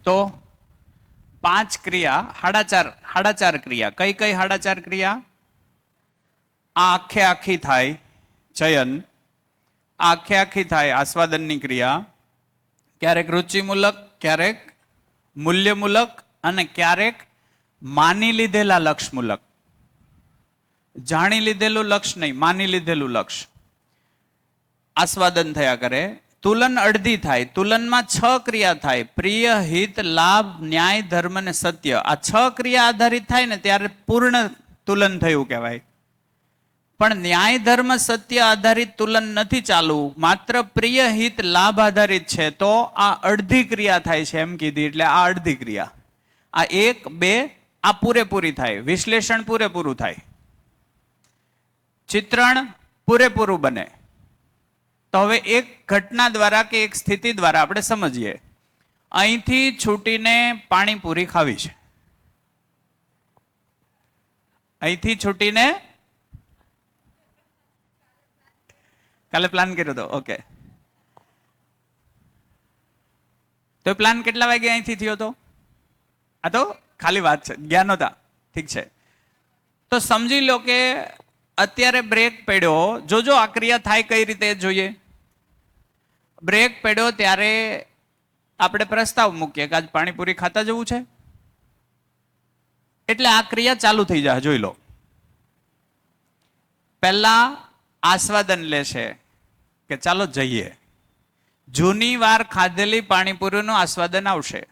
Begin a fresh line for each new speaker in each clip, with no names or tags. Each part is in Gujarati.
તો 5 ક્રિયા, સાડા ચાર ક્રિયા. કઈ કઈ સાડા ચાર ક્રિયા? આ આખે આખી થાય ચયન, આ આખે આખી થાય આસ્વાદનની ક્રિયા, ક્યારેક રુચિમૂલક, ક્યારેક મૂલ્યમૂલક અને ક્યારેક માની લીધેલા લક્ષમૂલક. જાણી લીધેલું લક્ષ નહીં, માની લીધેલું લક્ષ આસ્વાદન થયા કરે. તુલન અડધી થાય. તુલનમાં 6 ક્રિયા થાય: પ્રિય, હિત, લાભ, ન્યાય, ધર્મ અને સત્ય. આ 6 ક્રિયા આધારિત થાય ને ત્યારે પૂર્ણ તુલન થયું કહેવાય. પણ ન્યાય, ધર્મ, સત્ય આધારિત તુલન નથી ચાલુ, માત્ર પ્રિય, હિત, લાભ આધારિત છે, તો આ અડધી ક્રિયા થાય છે એમ કીધી. એટલે આ અડધી ક્રિયા, આ 1, 2 આ પૂરેપૂરી થાય. વિશ્લેષણ પૂરેપૂરું થાય, ચિત્રણ પૂરેપૂરું બને. તો હવે એક ઘટના દ્વારા કે એક સ્થિતિ દ્વારા આપણે સમજીએ. અહીંથી છૂટીને પાણીપુરી ખાવી છે. અહીંથી છૂટીને કાલે પ્લાન કર્યો હતો. ઓકે, તો પ્લાન કેટલા વાગે અહીંથી થયો હતો? આ તો ખાલી વાત છે, જ્ઞાન નહોતા. ઠીક છે, તો સમજી લો કે અત્યારે બ્રેક પડ્યો. જોજો આ ક્રિયા થાય કઈ રીતે જોઈએ. બ્રેક પડ્યો ત્યારે આપણે પ્રસ્તાવ મૂકીએ કે આજ પાણીપુરી ખાતા જવું છે, એટલે આ ક્રિયા ચાલુ થઈ જાય. જોઈ લો, પહેલા આસ્વાદન લેશે કે ચાલો જઈએ. જૂની વાર ખાધેલી પાણીપુરીનું આસ્વાદન આવશે.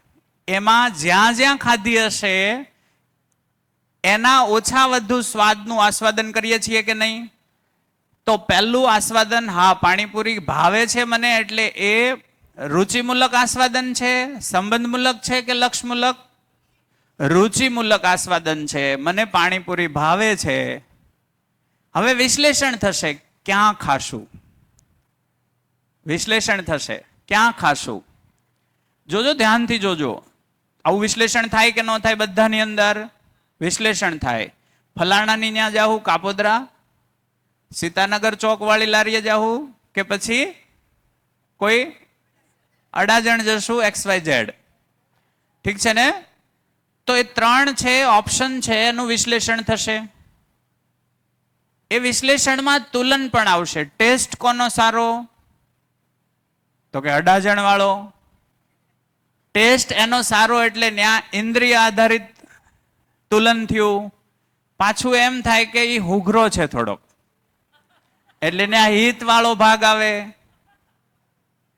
એમાં જ્યાં જ્યાં ખાધી હશે એના ઓછા વધુ સ્વાદનું આસ્વાદન કરીએ છીએ કે નહીં? તો પહેલું આસ્વાદન, હા પાણીપુરી ભાવે છે મને, એટલે એ રુચિમૂલક આસ્વાદન છે, સંબંધમૂલક છે કે લક્ષમૂલક? રુચિમૂલક આસ્વાદન છે, મને પાણીપુરી ભાવે છે. હવે વિશ્લેષણ થશે, ક્યાં ખાશું? વિશ્લેષણ થશે, ક્યાં ખાશું? જોજો, ધ્યાનથી જોજો. આવું વિશ્લેષણ થાય કે ન થાય? બધાની અંદર વિશ્લેષણ થાય. ફલાણાની ત્યાં જાઉં, કાપોદરા, સીતાનગર ચોક વાળી લારીએ જાઉં, કે પછી કોઈ અડાજણ જશું, XYZ. ઠીક છે ને? તો એ 3 છે, ઓપ્શન છે, એનું વિશ્લેષણ થશે. એ વિશ્લેષણમાં તુલન પણ આવશે. ટેસ્ટ કોનો સારો? તો કે અડાજણ વાળો. ટેસ્ટ એનો સારો એટલે ત્યાં ઇન્દ્રિય આધારિત તુલન થયું. પાછું એમ થાય કે એ હુઘરો છે થોડોક, એટલે ત્યાં હિત વાળો ભાગ આવે.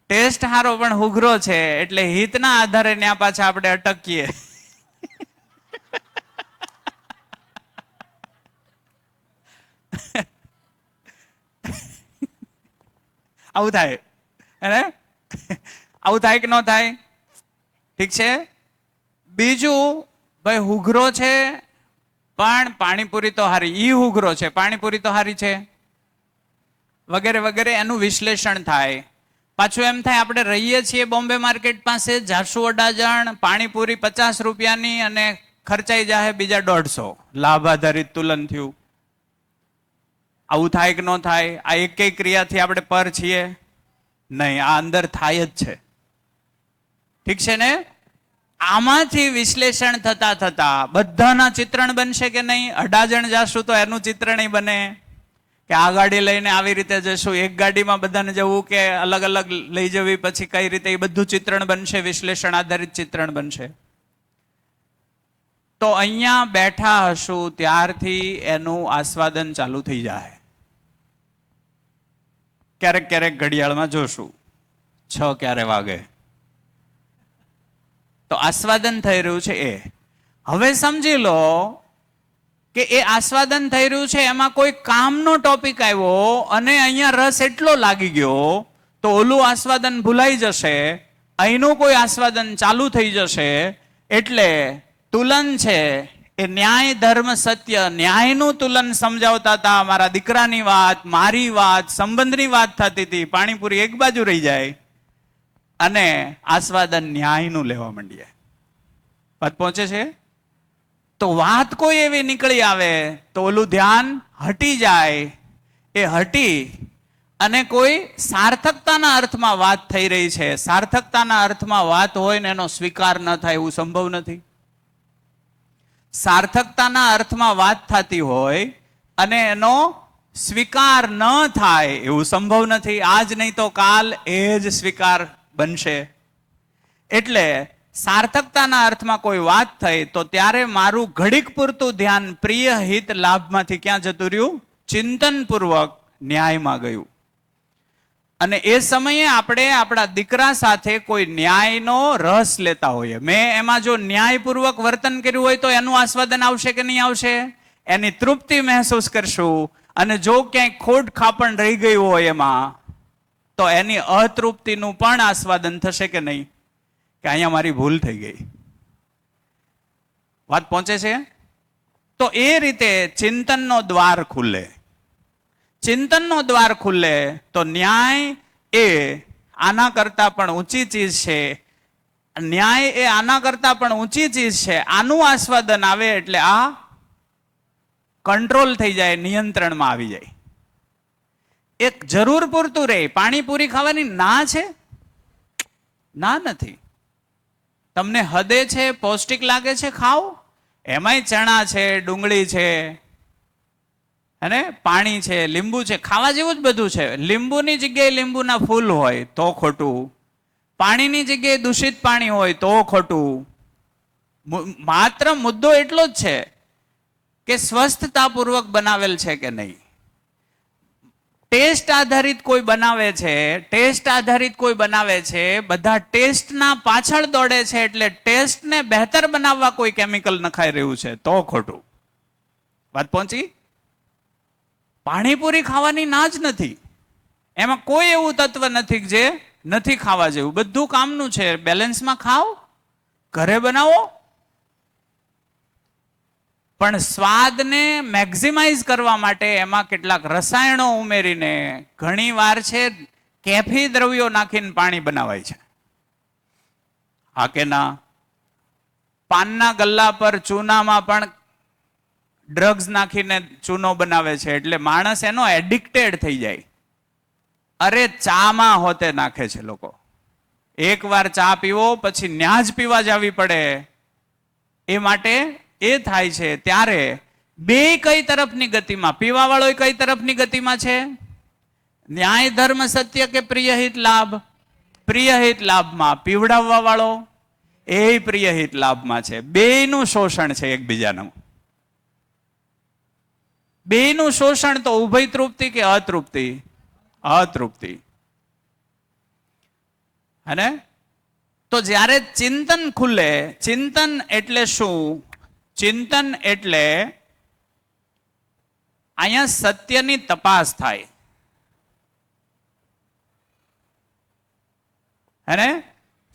ટેસ્ટ સારો પણ હુઘરો છે એટલે હિતના આધારે ત્યાં પાછા આપણે અટકીએ. આવું થાય, આવું થાય કે ન થાય? ઠીક છે. બીજું, ભાઈ હુઘરો છે પણ પાણીપુરી તો હારી, ઈ હુઘરો છે પાણીપુરી તો હારી છે, વગેરે વગેરે. એનું વિશ્લેષણ થાય. પાછું એમ થાય, આપણે રહીએ છીએ બોમ્બે માર્કેટ પાસે, જાસુ અડાજણ, પાણીપુરી 50 રૂપિયાની અને ખર્ચાઈ જાય બીજા 150. લાભ આધારિત તુલન થયું. આવું થાય કે ન થાય? આ એક ક્રિયાથી આપણે પર છીએ નહીં, આ અંદર થાય જ છે. ઠીક છે ને? આમાંથી વિશ્લેષણ થતા થતા બધાના ચિત્રણ બનશે કે નહીં? અડાજણ જાશું તો એનું ચિત્રણ બને, કે આ ગાડી લઈને આવી રીતે જશું, એક ગાડીમાં બધાને જવું કે અલગ અલગ લઈ જવી, પછી કઈ રીતે, એ બધું ચિત્રણ બનશે, વિશ્લેષણ આધારિત ચિત્રણ બનશે. તો અહીંયા બેઠા હશું ત્યારથી એનું આસ્વાદન ચાલુ થઈ જાય. ક્યારેક ક્યારેક ઘડિયાળમાં જોશું 6 ક્યારે વાગે, તો આસ્વાદન થઈ રહ્યું છે એ. હવે સમજી લો કે એ આસ્વાદન થઈ રહ્યું છે, એમાં કોઈ કામનો ટોપિક આવ્યો અને અહીંયા રસ એટલો લાગી ગયો તો ઓલું આસ્વાદન ભૂલાઈ જશે, અહીંનું કોઈ આસ્વાદન ચાલુ થઈ જશે. એટલે તુલન છે એ ન્યાય, ધર્મ, સત્ય, ન્યાયનું તુલન સમજાવતા હતા. મારા દીકરાની વાત, મારી વાત, સંબંધની વાત થતી હતી. પાણીપુરી એક બાજુ રહી જાય અને આસ્વાદન ન્યાયનું લેવા માંડીએ. વાત પહોંચે છે? તો વાત કોઈ એવી નીકળી આવે તો ઓલું ધ્યાન હટી જાય. એ હટી અને કોઈ સાર્થકતાના અર્થમાં વાત થઈ રહી છે, સાર્થકતાના અર્થમાં વાત હોય ને એનો સ્વીકાર ન થાય એવું સંભવ નથી. સાર્થકતાના અર્થમાં વાત થતી હોય અને એનો સ્વીકાર ન થાય એવું સંભવ નથી. આજ નહીં તો કાલ એ જ સ્વીકાર બનશે. એટલે સાર્થકતાના અર્થમાં કોઈ વાત થઈ તો ત્યારે મારું ઘડીક પૂરતું ધ્યાન પ્રિય હિત લાભમાંથી ક્યાં જતું રહ્યું? ચિંતનપૂર્વક ન્યાયમાં ગયું. અને એ સમયે આપણે આપણા દીકરા સાથે કોઈ ન્યાયનો રસ લેતા હોઈએ. મેં એમાં જો ન્યાયપૂર્વક વર્તન કર્યું હોય તો એનું આસ્વાદન આવશે કે નહીં આવશે? એની તૃપ્તિ મહેસૂસ કરશું. અને જો ક્યાંય ખોટ ખાપણ રહી ગયું હોય એમાં તો એની અતૃપ્તિનું પણ આસ્વાદન થશે કે નહીં? કે અહીંયા મારી ભૂલ થઈ ગઈ. વાત પહોંચે છે? તો એ રીતે ચિંતનનો દ્વાર ખુલે. ચિંતનનો દ્વાર ખુલે તો ન્યાય એ આના કરતા પણ ઊંચી ચીજ છે. ન્યાય એ આના કરતા પણ ઊંચી ચીજ છે. આનું આસ્વાદન આવે એટલે આ કંટ્રોલ થઈ જાય, નિયંત્રણમાં આવી જાય. એક જરૂર પૂરતું રહે. પાણીપુરી ખાવાની ના છે? ના નથી. તમને હદે છે, પૌષ્ટિક લાગે છે, ખાઓ. એમાંય ચણા છે, ડુંગળી છે, અને પાણી છે, લીંબુ છે, ખાવા જેવું જ બધું છે. લીંબુની જગ્યાએ લીંબુના ફૂલ હોય તો ખોટું, પાણીની જગ્યાએ દૂષિત પાણી હોય તો ખોટું. માત્ર મુદ્દો એટલો જ છે કે સ્વસ્થતાપૂર્વક બનાવેલ છે કે નહીં. ટેસ્ટ આધારિત કોઈ બનાવે છે, ટેસ્ટ આધારિત કોઈ બનાવે છે, બધા ટેસ્ટના પાછળ દોડે છે, એટલે ટેસ્ટને બહેતર બનાવવા કોઈ કેમિકલ નખાઈ રહ્યું છે તો ખોટું. વાત પહોંચી? પાણીપુરી ખાવાની ના જ નથી. એમાં કોઈ એવું તત્વ નથી જે નથી ખાવા જેવું. બધું કામનું છે. બેલેન્સમાં ખાઓ, ઘરે બનાવો. પણ સ્વાદને મેક્સિમાઇઝ કરવા માટે એમાં કેટલાક રસાયણો ઉમેરીને ઘણી વાર છે કેફી દ્રવ્યો નાખીને પાણી બનાવાય છે. હા કે ના? પાનના ગલ્લા પર ચૂનામાં પણ ડ્રગ્સ નાખીને ચૂનો બનાવે છે, એટલે માણસ એનો એડિક્ટેડ થઈ જાય. અરે ચામાં હોતે નાખે છે લોકો. એકવાર ચા પીવો પછી ન્યા જ પીવા જવી પડે. એ માટે એ થાય છે. ત્યારે બે કઈ તરફની ગતિમાં? પીવા વાળો કઈ તરફની ગતિમાં છે? ન્યાય ધર્મ સત્ય કે પ્રિયહિત લાભ? પ્રિયહિત લાભમાં. પીવડાવવા વાળો એ પ્રિયહિત લાભમાં છે. બેયનું શોષણ છે એકબીજાનું. બેયનું શોષણ. તો ઉભય તૃપ્તિ કે અતૃપ્તિ? અતૃપ્તિ. અને તો જ્યારે ચિંતન ખુલે, ચિંતન એટલે શું? ચિંતન એટલે અહીંયા સત્યની તપાસ થાય. અને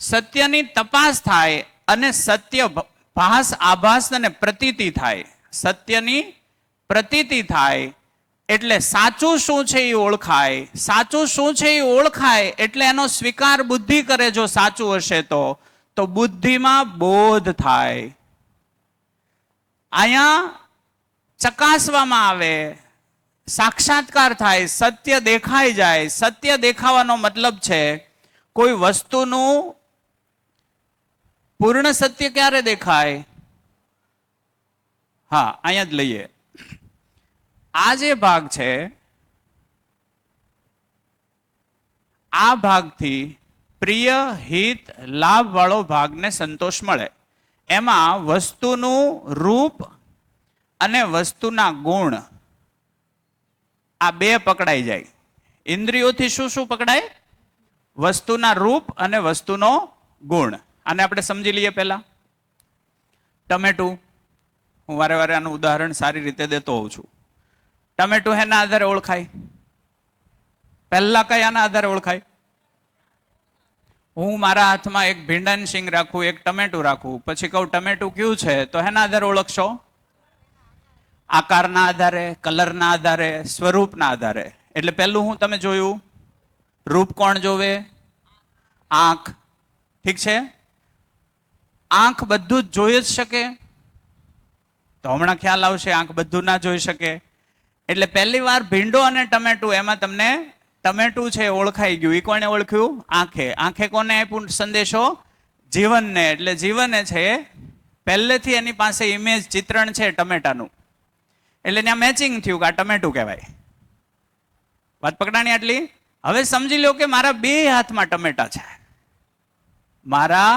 સત્યની તપાસ થાય અને સત્ય ભાસ, આભાસ અને પ્રતીતિ થાય. સત્યની પ્રતીતિ થાય એટલે સાચું શું છે એ ઓળખાય. સાચું શું છે એ ઓળખાય એટલે એનો સ્વીકાર બુદ્ધિ કરે. જો સાચું હશે તો બુદ્ધિમાં બોધ થાય. અહીંયા ચકાસવામાં આવે, સાક્ષાત્કાર થાય, સત્ય દેખાઈ જાય. સત્ય દેખાવાનો મતલબ છે કોઈ વસ્તુનું પૂર્ણ સત્ય ક્યારે દેખાય? હા, અહીંયા જ લઈએ. આ જે ભાગ છે, આ ભાગથી પ્રિય હિત લાભ વાળો ભાગને સંતોષ મળે. એમાં વસ્તુનું રૂપ અને વસ્તુના ગુણ આ બે પકડાઈ જાય. ઇન્દ્રિયોથી શું શું પકડાય? વસ્તુના રૂપ અને વસ્તુનો ગુણ. આને આપણે સમજી લઈએ. પહેલા ટમેટું, હું વારે વારે આનું ઉદાહરણ સારી રીતે દેતો હોઉં છું. ટમેટું હેના આધારે ઓળખાય? પહેલા કયાના આધારે ઓળખાય? હું મારા હાથમાં એક ભીંડાની શીંગ રાખું, એક ટમેટું રાખું, પછી કહું ટમેટું કયું છે, તો હેના આધારે ઓળખશો? આકારના આધારે, કલરના આધારે, સ્વરૂપના આધારે. એટલે પહેલું હું તમે જોયું, રૂપ કોણ જોવે? આંખ. ઠીક છે? આંખ બધું જ જોઈ જ શકે? તો હમણાં ખ્યાલ આવશે આંખ બધું ના જોઈ શકે. એટલે પહેલી વાર ભીંડો અને ટમેટું એમાં તમને ટમેટું છે ઓળખાઈ ગયું. એ કોને ઓળખ્યું? આંખે. આંખે કોને આપ્યું સંદેશો? જીવનને. એટલે જીવને છે પહેલેથી એની પાસે ઇમેજ ચિત્રણ છે ટમેટાનું, એટલે ત્યાં મેચિંગ થયું કે આ ટમેટું કહેવાય. વાત પકડાણી આટલી? હવે સમજી લો કે મારા બે હાથમાં ટમેટા છે, મારા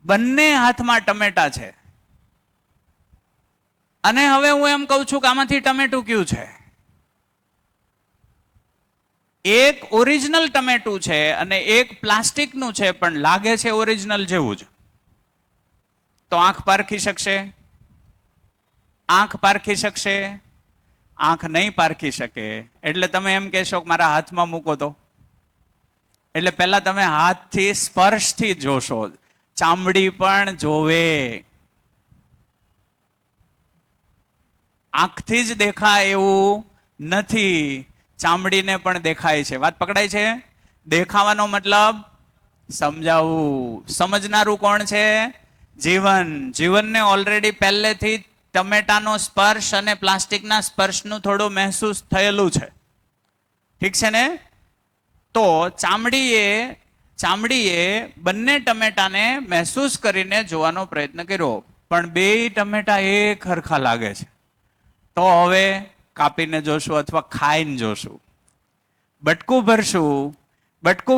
બંને હાથમાં ટમેટા છે, અને હવે હું એમ કહું છું કે આમાંથી ટમેટું કયું છે? એક ઓરિજિનલ ટમેટું છે અને એક પ્લાસ્ટિકનું છે, પણ લાગે છે ઓરિજિનલ જેવું જ. તો આંખ પારખી શકશે? આંખ પારખી શકશે? આંખ નહીં પારખી શકે. એટલે તમે એમ કહેશો કે મારા હાથમાં મૂકો તો. એટલે પહેલા તમે હાથથી સ્પર્શથી જોશો. ચામડી પણ જોવે, આંખથી જ દેખાય એવું નથી, ચામડીને પણ દેખાય છે. વાત પકડાય છે? દેખાવાનો મતલબ સમજાવવું. સમજનારું કોણ છે? જીવન. જીવનને ઓલરેડી પહેલેથી ટમેટાનો સ્પર્શ અને પ્લાસ્ટિકના સ્પર્શનું થોડું મહેસૂસ થયેલું છે. ઠીક છે ને? તો ચામડીએ બંને ટમેટાને મહેસૂસ કરીને જોવાનો પ્રયત્ન કર્યો, પણ બે ટમેટા એક હરખા લાગે છે. તો હવે કાપીને જોશું અથવા ખાઈને જોશું. બટકું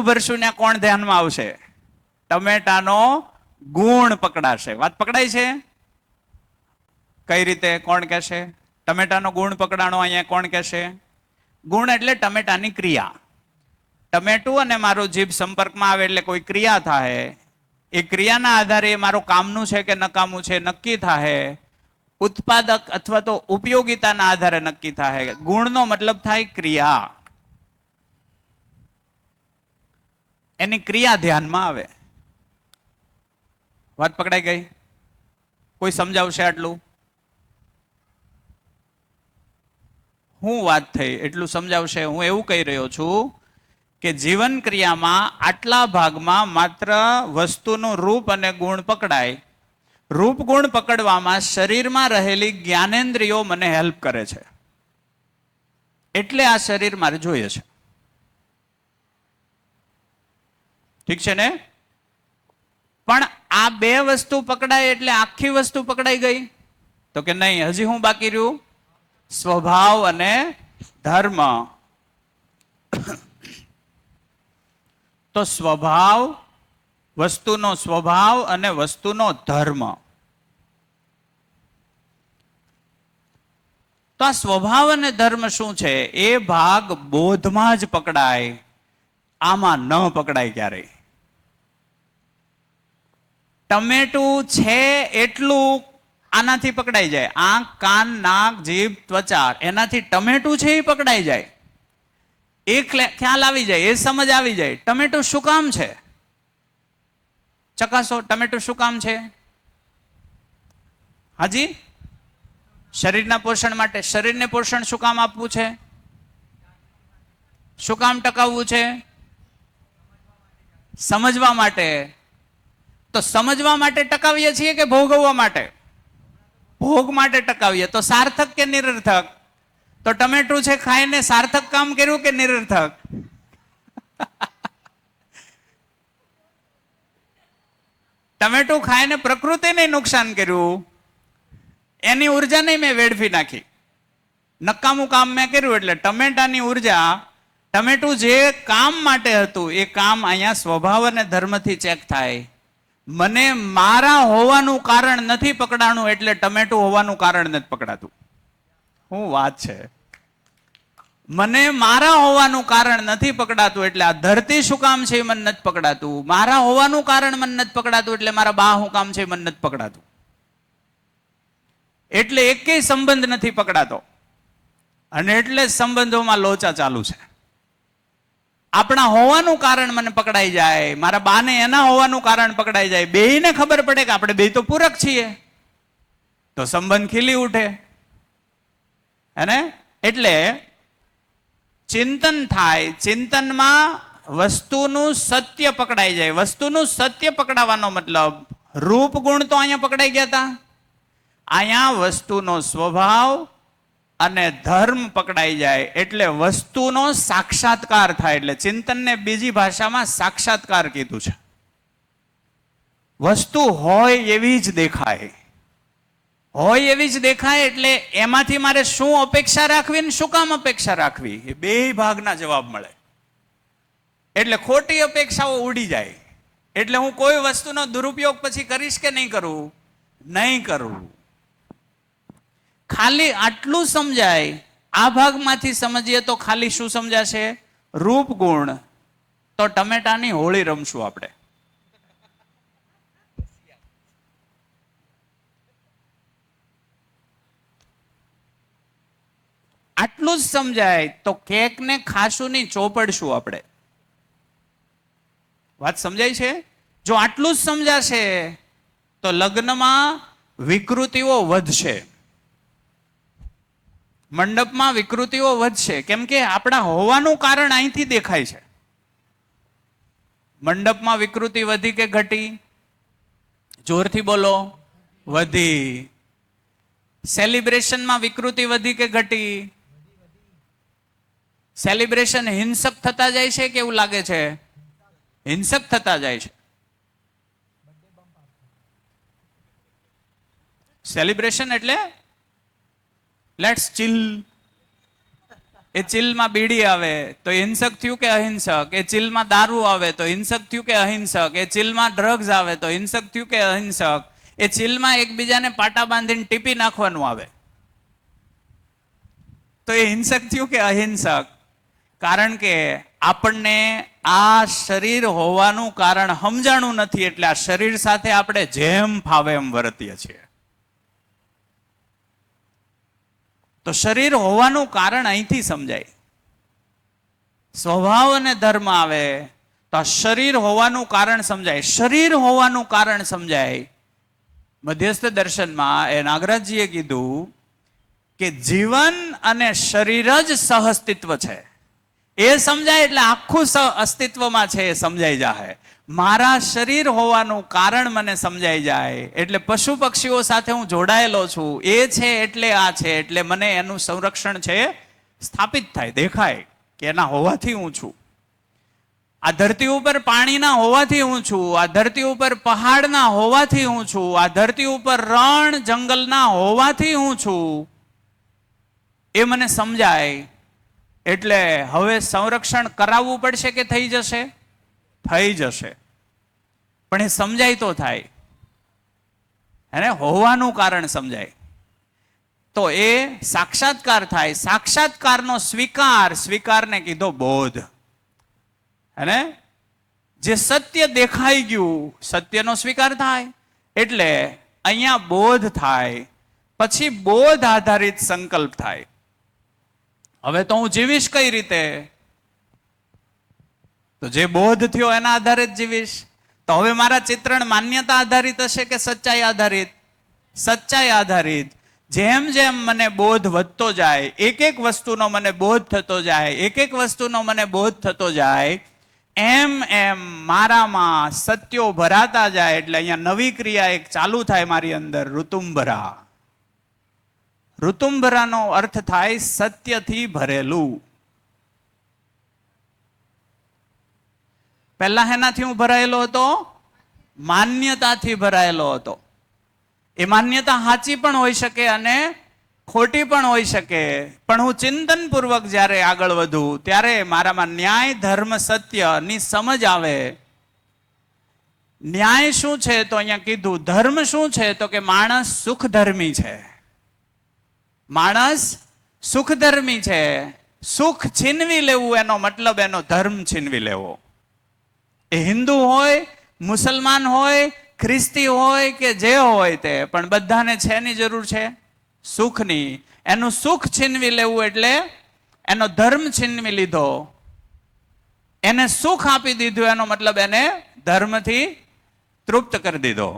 ભરશું ને કોણ ધ્યાનમાં આવશે? ટમેટાનો ગુણ પકડાશે. વાત પકડાય છે? કઈ રીતે? કોણ કહેશે? ટમેટાનો ગુણ પકડાણો. અહીંયા કોણ કહેશે? ગુણ એટલે ટમેટાની ક્રિયા. ટમેટું અને મારો જીભ સંપર્કમાં આવે એટલે કોઈ ક્રિયા થાય. એ ક્રિયાના આધારે મારું કામનું છે કે નકામું છે નક્કી થાય. ઉત્પાદક અથવા તો ઉપયોગિતાના આધારે નક્કી થાય. ગુણનો મતલબ થાય ક્રિયા. એની ક્રિયા ધ્યાનમાં આવે. વાત પકડાઈ ગઈ? કોઈ સમજાવશે આટલું? હું વાત થઈ એટલું સમજાવશે? હું એવું કહી રહ્યો છું કે જીવન ક્રિયામાં આટલા ભાગમાં માત્ર વસ્તુનું રૂપ અને ગુણ પકડાય. રૂપ ગુણ પકડવામાં શરીરમાં રહેલી જ્ઞાનેન્દ્રિયો મને હેલ્પ કરે છે, એટલે આ શરીર મારે જોઈએ છે. ઠીક છે ને? પણ આ બે વસ્તુ પકડાય એટલે આખી વસ્તુ પકડાઈ ગઈ? તો કે નહીં, હજી હું બાકી રહ્યું? સ્વભાવ અને ધર્મ. તો સ્વભાવ, વસ્તુનો સ્વભાવ અને વસ્તુનો ધર્મ. તો આ સ્વભાવ અને ધર્મ શું છે? એ ભાગ બોધમાં જ પકડાય, આમાં ન પકડાય ક્યારેય. ટમેટું છે એટલું આનાથી પકડાઈ જાય. આંખ, કાન, નાક, જીભ, ત્વચા, એનાથી ટમેટું છે એ પકડાઈ જાય. એ ખ્યાલ આવી જાય, એ સમજ આવી જાય. ટમેટું શું કામ છે? ચકાસો, ટમેટું શું કામ છે? હાજી? શરીરના પોષણ માટે. શરીરને પોષણ શું કામ આપવું છે? શું કામ ટકાવવું છે? સમજવા માટે. તો સમજવા માટે ટકાવીએ છીએ કે ભોગવવા માટે? ભોગ માટે ટકાવીએ. તો સાર્થક કે નિરર્થક? તો ટમેટું છે ખાઈને સાર્થક કામ કર્યું કે નિરર્થક? ટમેટું ખાઈને પ્રકૃતિને નુકસાન કર્યું, એની ઉર્જાને મેં વેડફી નાખી, નકામું કામ મેં કર્યું. એટલે ટમેટાની ઉર્જા, ટમેટું જે કામ માટે હતું એ કામ અહીંયા સ્વભાવ અને ધર્મથી ચેક થાય. મને મારા હોવાનું કારણ નથી પકડાણું એટલે ટમેટું હોવાનું કારણ નથી પકડાતું. શું વાત છે? મને મારા હોવાનું કારણ નથી પકડાતું એટલે આ ધરતી શું કામ છે એ મને નથી પકડાતું. મારા હોવાનું કારણ મને નથી પકડાતું એટલે મારા બા શું કામ છે એ મને નથી પકડાતું. એટલે એકેય સંબંધ નથી પકડાતો, અને એટલે સંબંધોમાં લોચા ચાલુ છે. આપણા હોવાનું કારણ મને પકડાઈ જાય, મારા બાને એના હોવાનું કારણ પકડાઈ જાય, બેયને ખબર પડે કે આપણે બે તો પૂરક છીએ, તો સંબંધ ખીલી ઉઠે. અને એટલે ચિંતન થાય, ચિંતનમાં વસ્તુનું સત્ય પકડાઈ જાય. વસ્તુનું સત્ય પકડાવાનો મતલબ રૂપ ગુણ તો અહીંયા પકડાઈ ગયા હતા. અહીંયા વસ્તુનો સ્વભાવ અને ધર્મ પકડાઈ જાય એટલે વસ્તુનો સાક્ષાત્કાર થાય. એટલે ચિંતનને બીજી ભાષામાં સાક્ષાત્કાર કીધું છે. વસ્તુ હોય એવી જ દેખાય, હોય એવી જ દેખાય. એટલે એમાંથી મારે શું અપેક્ષા રાખવી ને શું કામ અપેક્ષા રાખવી, એ બે ભાગના જવાબ મળે. એટલે ખોટી અપેક્ષાઓ ઉડી જાય. એટલે હું કોઈ વસ્તુનો દુરુપયોગ પછી કરીશ કે નહીં કરું? નહીં કરું. ખાલી આટલું સમજાય. આ ભાગમાંથી સમજીએ તો ખાલી શું સમજાશે? રૂપ ગુણ. તો ટમેટાની હોળી રમશું આપણે. આટલું જ સમજાય તો કેક ને ખાશું ની ચોપડશું આપણે. વાત સમજાય છે? જો આટલું જ સમજાશે તો લગ્નમાં વિકૃતિઓ વધશે, મંડપમાં વિકૃતિઓ વધશે. કેમ કે આપણા હોવાનું કારણ અહીંથી દેખાય છે. મંડપમાં વિકૃતિ વધી કે ઘટી? જોરથી બોલો. વધી. સેલિબ્રેશનમાં વિકૃતિ વધી કે ઘટી? સેલિબ્રેશન હિંસક થતા જાય છે કે એવું લાગે છે? હિંસક થતા જાય છે. સેલિબ્રેશન એટલે લેટ્સ ચિલ. એ ચિલમાં બીડી આવે તો હિંસક થયું કે અહિંસક? એ ચિલમાં દારૂ આવે તો હિંસક થયું કે અહિંસક? એ ચિલમાં ડ્રગ્સ આવે તો હિંસક થયું કે અહિંસક? એ ચિલમાં એકબીજાને પાટા બાંધીને ટીપી નાખવાનું આવે તો એ હિંસક થયું કે અહિંસક? કારણ કે આપણને આ શરીર હોવાનું કારણ સમજાણું નથી. એટલે આ શરીર સાથે આપણે જેમ ફાવે એમ વર્તીએ છીએ. તો શરીર હોવાનું કારણ અહીંથી સમજાય. સ્વભાવ અને ધર્મ આવે તો આ શરીર હોવાનું કારણ સમજાય. શરીર હોવાનું કારણ સમજાય. મધ્યસ્થ દર્શનમાં એ નાગરાજજીએ કીધું કે જીવન અને શરીર જ સહઅસ્તિત્વ છે. એ સમજાય એટલે આખું અસ્તિત્વમાં છે એ સમજાઈ જાય. મારા શરીર હોવાનું કારણ મને સમજાઈ જાય એટલે પશુ પક્ષીઓ સાથે હું જોડાયેલો છું. એ છે એટલે આ છે એટલે મને એનું સંરક્ષણ છે સ્થાપિત થાય, દેખાય કે એના હોવાથી હું છું. આ ધરતી ઉપર પાણીના હોવાથી હું છું. આ ધરતી ઉપર પહાડના હોવાથી હું છું. આ ધરતી ઉપર રણ જંગલના હોવાથી હું છું. એ મને સમજાય એટલે હવે સંરક્ષણ કરાવવું પડશે કે થઈ જશે? થઈ જશે. પણ એ સમજાય તો થાય, એને હોવાનું કારણ સમજાય તો એ સાક્ષાત્કાર થાય. સાક્ષાત્કારનો સ્વીકાર, સ્વીકારને કીધો બોધ. અને જે સત્ય દેખાઈ ગયું, સત્યનો સ્વીકાર થાય એટલે અહીંયા બોધ થાય. પછી બોધ આધારિત સંકલ્પ થાય. હવે તો હું જીવીશ કઈ રીતે? તો જે બોધ થયો એના આધારે જ જીવીશ. તો હવે મારા ચિત્રણ માન્યતા આધારિત હશે કે સચ્ચાઈ આધારિત? સચ્ચાઈ આધારિત. જેમ જેમ મને બોધ વધતો જાય, એક એક વસ્તુનો મને બોધ થતો જાય, એક એક વસ્તુનો મને બોધ થતો જાય, એમ એમ મારામાં સત્યો ભરાતા જાય. એટલે અહીંયા નવી ક્રિયા એક ચાલુ થાય મારી અંદર, ઋતુંભરા. ઋતુંભરાનો અર્થ થાય સત્યથી ભરેલું. પહેલા એનાથી હું ભરાયેલો હતો? માન્યતાથી ભરાયેલો હતો. એ માન્યતા સાચી પણ હોઈ શકે અને ખોટી પણ હોઈ શકે. પણ હું ચિંતનપૂર્વક જ્યારે આગળ વધું ત્યારે મારામાં ન્યાય, ધર્મ, સત્યની સમજ આવે. ન્યાય શું છે તો અહીંયા કીધું. ધર્મ શું છે તો કે માણસ સુખધર્મી છે. માણસ સુખધર્મી છે. સુખ છીનવી લેવું એનો મતલબ એનો ધર્મ છીનવી લેવો. એ હિન્દુ હોય, મુસલમાન હોય, ખ્રિસ્તી હોય કે જે હોય તે, પણ બધાને છેની જરૂર છે? સુખની. એનું સુખ છીનવી લેવું એટલે એનો ધર્મ છીનવી લીધો. એને સુખ આપી દીધું એનો મતલબ એને ધર્મથી તૃપ્ત કરી દીધો.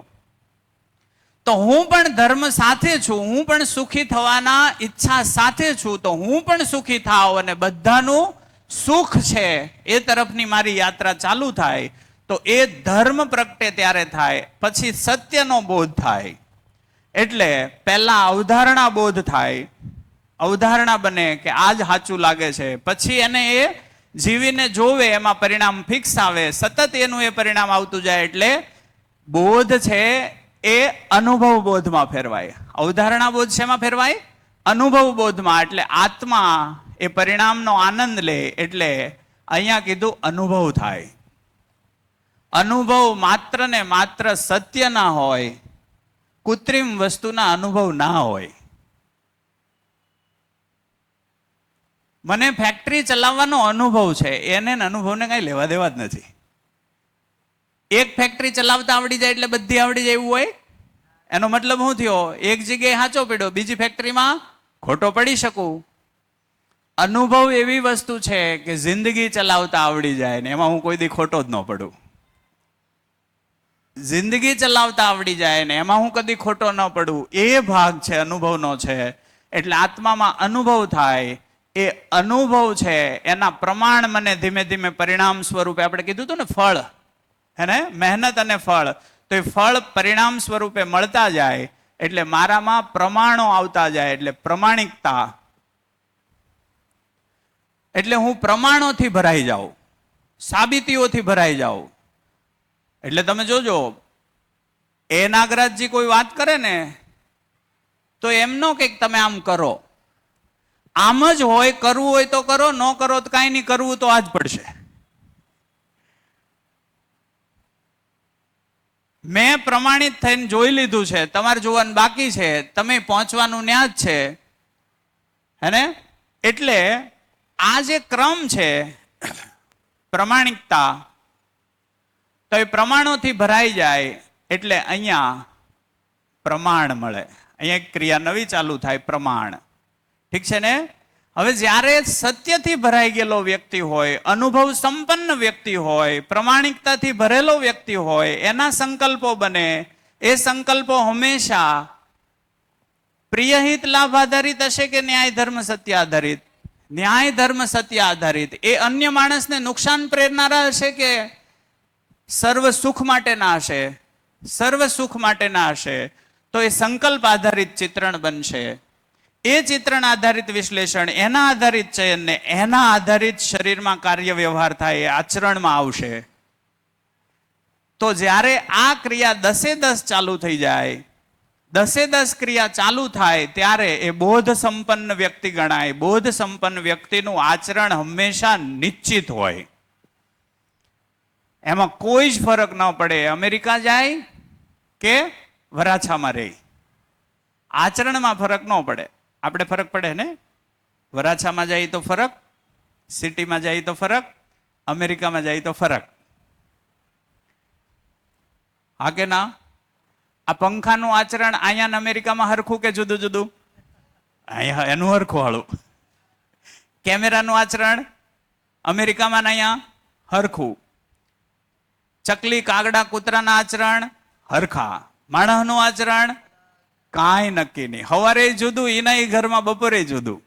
તો હું પણ ધર્મ સાથે છું, હું પણ સુખી થવાના ઈચ્છા સાથે છું. તો હું પણ સુખી થાવ અને બધાનું સુખ છે એ તરફની મારી યાત્રા ચાલુ થાય. તો એ ધર્મ પ્રગટે ત્યારે થાય. પછી સત્યનો બોધ થાય. એટલે પહેલા અવધારણા બોધ થાય, અવધારણા બને કે આ જ સાચું લાગે છે, પછી એને એ જીવીને જોવે, એમાં પરિણામ ફિક્સ આવે, સતત એનું એ પરિણામ આવતું જાય, એટલે બોધ છે એ અનુભવ બોધમાં ફેરવાય. અવધારણા બોધ શેમાં ફેરવાય? અનુભવ બોધમાં. એટલે આત્મા એ પરિણામનો આનંદ લે, એટલે અહીંયા કીધું અનુભવ થાય. અનુભવ માત્ર ને માત્ર સત્ય ના હોય, કૃત્રિમ વસ્તુના અનુભવ ના હોય. મને ફેક્ટરી ચલાવવાનો અનુભવ છે, એને અનુભવને કઈ લેવા દેવા જ નથી. એક ફેક્ટરી ચલાવતા આવડી જાય એટલે બધી આવડી જાય એવું હોય? એનો મતલબ શું થયો? એક જગ્યાએ સાચો પડ્યો, બીજી ફેક્ટરીમાં ખોટો પડી શકું. અનુભવ એવી વસ્તુ છે કે જિંદગી ચલાવતા આવડી જાય ને એમાં હું કોઈ દી ખોટો જ ન પડું. જિંદગી ચલાવતા આવડી જાય ને એમાં હું કદી ખોટો ન પડું, એ ભાગ છે અનુભવનો છે. એટલે આત્મામાં અનુભવ થાય, એ અનુભવ છે એના પ્રમાણ મને ધીમે ધીમે પરિણામ સ્વરૂપે, આપણે કીધું હતું ને ફળ, હે ને, મહેનત અને ફળ, તો એ ફળ પરિણામ સ્વરૂપે મળતા જાય, એટલે મારામાં પ્રમાણો આવતા જાય, એટલે પ્રમાણિકતા. એટલે હું પ્રમાણોથી ભરાઈ જાઉં, સાબિતીઓથી ભરાઈ જાઉં. એટલે તમે જોજો, એ નાગરાજજી કોઈ વાત કરે ને તો એમનો કંઈક તમે આમ કરો, આમ જ હોય, કરવું હોય તો કરો, ન કરો તો કાંઈ નહીં, કરવું તો આ જ પડશે. મેં પ્રમાણિત થઈને જોઈ લીધું છે, તમારે જોવાનું બાકી છે, તમે પહોંચવાનું ન્યા જ છે, હે ને. એટલે આ જે ક્રમ છે પ્રમાણિકતા, તો એ પ્રમાણોથી ભરાઈ જાય, એટલે અહીંયા પ્રમાણ મળે. અહીંયા એક ક્રિયા નવી ચાલુ થાય, પ્રમાણ. ઠીક છે ને. હવે જ્યારે સત્યથી ભરાઈ ગયેલો વ્યક્તિ હોય, અનુભવ સંપન્ન વ્યક્તિ હોય, પ્રમાણિકતાથી ભરેલો વ્યક્તિ હોય, એના સંકલ્પો બને. એ સંકલ્પો હંમેશા પ્રિયહિત લાભ આધારિત હશે કે ન્યાય ધર્મ સત્ય આધારિત? ન્યાય ધર્મ સત્ય આધારિત. એ અન્ય માણસને નુકસાન પ્રેરનારા હશે કે સર્વ સુખ માટેના હશે? સર્વ સુખ માટેના હશે. તો એ સંકલ્પ આધારિત ચિત્રણ બનશે. એ ચિત્રણ આધારિત વિશ્લેષણ, એના આધારિત ચયન ને એના આધારિત શરીરમાં કાર્ય વ્યવહાર થાય, એ આચરણમાં આવશે. તો જ્યારે આ ક્રિયા 10 ચાલુ થઈ જાય, 10 ક્રિયા ચાલુ થાય, ત્યારે એ બોધ સંપન્ન વ્યક્તિ ગણાય. બોધ સંપન્ન વ્યક્તિનું આચરણ હંમેશા નિશ્ચિત હોય, એમાં કોઈ જ ફરક ન પડે. અમેરિકા જાય કે વરાછામાં રહે, આચરણમાં ફરક ન પડે. આપણે ફરક પડે ને, વરાછામાં જાય તો ફરક, સિટીમાં જાય તો ફરક, અમેરિકામાં જાય તો ફરક. હા કે ના? આ પંખાનું આચરણ અહીંયા અમેરિકામાં હરખું કે જુદું જુદું? અહીંયા એનું હરખું હાળું. કેમેરાનું આચરણ અમેરિકામાં ને અહીંયા હરખું. ચકલી, કાગડા, કૂતરાના આચરણ હરખા. માણસનું આચરણ કાંઈ નક્કી નહીં. સવારે જુદું, એના ઘરમાં બપોરે જુદું.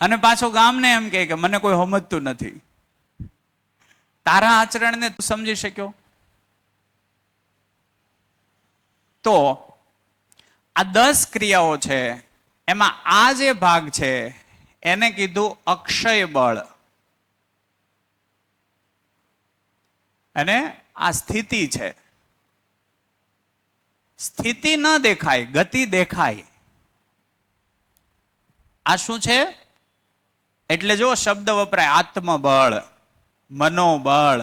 અને પાછો ગામને એમ કે મને કોઈ સમજતું નથી. તારા આચરણને તું સમજી શક્યો? તો આ 10 ક્રિયાઓ છે, એમાં આ જે ભાગ છે એને કીધું અક્ષય બળ. અને આ સ્થિતિ છે. સ્થિતિ ન દેખાય, ગતિ દેખાય. આ શું છે? એટલે જો શબ્દ વપરાય, આત્મબળ, મનોબળ,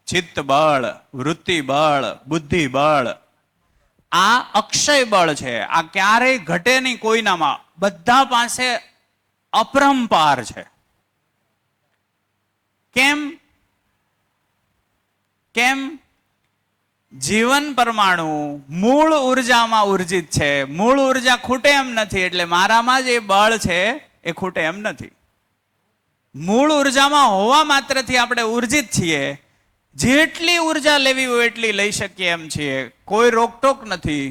ચિત્ત બળ, વૃત્તિ બળ, બુદ્ધિ બળ. આ અક્ષય બળ છે. આ ક્યારેય ઘટે નહીં કોઈનામાં, બધા પાસે અપરંપાર છે. કેમ? કેમ? જીવન પરમાણુ મૂળ ઉર્જામાં ઉર્જિત છે. મૂળ ઉર્જા ખૂટે એમ નથી, એટલે મારામાં જે બળ છે એ ખૂટે એમ નથી. મૂળ ઉર્જામાં હોવા માત્રથી આપણે ઉર્જિત છીએ. જેટલી ઉર્જા લેવી હોય એટલી લઈ શકીએ એમ છીએ, કોઈ રોકટોક નથી.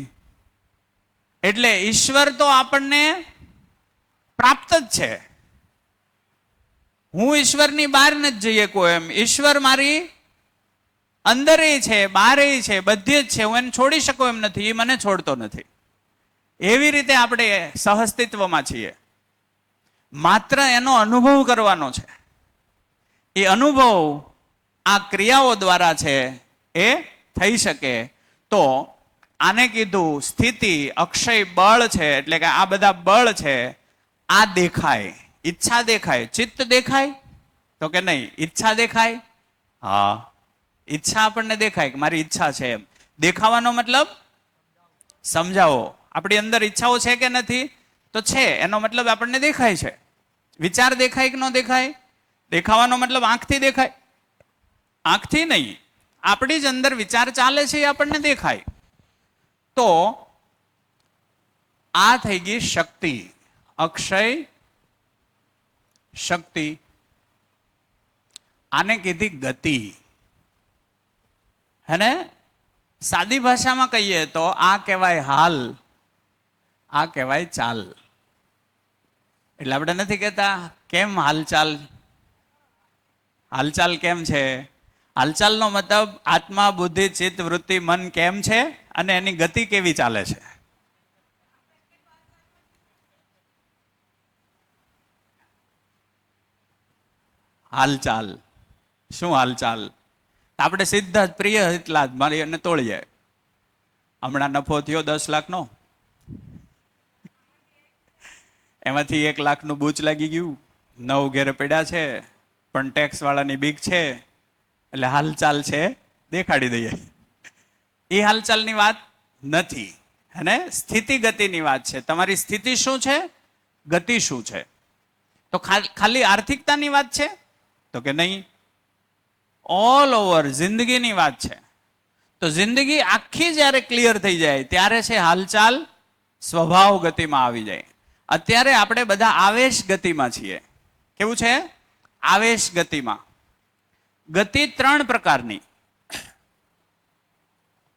એટલે ઈશ્વર તો આપણને પ્રાપ્ત જ છે. હું ઈશ્વરની બહાર નથી જઈએ કોઈ એમ. ઈશ્વર મારી અંદર છે, બહાર છે, બધી જ છે. હું એને છોડી શકું એમ નથી, એ મને છોડતો નથી. એવી રીતે આપણે સહઅસ્તિત્વમાં છીએ. માત્ર એનો અનુભવ કરવાનો છે. એ અનુભવ આ ક્રિયાઓ દ્વારા છે એ થઈ શકે. તો આને કીધું સ્થિતિ. અક્ષય બળ છે, એટલે કે આ બધા બળ છે. આ દેખાય, ઈચ્છા દેખાય, ચિત્ત દેખાય તો કે નહીં, ઈચ્છા દેખાય. હા, ઈચ્છા આપણને દેખાય કે મારી ઈચ્છા છે એમ. દેખાવાનો મતલબ સમજાવો. આપણી અંદર ઈચ્છાઓ છે કે નથી? તો છે, એનો મતલબ આપણને દેખાય છે. વિચાર દેખાય કે ન દેખાય? દેખાવાનો મતલબ આંખથી દેખાય? આંખથી નહીં, આપણી જ અંદર વિચાર ચાલે છે એ આપણને દેખાય. તો આ થઈ ગઈ શક્તિ, અક્ષય શક્તિ. આને કીધી ગતિ. હે ને? સાદી ભાષામાં કહીએ તો આ કહેવાય હાલ, આ કહેવાય ચાલ. એટલે આપણે નથી કહેતા કેમ હાલચાલ, હાલચાલ કેમ છે? હાલચાલનો મતલબ આત્મા, બુદ્ધિ, ચિત્ત, વૃત્તિ, મન કેમ છે અને એની ગતિ કેવી ચાલે છે. હાલચાલ. શું હાલચાલ? આપણે સીધા જ પ્રિય એટલા જ મારી અને તોડીએ. હમણાં નફો થયો 10 લાખનો, એમાંથી 1 લાખનું બૂચ લાગી ગયું, 9 ઘેરે પડ્યા છે, પણ ટેક્સ વાળાની બીક છે એટલે હાલચાલ છે દેખાડી દઈએ. એ હાલચાલની વાત નથી. અને સ્થિતિ ગતિની વાત છે. તમારી સ્થિતિ શું છે, ગતિ શું છે? તો ખાલી આર્થિકતાની વાત છે તો કે નહીં, ઓલ ઓવર જિંદગીની વાત છે. તો જિંદગી આખી જ્યારે ક્લિયર થઈ જાય ત્યારે છે હાલચાલ સ્વભાવ ગતિમાં આવી જાય. અત્યારે આપણે બધા આવેશ ગતિમાં છીએ. કેવું છે? આવેશ ગતિમાં. ગતિ 3 પ્રકારની.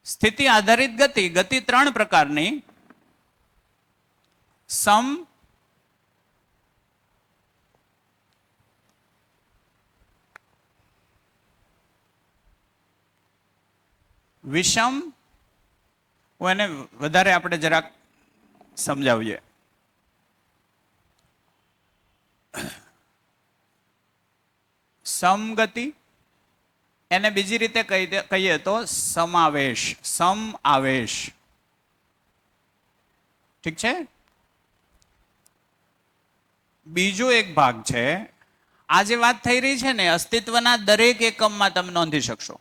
સ્થિતિ આધારિત ગતિ. ગતિ 3 પ્રકારની. સમ, વિષમ. એને વધારે આપણે જરાક સમજાવીએ. સમગતિ. એને બીજી રીતે કહીએ તો સમાવેશ, સમ આવેશ. ઠીક છે? બીજો એક ભાગ છે. આ જે વાત થઈ રહી છે ને, અસ્તિત્વના દરેક એકમમાં તમે નોંધી શકશો.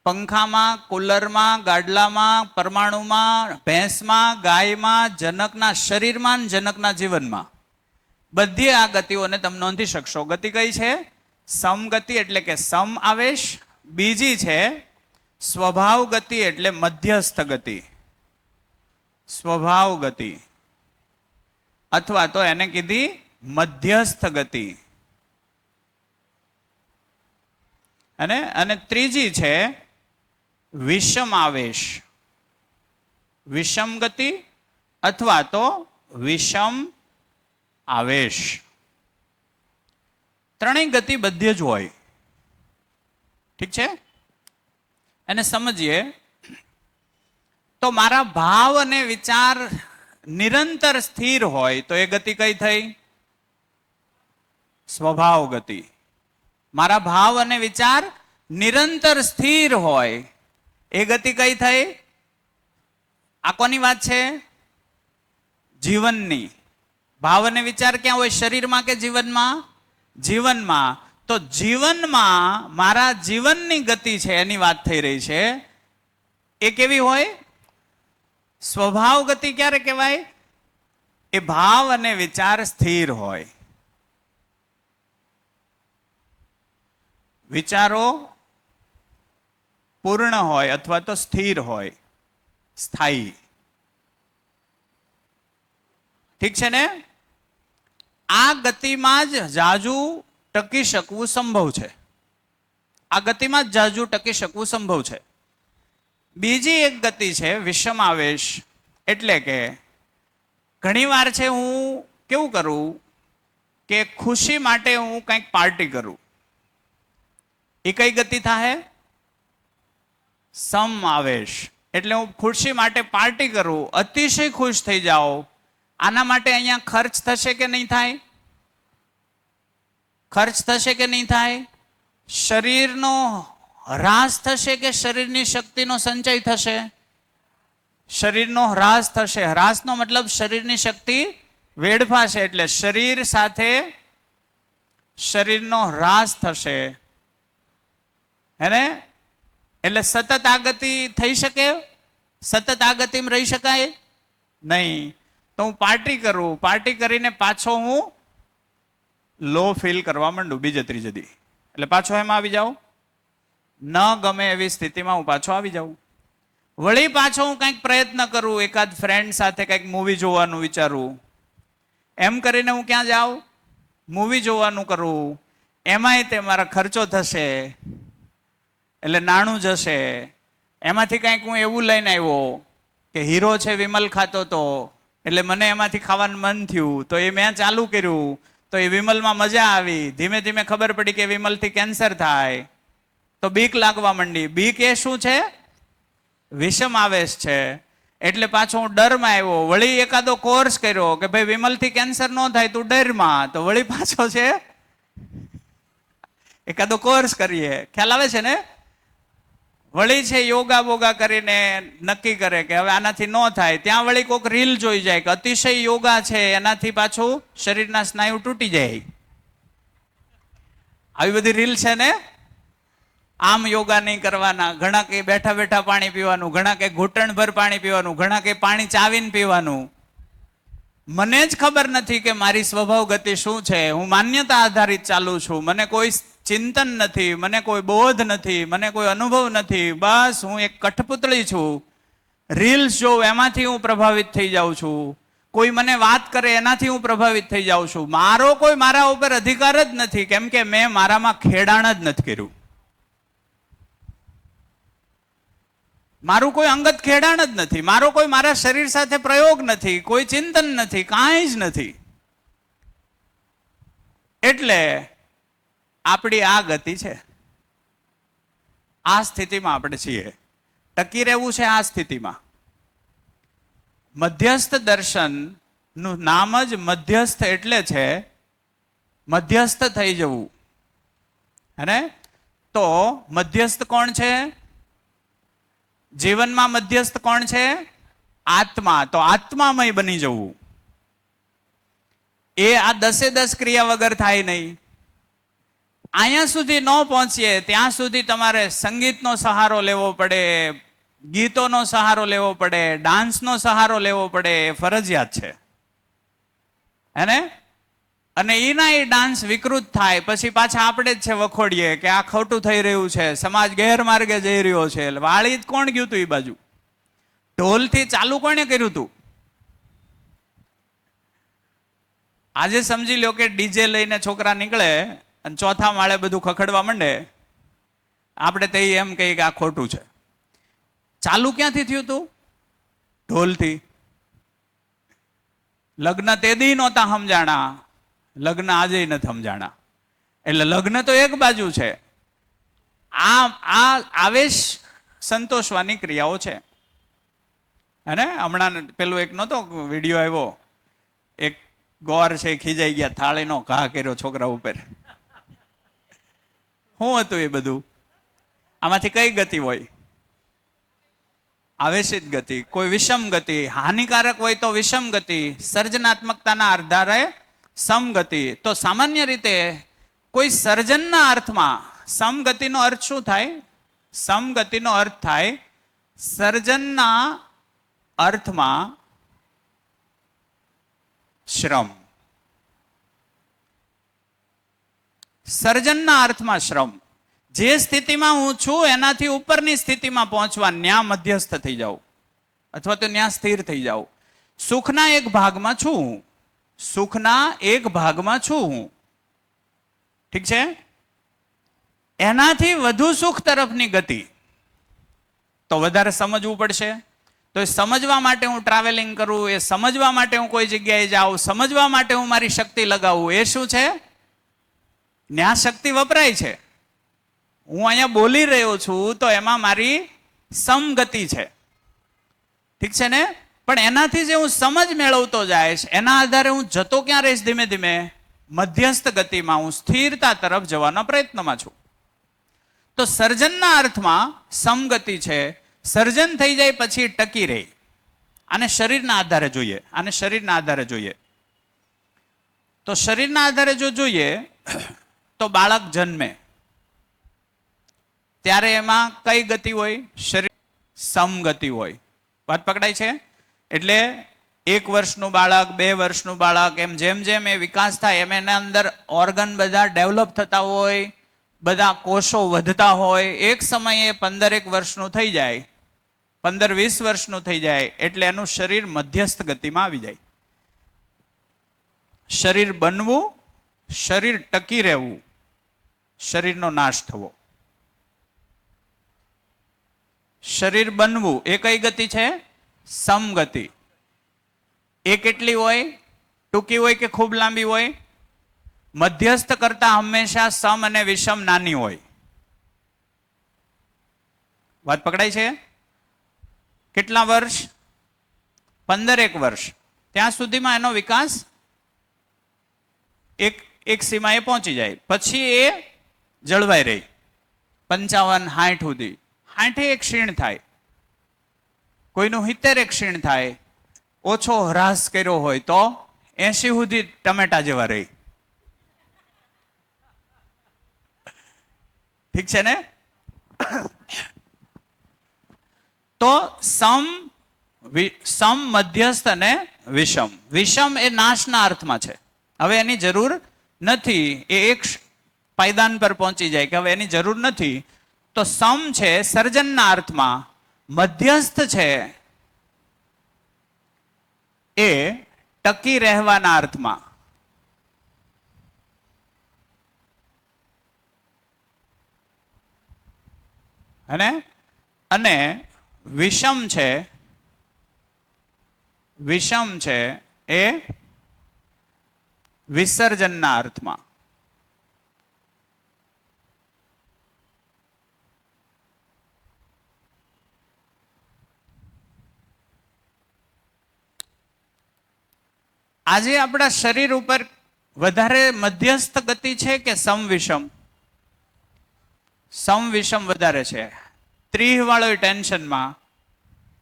પંખામાં, કુલરમાં, ગાડલામાં, પરમાણુમાં, ભેંસમાં, ગાયમાં, જનકના શરીરમાં, જનકના જીવનમાં, બધી આ ગતિઓને તમે નોંધી શકશો. ગતિ કઈ છે? સમગતિ એટલે કે સમ આવેશ. બીજી છે સ્વભાવ ગતિ એટલે મધ્યસ્થ ગતિ, સ્વભાવ ગતિ, અથવા તો એને કીધી મધ્યસ્થ ગતિ. અને ત્રીજી છે વિષમ આવેશ, વિષમ ગતિ અથવા તો વિષમ આવેશ. ત્રણેય ગતિ બધી જ હોય. ઠીક છે? એને સમજીએ તો મારા ભાવ અને વિચાર નિરંતર સ્થિર હોય તો એ ગતિ કઈ થઈ? સ્વભાવ ગતિ. મારા ભાવ અને વિચાર નિરંતર સ્થિર હોય એ ગતિ કઈ થઈ? આ કોની વાત છે? જીવનની. ભાવ અને વિચાર ક્યાં હોય? શરીરમાં કે જીવનમાં? જીવનમાં. તો જીવનમાં મારા જીવનની ગતિ છે એની વાત થઈ રહી છે. એ કેવી હોય? સ્વભાવ ગતિ ક્યારે કહેવાય? એ ભાવ અને વિચાર સ્થિર હોય. વિચારો પૂર્ણ હોય અથવા તો સ્થિર હોય, સ્થાયી. ઠીક છે ને? આ ગતિમાં જ જાજુ ટકી શકવું સંભવ છે. આ ગતિમાં જ જાજુ ટકી શકવું સંભવ છે. બીજી એક ગતિ છે વિષમ આવેશ. એટલે કે ઘણી વાર છે હું કેવું કરું કે ખુશી માટે હું કંઈક પાર્ટી કરું. એ કઈ ગતિ થાય? સમ આવેશ. એટલે હું ખુશી માટે પાર્ટી કરું, અતિશય ખુશ થઈ જાઓ. આના માટે અહીંયા ખર્ચ થશે કે નહીં થાય? ખર્ચ થશે કે નહીં થાય? શરીરનો હ્રાસ થશે કે શરીરની શક્તિનો સંચય થશે? શરીરનો હ્રાસ થશે. હ્રાસનો મતલબ શરીરની શક્તિ વેડફાશે, એટલે શરીર સાથે શરીરનો હ્રાસ થશે. હેને? એટલે સતત આ ગતિ થઈ શકે? સતત આ ગતિમાં રહી શકાય નહીં. તો હું પાર્ટી કરું, પાર્ટી કરીને પાછો હું લો ફીલ કરવા માંડું બીજે ત્રીજે દી. એટલે પાછો એમાં આવી જાઉં, ન ગમે એવી સ્થિતિમાં હું પાછો આવી જાઉં. વળી પાછો હું કંઈક પ્રયત્ન કરું, એકાદ ફ્રેન્ડ સાથે કંઈક મૂવી જોવાનું વિચારું. એમ કરીને હું ક્યાં જાઉં? મૂવી જોવાનું કરું. એમાંય તે મારા ખર્ચો થશે, એટલે નાણું જશે. એમાંથી કંઈક હું એવું લઈને આવ્યો કે હીરો છે વિમલ ખાતો તો, એટલે મને એમાંથી ખાવાનું મન થયું, તો એ મેં ચાલુ કર્યું. તો એ વિમલમાં મજા આવી. ધીમે ધીમે ખબર પડી કે વિમલથી કેન્સર થાય, તો બીક લાગવા માંડી. બીક એ શું છે? વિષમ આવેશ છે. એટલે પાછો હું ડરમાં આવ્યો. વળી એકાદો કોર્સ કર્યો કે ભાઈ વિમલથી કેન્સર ન થાય તું ડરમાં, તો વળી પાછો છે એકાદો કોર્સ કરીએ. ખ્યાલ આવે છે ને? વળી છે યોગા બોગા કરીને નક્કી કરે કે હવે આનાથી ન થાય. ત્યાં વળી કોઈક રીલ જોઈ જાય કે અતિશય યોગા છે એનાથી પાછું શરીરના સ્નાયુ તૂટી જાય. આવી બધી રીલ છે ને. આમ યોગા નહીં કરવાના, ઘણા કે બેઠા બેઠા પાણી પીવાનું, ઘણા કે ઘૂંટણભર પાણી પીવાનું, ઘણા કે પાણી ચાવીને પીવાનું. મને જ ખબર નથી કે મારી સ્વભાવ ગતિ શું છે. હું માન્યતા આધારિત ચાલુ છું. મને કોઈ ચિંતન નથી, મને કોઈ બોધ નથી, મને કોઈ અનુભવ નથી. બસ હું એક કઠપુતળી છું. રીલ્સ જોઉં એમાંથી હું પ્રભાવિત થઈ જાઉં છું. કોઈ મને વાત કરે એનાથી હું પ્રભાવિત થઈ જાઉં છું. મારો કોઈ મારા ઉપર અધિકાર જ નથી, કેમ કે મેં મારામાં ખેડાણ જ નથી કર્યું. મારું કોઈ અંગત ખેડાણ જ નથી. મારો કોઈ મારા શરીર સાથે પ્રયોગ નથી, કોઈ ચિંતન નથી, કાંઈ જ નથી. એટલે આપણી આ ગતિ છે. આ સ્થિતિમાં આપણે છીએ. ટકી રહેવું છે આ સ્થિતિમાં. મધ્યસ્થ દર્શન નું નામ જ મધ્યસ્થ એટલે છે મધ્યસ્થ થઈ જવું. અને તો મધ્યસ્થ કોણ છે? જીવનમાં મધ્યસ્થ કોણ છે? આત્મા. તો આત્મામય બની જવું એ આ 10 ક્રિયા વગર થાય નહીં. અહીંયા સુધી ન પહોંચીએ ત્યાં સુધી તમારે સંગીતનો સહારો લેવો પડે, ગીતોનો સહારો લેવો પડે, ડાન્સનો સહારો લેવો પડે. એ ફરજિયાત છે. હેને? અને એના એ ડાન્સ વિકૃત થાય પછી પાછા આપણે જ છે વખોડીએ કે આ ખોટું થઈ રહ્યું છે, સમાજ ગેરમાર્ગે જઈ રહ્યો છે. વાળી જ કોણ ગયું તું એ બાજુ? ઢોલથી ચાલુ કોણે કર્યું તું? આજે સમજી લો કે ડીજે લઈને છોકરા નીકળે અને ચોથા માળે બધું ખખડવા માંડે. આપણે તો એમ કહીએ કે આ ખોટું છે. ચાલુ ક્યાંથી થયું તું? ઢોલથી. લગ્ન તે દી નહોતા સમજાણા, લગ્ન આજે નથી સમજાણા. એટલે લગ્ન તો એક બાજુ છે, આ આવેશ સંતોષવાની ક્રિયાઓ છે. અને હમણાં પેલું એક નહોતો વિડીયો આવ્યો, એક ગોર છે ખીજાઈ ગયા, થાળીનો ઘા કર્યો છોકરા ઉપર. શું હતું એ બધું? આમાંથી કઈ ગતિ હોય? આવેશિત ગતિ. કોઈ વિષમ ગતિ. હાનિકારક હોય તો વિષમ ગતિ, સર્જનાત્મકતાના આધારે સમગતિ. તો સામાન્ય રીતે કોઈ સર્જનના અર્થમાં સમગતિનો અર્થ શું થાય? સમગતિનો અર્થ થાય સર્જનના અર્થમાં શ્રમ. સર્જનના અર્થમાં શ્રમ. જે સ્થિતિમાં હું છું એનાથી ઉપરની સ્થિતિમાં પહોંચવા ન્યા મધ્યસ્થ થઈ જાઉં, અથવા તો ન્યા સ્થિર થઈ જાઉં. સુખના એક ભાગમાં છું હું. સુખના એક ભાગમાં છું હું. ઠીક છે? એનાથી વધુ સુખ તરફની ગતિ તો વધારે સમજવું પડશે. તો એ સમજવા માટે હું ટ્રાવેલિંગ કરું, એ સમજવા માટે હું કોઈ જગ્યાએ જાઉં, સમજવા માટે હું મારી શક્તિ લગાવું. એ શું છે? ન્યા શક્તિ વપરાય છે. હું અહીંયા બોલી રહ્યો છું તો એમાં મારી સમગતિ છે. ઠીક છે ને? પણ એનાથી જે હું સમજ મેળવતો જઈશ, એના આધારે હું જતો ક્યાં રહીશ? ધીમે ધીમે મધ્યસ્થ ગતિમાં, હું સ્થિરતા તરફ જવાના પ્રયત્નમાં છું. તો સર્જનના અર્થમાં સમગતિ છે. સર્જન થઈ જાય પછી ટકી રહે. આને શરીરના આધારે જોઈએ, આને શરીરના આધારે જોઈએ. તો શરીરના આધારે જો જોઈએ તો બાળક જન્મે ત્યારે એમાં કઈ ગતિ હોય? શરીર સમગતિ હોય. વાત પકડાય છે? એટલે 1 વર્ષનું બાળક, 2 વર્ષનું બાળક, એમ જેમ જેમ એ વિકાસ થાય એમ એના અંદર ઓર્ગન બધા ડેવલપ થતા હોય, બધા કોષો વધતા હોય. એક સમયે 15-1 વર્ષનું થઈ જાય, 15-20 વર્ષનું થઈ જાય એટલે એનું શરીર મધ્યસ્થ ગતિમાં આવી જાય. શરીર બનવું, શરીર ટકી રહેવું, શરીરનો નાશ થવો. શરીર બનવું એ કઈ ગતિ છે? સમગતિ. એ કેટલી હોય? ટૂંકી હોય કે ખૂબ લાંબી હોય? મધ્યસ્થ કરતા હંમેશા સમ અને વિષમ નાની હોય. વાત પકડાય છે? કેટલા વર્ષ? 15-1 વર્ષ. ત્યાં સુધીમાં એનો વિકાસ એક સીમાએ પહોંચી જાય. પછી એ જળવાઈ રહી 55-60 સુધી. 60 એક ક્ષીણ થાય, કોઈનું 70 એક ક્ષીણ થાય. ઓછો હ્રાસ કર્યો હોય તો 80 સુધી ટમેટા જેવા રહી. ઠીક છે ને? તો સમ, મધ્યસ્થ અને વિષમ. વિષમ એ નાશના અર્થમાં છે. હવે એની જરૂર નથી, એ એક પાયદાન પર પહોંચી જાય કે હવે એની જરૂર નથી. તો સમ છે સર્જનના અર્થમાં, મધ્યસ્થ છે એ ટકી રહેવાના અર્થમાં. અને વિષમ છે એ વિસર્જનના અર્થમાં. આજે આપણા શરીર ઉપર વધારે મધ્યસ્થ ગતિ છે કે સમવિષમ? સમવિષમ વધારે છે. 30 વાળો ટેન્શનમાં,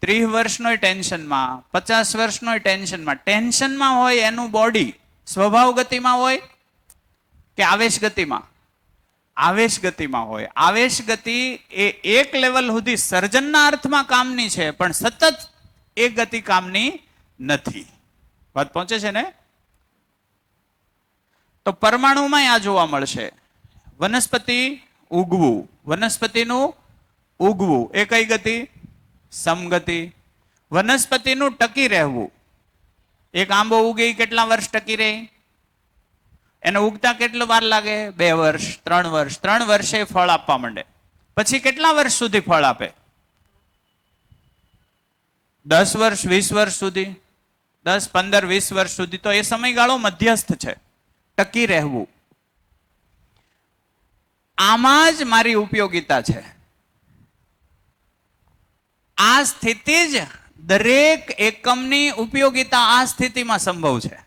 30 વર્ષનો ટેન્શનમાં, 50 વર્ષનો ટેન્શનમાં. ટેન્શનમાં હોય એનું બોડી સ્વભાવ ગતિમાં હોય કે આવેશ ગતિમાં? આવેશ ગતિમાં હોય. આવેશ ગતિ એ એક લેવલ સુધી સર્જનના અર્થમાં કામની છે, પણ સતત એ ગતિ કામની નથી. વાત પહોંચે છે ને? તો પરમાણુમાં આ જોવા મળશે. વનસ્પતિ ઉગવું, વનસ્પતિનું ઉગવું એ કઈ ગતિ? સમગતિ. વનસ્પતિનું ટકી રહેવું, એક આંબો ઉગી કેટલા વર્ષ ટકી રહે? એને ઉગતા કેટલો વાર લાગે? 2 વર્ષ, 3 વર્ષ. 3 વર્ષે ફળ આપવા માંડે. પછી કેટલા વર્ષ સુધી ફળ આપે? 10 વર્ષ, 20 વર્ષ સુધી. 10, 15, 20 વર્ષ સુધી. તો એ સમયગાળો મધ્યસ્થ છે, ટકી રહેવું. આમાં જ મારી ઉપયોગિતા છે. આ સ્થિતિ જ દરેક એકમની ઉપયોગિતા આ સ્થિતિમાં સંભવ છે.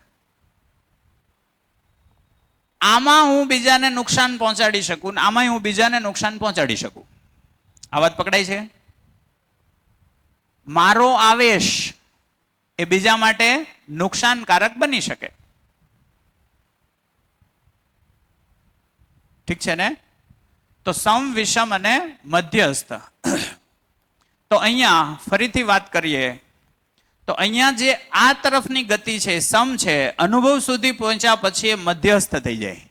આમાં હું બીજાને નુકસાન પહોંચાડી શકું, આમાં હું બીજાને નુકસાન પહોંચાડી શકું. આ વાત પકડાય છે? મારો આવેશ એ બીજા માટે નુકસાનકારક બની શકે. ઠીક છે ને? તો સમ, વિષમ અને મધ્યસ્થ. તો અહીંયા ફરીથી વાત કરીએ તો અહીંયા જે આ તરફની ગતિ છે સમ છે, અનુભવ સુધી પહોંચ્યા પછી એ મધ્યસ્થ થઈ જાય.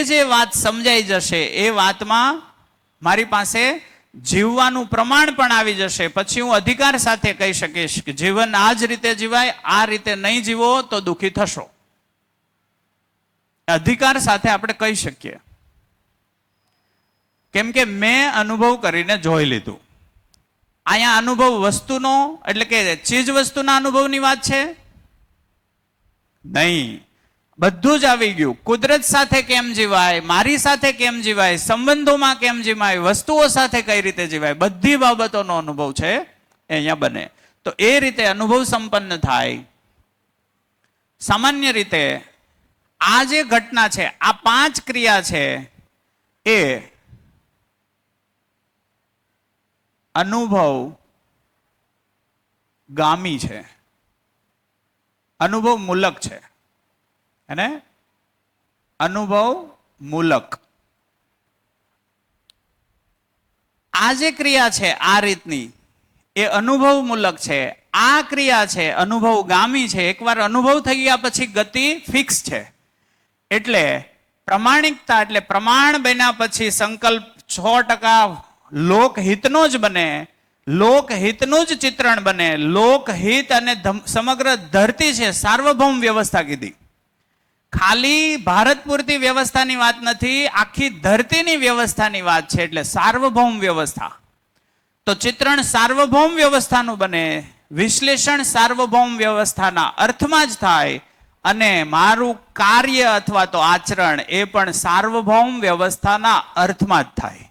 જે વાત સમજાઈ જશે એ વાતમાં મારી પાસે જીવવાનું પ્રમાણ પણ આવી જશે. પછી હું અધિકાર સાથે કહી શકીશ કે જીવન આ જ રીતે જીવાય, આ રીતે નહીં જીવો તો દુઃખી થશો. અધિકાર સાથે આપણે કહી શકીએ, કેમ કે મેં અનુભવ કરીને જોઈ લીધું. અહીંયા અનુભવ વસ્તુનો એટલે કે ચીજ વસ્તુના અનુભવની વાત છે નહીં. બધું જ આવી ગયું. કુદરત સાથે કેમ જીવાય, મારી સાથે કેમ જીવાય, સંબંધોમાં કેમ જીવાય, વસ્તુઓ સાથે કઈ રીતે જીવાય, બધી બાબતોનો અનુભવ છે એ અહીંયા બને. તો એ રીતે અનુભવ સંપન્ન થાય. સામાન્ય રીતે આ જે ઘટના છે, આ 5 ક્રિયા છે એ અનુભવ ગામી છે, અનુભવ મૂલક છે. અને અનુભવ મૂલક આ જે ક્રિયા છે આ રીતની એ અનુભવ મૂલક છે. આ ક્રિયા છે અનુભવ ગામી છે. એકવાર અનુભવ થઈ ગયા પછી ગતિ ફિક્સ છે. એટલે પ્રમાણિકતા એટલે પ્રમાણ બન્યા પછી સંકલ્પ 6% લોકહિતનો જ બને, લોકહિતનું જ ચિત્રણ બને. લોકહિત અને સમગ્ર ધરતી છે, સાર્વભૌમ વ્યવસ્થા કીધી. ખાલી ભારત પૂરતી વ્યવસ્થાની વાત નથી, આખી ધરતીની વ્યવસ્થાની વાત છે. એટલે સાર્વભૌમ વ્યવસ્થા. તો ચિત્રણ સાર્વભૌમ વ્યવસ્થાનું બને, વિશ્લેષણ સાર્વભૌમ વ્યવસ્થાના અર્થમાં જ થાય, અને મારું કાર્ય અથવા તો આચરણ એ પણ સાર્વભૌમ વ્યવસ્થાના અર્થમાં જ થાય.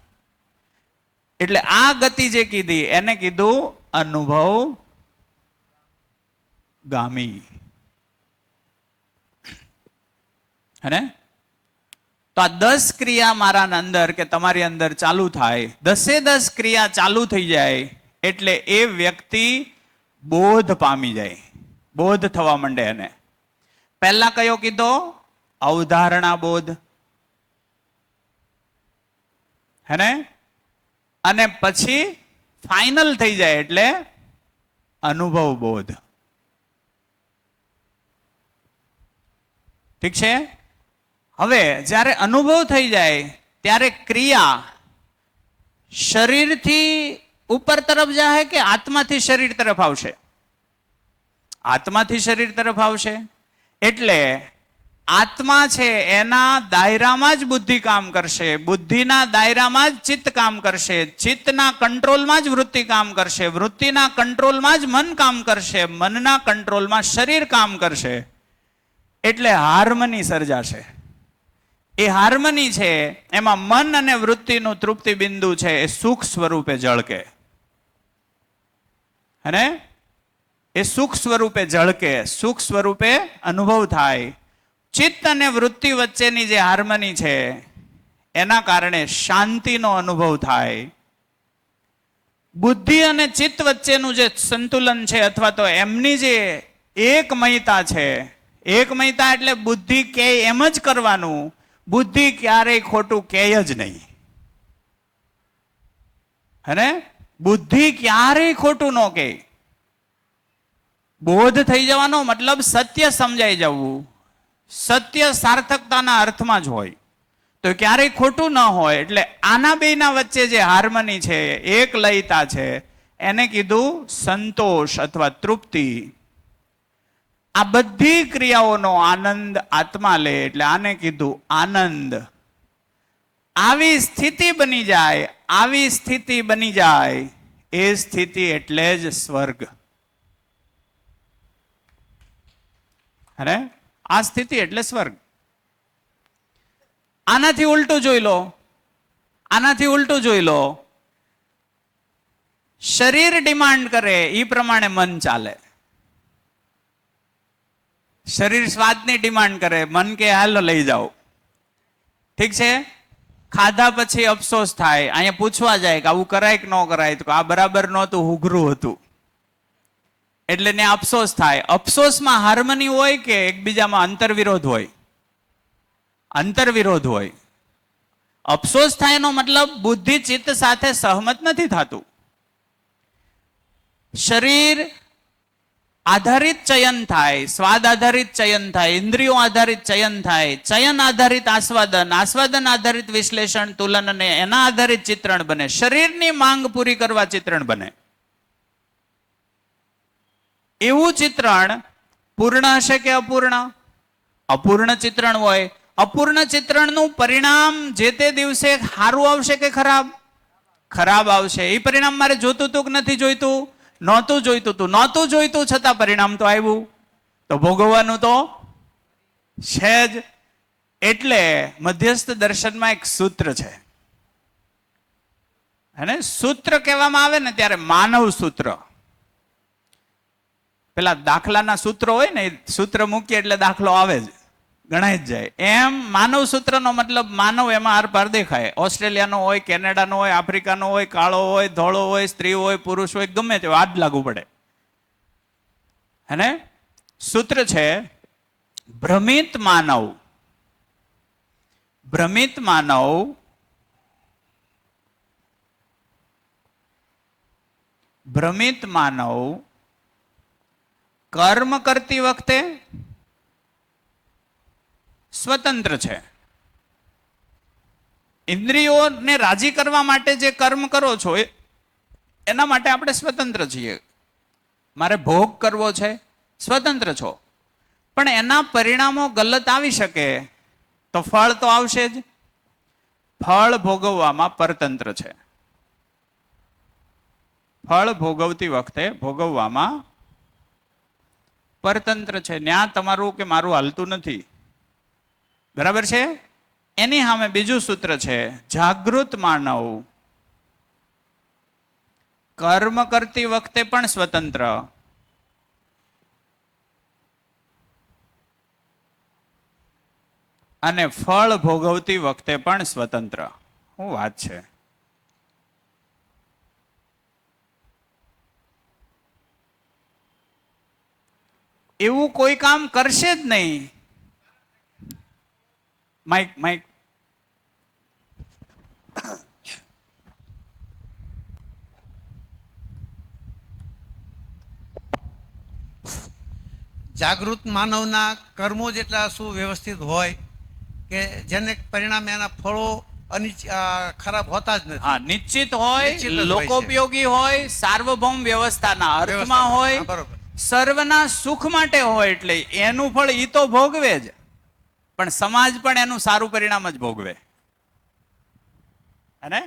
એટલે આ ગતિ જે કીધી એને કીધું અનુભવ ગામી. હે? તો આ 10 ક્રિયા મારા અંદર કે તમારી અંદર ચાલુ થાય, 10 ક્રિયા ચાલુ થઈ જાય એટલે એ વ્યક્તિ બોધ પામી જાય, બોધ થવા માંડે. એને પહેલા કયો કીધો? અવધારણા બોધ. હે ને? અને પછી ફાઇનલ થઈ જાય એટલે અનુભવ બોધ. ઠીક છે? હવે જ્યારે અનુભવ થઈ જાય ત્યારે ક્રિયા શરીરથી ઉપર તરફ જાય કે આત્માથી શરીર તરફ આવશે? આત્માથી શરીર તરફ આવશે. એટલે આત્મા છે એના દાયરામાં જ બુદ્ધિ કામ કરશે, બુદ્ધિના દાયરામાં જ ચિત્ત કામ કરશે, ચિત્તના કંટ્રોલમાં જ વૃત્તિ કામ કરશે, વૃત્તિના કંટ્રોલમાં જ મન કામ કરશે, મનના કંટ્રોલમાં શરીર કામ કરશે. એટલે હાર્મની સર્જાશે. એ હાર્મની છે એમાં મન અને વૃત્તિનું તૃપ્તિ બિંદુ છે એ સુખ સ્વરૂપે ઝળકે. અને એ સુખ સ્વરૂપે ઝળકે, સુખ સ્વરૂપે અનુભવ થાય. ચિત્ત અને વૃત્તિ વચ્ચેની જે હાર્મની છે એના કારણે શાંતિનો અનુભવ થાય. બુદ્ધિ અને ચિત્ત વચ્ચેનું જે સંતુલન છે અથવા તો એમની જે એકમયતા છે, એકમયતા એટલે બુદ્ધિ કે એમ જ કરવાનું, બુદ્ધિ ક્યારેય ખોટું કહે જ નહીં. હે? બુદ્ધિ ક્યારેય ખોટું ન કહે. બોધ થઈ જવાનો મતલબ સત્ય સમજાઈ જવું, સત્ય સાર્થકતાના અર્થમાં જ હોય, તો ક્યારેય ખોટું ન હોય. એટલે આના બેના વચ્ચે જે હાર્મની છે, એક લયતા છે, એને કીધું સંતોષ અથવા તૃપ્તિ. આ બધી ક્રિયાઓનો આનંદ આત્મા લે એટલે આને કીધું આનંદ. આવી સ્થિતિ બની જાય, આવી સ્થિતિ બની જાય, એ સ્થિતિ એટલે જ સ્વર્ગ. અરે આ સ્થિતિ એટલે સ્વર્ગ. આનાથી ઉલટું જોઈ લો, આનાથી ઉલટું જોઈ લો. શરીર ડિમાન્ડ કરે એ પ્રમાણે મન ચાલે. શરીર સ્વાદની ડિમાન્ડ કરે, મન કે હાલો લઈ જાઓ. ઠીક છે? ખાધા પછી અફસોસ થાય, અહીંયા પૂછવા જાય કે આવું કરાય કે ન કરાય, તો આ બરાબર નહોતું, ઉઘરું હતું, એટલે ને અફસોસ થાય. અફસોસમાં હાર્મની હોય કે એકબીજામાં અંતરવિરોધ હોય? અંતરવિરોધ હોય. અફસોસ થાય એનો મતલબ બુદ્ધિ ચિત્ત સાથે સહમત નથી થતું. શરીર આધારિત ચયન થાય, સ્વાદ આધારિત ચયન થાય, ઇન્દ્રિયો આધારિત ચયન થાય, ચયન આધારિત આસ્વાદન, આસ્વાદન આધારિત વિશ્લેષણ, તુલન અને એના આધારિત ચિત્રણ બને. શરીરની માંગ પૂરી કરવા ચિત્રણ બને. એવું ચિત્રણ પૂર્ણ હશે કે અપૂર્ણ? અપૂર્ણ ચિત્રણ હોય. અપૂર્ણ ચિત્રણનું પરિણામ જે તે દિવસે સારું આવશે કે ખરાબ? ખરાબ આવશે. એ પરિણામ મારે જોતું તું કે નથી જોઈતું? નહોતું જોઈતું તું. નહોતું જોઈતું છતાં પરિણામ તો આવ્યું, તો ભોગવવાનું તો છે જ. એટલે મધ્યસ્થ દર્શનમાં એક સૂત્ર છે, હે ને? સૂત્ર કહેવામાં આવે ને ત્યારે માનવ સૂત્ર. પેલા દાખલાના સૂત્રો હોય ને, સૂત્ર મૂકીએ એટલે દાખલો આવે જ, ગણાય જ જાય. એમ માનવ સૂત્રનો મતલબ માનવ એમાં આરપાર દેખાય. ઓસ્ટ્રેલિયાનો હોય, કેનેડાનો હોય, આફ્રિકાનો હોય, કાળો હોય, ધોળો હોય, સ્ત્રી હોય, પુરુષ હોય, ગમે તે આ જ લાગુ પડે. હેને? સૂત્ર છે ભ્રમિત માનવ. ભ્રમિત માનવ ભ્રમિત માનવ કર્મ કરતી વખતે સ્વતંત્ર છે. ઇન્દ્રિયોને રાજી કરવા માટે જે કર્મ કરો છો એના માટે આપણે સ્વતંત્ર છીએ. મારે ભોગ કરવો છે, સ્વતંત્ર છો. પણ એના પરિણામો ગલત આવી શકે તો ફળ તો આવશે જ. ફળ ભોગવવામાં પરતંત્ર છે. ફળ ભોગવતી વખતે ભોગવવામાં પરતંત્ર છે. ન્યા તમારું કે મારું હાલતું નથી. બરાબર છે? એની સામે બીજું સૂત્ર છે જાગૃત માનવ કર્મ કરતી વખતે પણ સ્વતંત્ર અને ફળ ભોગવતી વખતે પણ સ્વતંત્ર. શું વાત છે! એવું કોઈ કામ કરશે જ નહીં. માઇક માઇક
જાગૃત માનવના કર્મો જેટલા સુવ્યવસ્થિત હોય કે જેને પરિણામે એના ફળો ખરાબ હોતા જ નથી.
હા, નિશ્ચિત હોય, લોકોપયોગી હોય, સાર્વભૌમ વ્યવસ્થાના અર્થમાં હોય, સર્વના સુખ માટે હોય. એટલે એનું ફળ ઈ તો ભોગવે જ, પણ સમાજ પણ એનું સારું પરિણામ જ ભોગવે. અને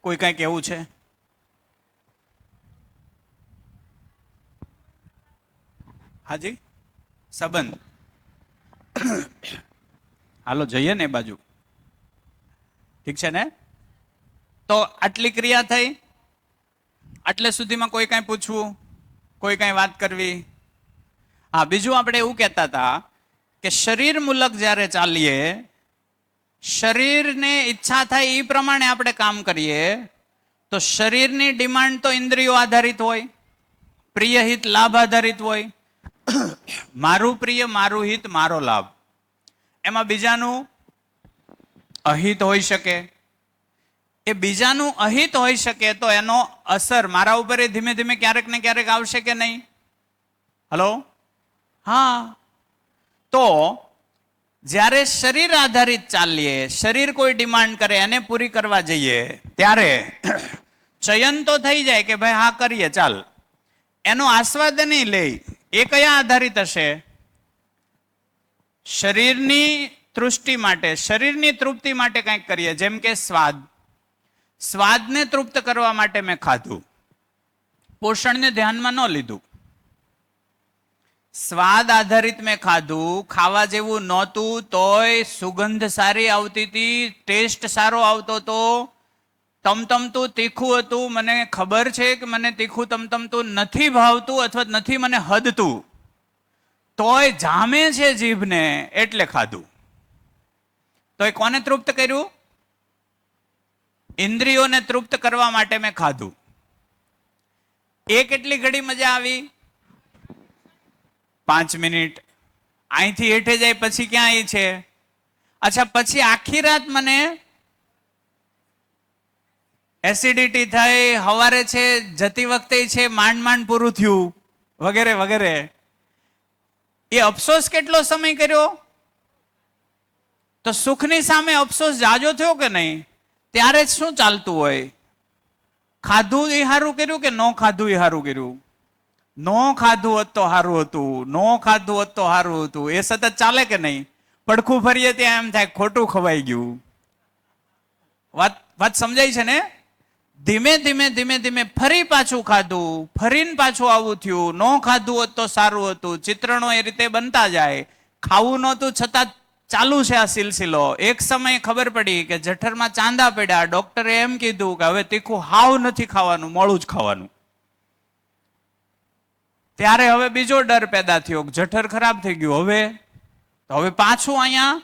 કોઈ કઈ કેવું છે? હાજી, સંબંધ. હાલો જઈએ ને એ બાજુ. ઠીક છે ને? તો આટલી ક્રિયા થઈ. આટલે સુધીમાં કોઈ કઈ પૂછવું, કોઈ કઈ વાત કરવી? હા, બીજું આપણે એવું કહેતા હતા કે શરીર મુલક જ્યારે ચાલીએ, શરીરને ઈચ્છા થાય એ પ્રમાણે આપણે કામ કરીએ તો શરીરની ડિમાન્ડ તો ઇન્દ્રિયો આધારિત હોય, પ્રિય હિત લાભ આધારિત હોય. મારું પ્રિય, મારું હિત, મારો લાભ. એમાં બીજાનું અહિત હોઈ શકે. એ બીજાનું અહિત હોઈ શકે તો એનો અસર મારા ઉપર એ ધીમે ધીમે ક્યારેક ને ક્યારેક આવશે કે નહીં? હલો? હા. તો જ્યારે શરીર આધારિત ચાલીએ, શરીર કોઈ ડિમાન્ડ કરે એને પૂરી કરવા જઈએ ત્યારે ચયન તો થઈ જાય કે ભાઈ હા કરીએ ચાલ. એનો આસ્વાદ નહીં લે. એ કયા આધારિત હશે? શરીરની તૃષ્ટિ માટે, શરીરની તૃપ્તિ માટે કંઈક કરીએ. જેમ કે સ્વાદ. સ્વાદને તૃપ્ત કરવા માટે મેં ખાધું, પોષણને ધ્યાનમાં ન લીધું. સ્વાદ આધારિત મેં ખાધું, ખાવા જેવું નહોતું તોય સુગંધ સારી આવતી હતી, ટેસ્ટ સારો આવતો હતો, તમતમતું તીખું હતું. મને ખબર છે કે મને તીખું તમતમતું નથી ભાવતું અથવા નથી મને હદતું, તોય જામે છે જીભને એટલે ખાધું. તો એ કોને તૃપ્ત કર્યું? ઇન્દ્રિયોને તૃપ્ત કરવા માટે મેં ખાધું. એ કેટલી ઘડી મજા આવી? 5 મિનિટ. અહીંથી હેઠે જાય પછી ક્યાં આવી છે? અચ્છા, પછી આખી રાત મને એસિડિટી થઈ, હવારે છે જતી વખતે છે માંડ માંડ પૂરું થયું, વગેરે વગેરે. એ અફસોસ કેટલો સમય કર્યો? તો સુખની સામે અફસોસ જાજો થયો કે નહીં? ત્યારે જ શું ચાલતું હોય? ખાધું એ સારું કર્યું કે ન ખાધું એ સારું કર્યું? નો ખાધું હોત તો સારું હતું, નો ખાધું હોત તો સારું હતું. એ સતત ચાલે કે નહીં? પડખું ફરીએ ત્યાં એમ થાય ખોટું ખવાઈ ગયું. વાત સમજાય છે ને? ધીમે ધીમે ધીમે ધીમે ફરી પાછું ખાધું, ફરીને પાછું આવું થયું. ન ખાધું હોત તો સારું હતું. ચિત્રણો એ રીતે બનતા જાય. ખાવું નહોતું છતાં ચાલુ છે આ સિલસિલો. એક સમયે ખબર પડી કે જઠરમાં ચાંદા પડ્યા. ડોક્ટરે એમ કીધું કે હવે તીખું હાવ નથી ખાવાનું, મોળું જ ખાવાનું. ત્યારે હવે બીજો ડર પેદા થયો, જઠર ખરાબ થઈ ગયું. હવે પાછું અહીંયા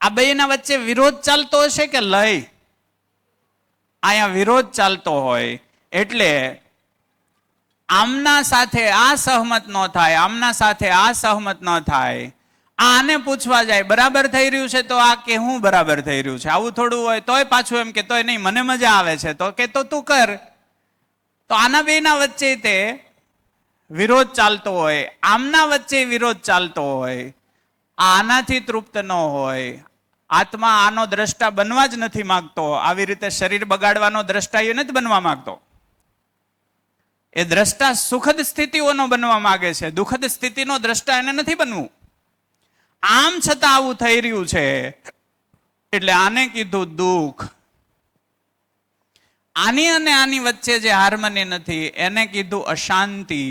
આ બેયના વચ્ચે વિરોધ ચાલતો હશે કે લય? અહીંયા વિરોધ ચાલતો હોય એટલે આમના સાથે આ સહમત ન થાય, આમના સાથે આ સહમત ન થાય. આને પૂછવા જાય બરાબર થઈ રહ્યું છે તો આ કે હું બરાબર થઈ રહ્યું છે. આવું થોડું હોય તોય પાછું એમ કે તોય નહીં, મને મજા આવે છે તો કે તો તું કર. તો આના બેના વચ્ચે તે વિરોધ ચાલતો હોય, આમના વચ્ચે વિરોધ ચાલતો હોય. આનાથી તૃપ્ત ન હોય. આત્મા આનો દ્રષ્ટા બનવા જ નથી માંગતો. આવી રીતે શરીર બગાડવાનો દ્રષ્ટા એ નથી બનવા માંગતો. એ દ્રષ્ટા સુખદ સ્થિતિઓનો બનવા માંગે છે, દુઃખદ સ્થિતિનો દ્રષ્ટા એને નથી બનવું. આમ છતાં આવું થઈ રહ્યું છે એટલે આને કીધું દુઃખ. આની અને આની વચ્ચે જે હાર્મની નથી એને કીધું અશાંતિ.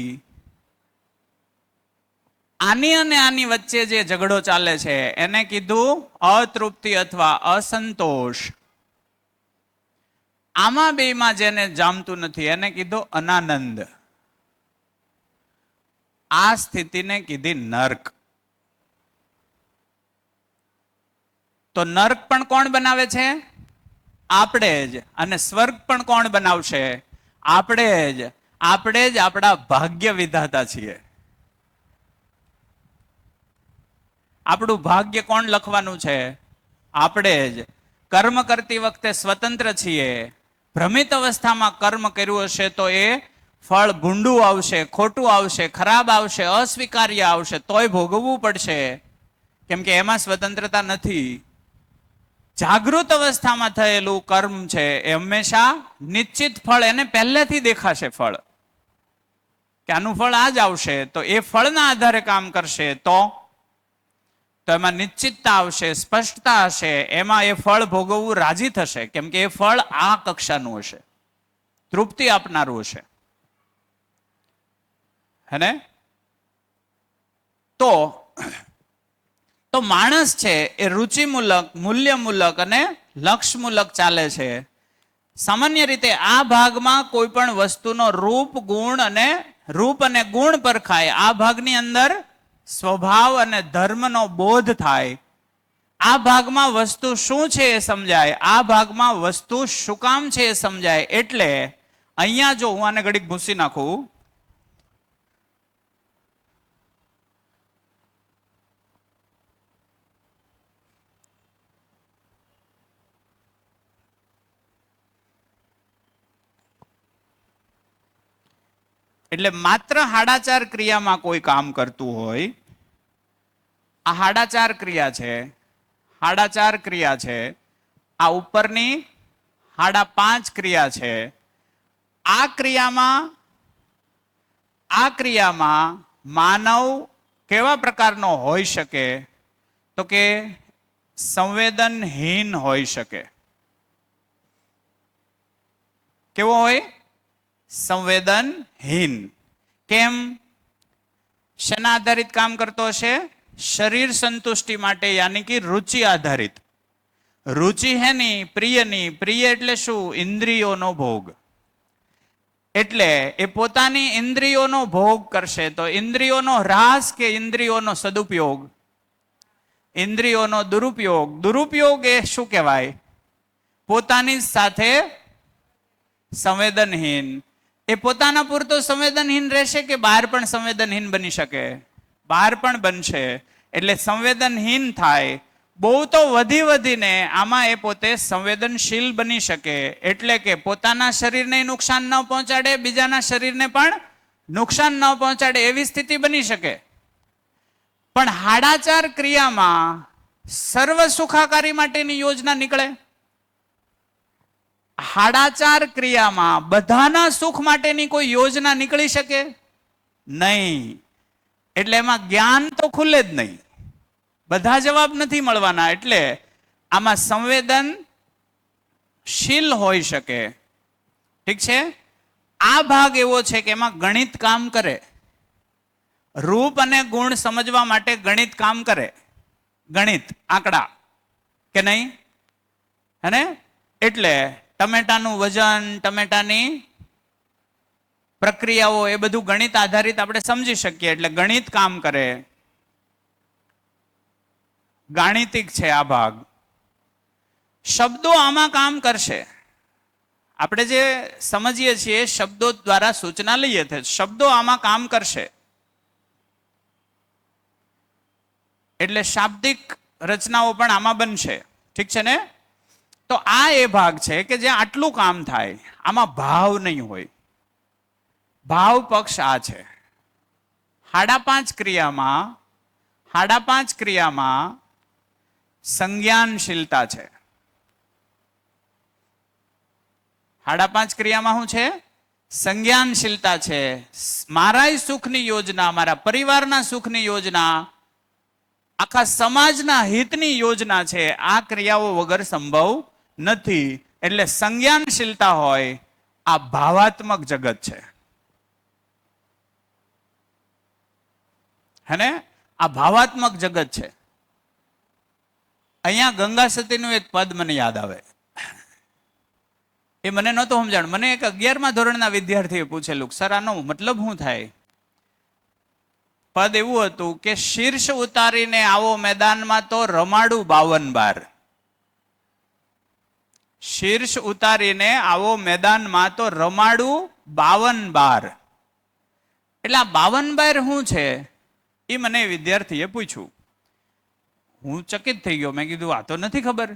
આની અને આની વચ્ચે જે ઝઘડો ચાલે છે એને કીધું અતૃપ્તિ અથવા અસંતોષ. આમાં બેમાં જેને જામતું નથી એને કીધું અનાનંદ. આ સ્થિતિને કીધી નર્ક. તો નર્ક પણ કોણ બનાવે છે? આપણે જ. અને સ્વર્ગ પણ કોણ બનાવશે? આપણે જ. આપણે જ આપણા ભાગ્ય વિધાતા છીએ. આપણું ભાગ્ય કોણ લખવાનું છે? આપણે જ. કર્મ કરતી વખતે સ્વતંત્ર છીએ. ભ્રમિત અવસ્થામાં કર્મ કર્યું હશે તો એ ફળ ભૂંડું આવશે, ખોટું આવશે, ખરાબ આવશે, અસ્વીકાર્ય આવશે, તોય ભોગવવું પડશે, કેમ કે એમાં સ્વતંત્રતા નથી. જાગૃત અવસ્થામાં થયેલું કર્મ છે એ હંમેશા નિશ્ચિત ફળ એને પહેલેથી દેખાશે. ફળ કે આનું ફળ આ જ આવશે તો એ ફળના આધારે કામ કરશે તો એમાં નિશ્ચિતતા આવશે, સ્પષ્ટતા હશે. એમાં એ ફળ ભોગવવું રાજી થશે, કેમ કે એ ફળ આ કક્ષાનું હશે, તૃપ્તિ આપનારું હશે. હે? તો માણસ છે એ રુચિમૂલક, મૂલ્યમૂલક અને લક્ષમૂલક ચાલે છે. સામાન્ય રીતે આ ભાગમાં કોઈ પણ વસ્તુનો રૂપ અને ગુણ પરખાય. આ ભાગની અંદર સ્વભાવ અને ધર્મનો બોધ થાય. આ ભાગમાં વસ્તુ શું છે એ સમજાય. આ ભાગમાં વસ્તુ શું કામ છે એ સમજાય. એટલે અહીંયા જો હું આને ઘડીક ભૂસી નાખું, એટલે માત્ર હાડાચાર ક્રિયામાં કોઈ કામ કરતું હોય, આ હાડાચાર ક્રિયા છે, હાડાચાર ક્રિયા છે, આ ઉપરની 5.5 ક્રિયા છે. આ ક્રિયામાં માનવ કેવા પ્રકારનો હોઈ શકે? તો કે સંવેદનહીન હોઈ શકે. કેવો હોય? સંવેદનહીન. કેમ? શેના આધારિત કામ કરતો હશે? શરીર સંતુષ્ટિ માટે, યાની કે રુચિ આધારિત. રુચિ હેની? પ્રિયની. પ્રિય એટલે શું? ઇન્દ્રિયોનો ભોગ. એટલે એ પોતાની ઇન્દ્રિયોનો ભોગ કરશે. તો ઇન્દ્રિયોનો હ્રાસ કે ઇન્દ્રિયોનો સદુપયોગ? ઇન્દ્રિયોનો દુરુપયોગ. દુરુપયોગ એ શું કહેવાય? પોતાની સાથે સંવેદનહીન. એ પોતાના પૂરતો સંવેદનહીન રહેશે કે બહાર પણ સંવેદનહીન બની શકે? બહાર પણ બનશે. એટલે સંવેદનહીન થાય. બહુ તો વધીને આમાં એ પોતે સંવેદનશીલ બની શકે. એટલે કે પોતાના શરીરને નુકસાન ન પહોંચાડે, બીજાના શરીરને પણ નુકસાન ન પહોંચાડે એવી સ્થિતિ બની શકે. પણ હાડાચાર ક્રિયામાં સર્વ સુખાકારી માટેની યોજના નીકળે. હાડાચાર ક્રિયામાં બધાના સુખ માટેની કોઈ યોજના નીકળી શકે નહીં. એટલે એમાં જ્ઞાન તો ખુલે જ નહીં, બધા જવાબ નથી મળવાના. એટલે આમાં સંવેદનશીલ હોઈ શકે. ઠીક છે? આ ભાગ એવો છે કે એમાં ગણિત કામ કરે. રૂપ અને ગુણ સમજવા માટે ગણિત કામ કરે. ગણિત, આંકડા, કે નહીં? હે? એટલે ટમેટાનું વજન, ટમેટાની પ્રક્રિયાઓ, એ બધું ગણિત આધારિત આપણે સમજી શકીએ. એટલે ગણિત કામ કરે, ગાણિતિક છે આ ભાગ. શબ્દો આમાં કામ કરશે. આપણે જે સમજીએ છીએ શબ્દો દ્વારા સૂચના લઈએ છીએ, શબ્દો આમાં કામ કરશે. એટલે શાબ્દિક રચનાઓ પણ આમાં બનશે. ઠીક છે ને? તો આ એ ભાગ છે કે જે આટલું કામ થાય. આમાં ભાવ નહીં હોય. ભાવ પક્ષ આ છે. 5.5 ક્રિયામાં સંજ્ઞાનશીલતા છે. 5.5 ક્રિયામાં શું છે? સંજ્ઞાનશીલતા છે. મારા સુખની યોજના, મારા પરિવારના સુખની યોજના, આખા સમાજના હિતની યોજના છે. આ ક્રિયાઓ વગર સંભવ નથી. એટલે સંજ્ઞાનશીલતા હોય. આ ભાવાત્મક જગત છે. હે ને? આ ભાવાત્મક જગત છે. અહીંયા ગંગા સતીનું એક પદ મને યાદ આવે. એ મને નહોતું સમજાણ. મને એક 11મા ધોરણના વિદ્યાર્થીએ પૂછેલું, સર આનો મતલબ શું થાય? પદ એવું હતું કે શીર્ષ ઉતારીને આવો મેદાનમાં તો રમાડું 52 બાર. શીર્ષ ઉતારીને આવો મેદાનમાં તો રમાડું 52 બાર. એટલે આ 52 બાર શું છે એ મને વિદ્યાર્થીએ પૂછ્યું. હું ચકિત થઈ ગયો. મેં કીધું આ તો નથી ખબર.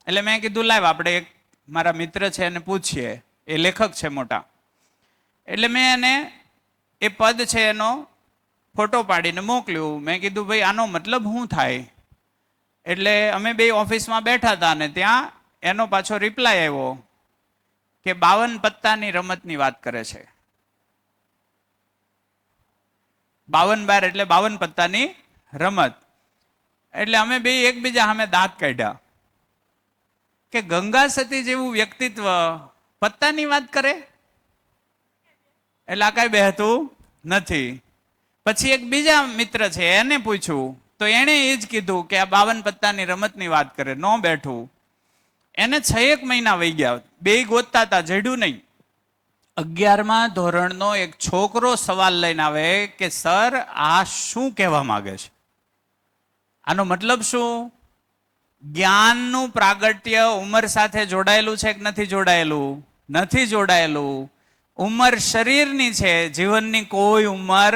એટલે મેં કીધું લાવ આપણે એક મારા મિત્ર છે એને પૂછીએ, એ લેખક છે મોટા. એટલે મેં એને એ પદ છે એનો ફોટો પાડીને મોકલ્યું. મેં કીધું ભાઈ આનો મતલબ શું થાય? એટલે અમે બે ઓફિસમાં બેઠા હતા ને ત્યાં એનો પાછો રિપ્લાય આવ્યો કે 52 પત્તાની રમતની વાત કરે છે. 52 બાર એટલે 52 પત્તાની રમત. એટલે અમે બે એકબીજા સામે દાંત કાઢ્યા કે ગંગા સતી જેવું વ્યક્તિત્વ પત્તાની વાત કરે? એટલે આ કઈ બેહતું નથી. પછી એક બીજા મિત્ર છે એને પૂછ્યું તો એને એ જ કીધું કે આ 52 પત્તાની રમતની વાત કરે. ન બેઠું. એને 6 મહિના વહી ગયા. બે ગોતતા હતા, જડ્યું નહીં. 11મા ધોરણનો એક છોકરો સવાલ લઈને આવે કે સર આ શું કહેવા માંગે છે? આનો મતલબ શું? જ્ઞાનનું પ્રાગટ્ય ઉંમર સાથે જોડાયેલું છે કે નથી જોડાયેલું? નથી જોડાયેલું. ઉંમર શરીરની છે, જીવનની કોઈ ઉંમર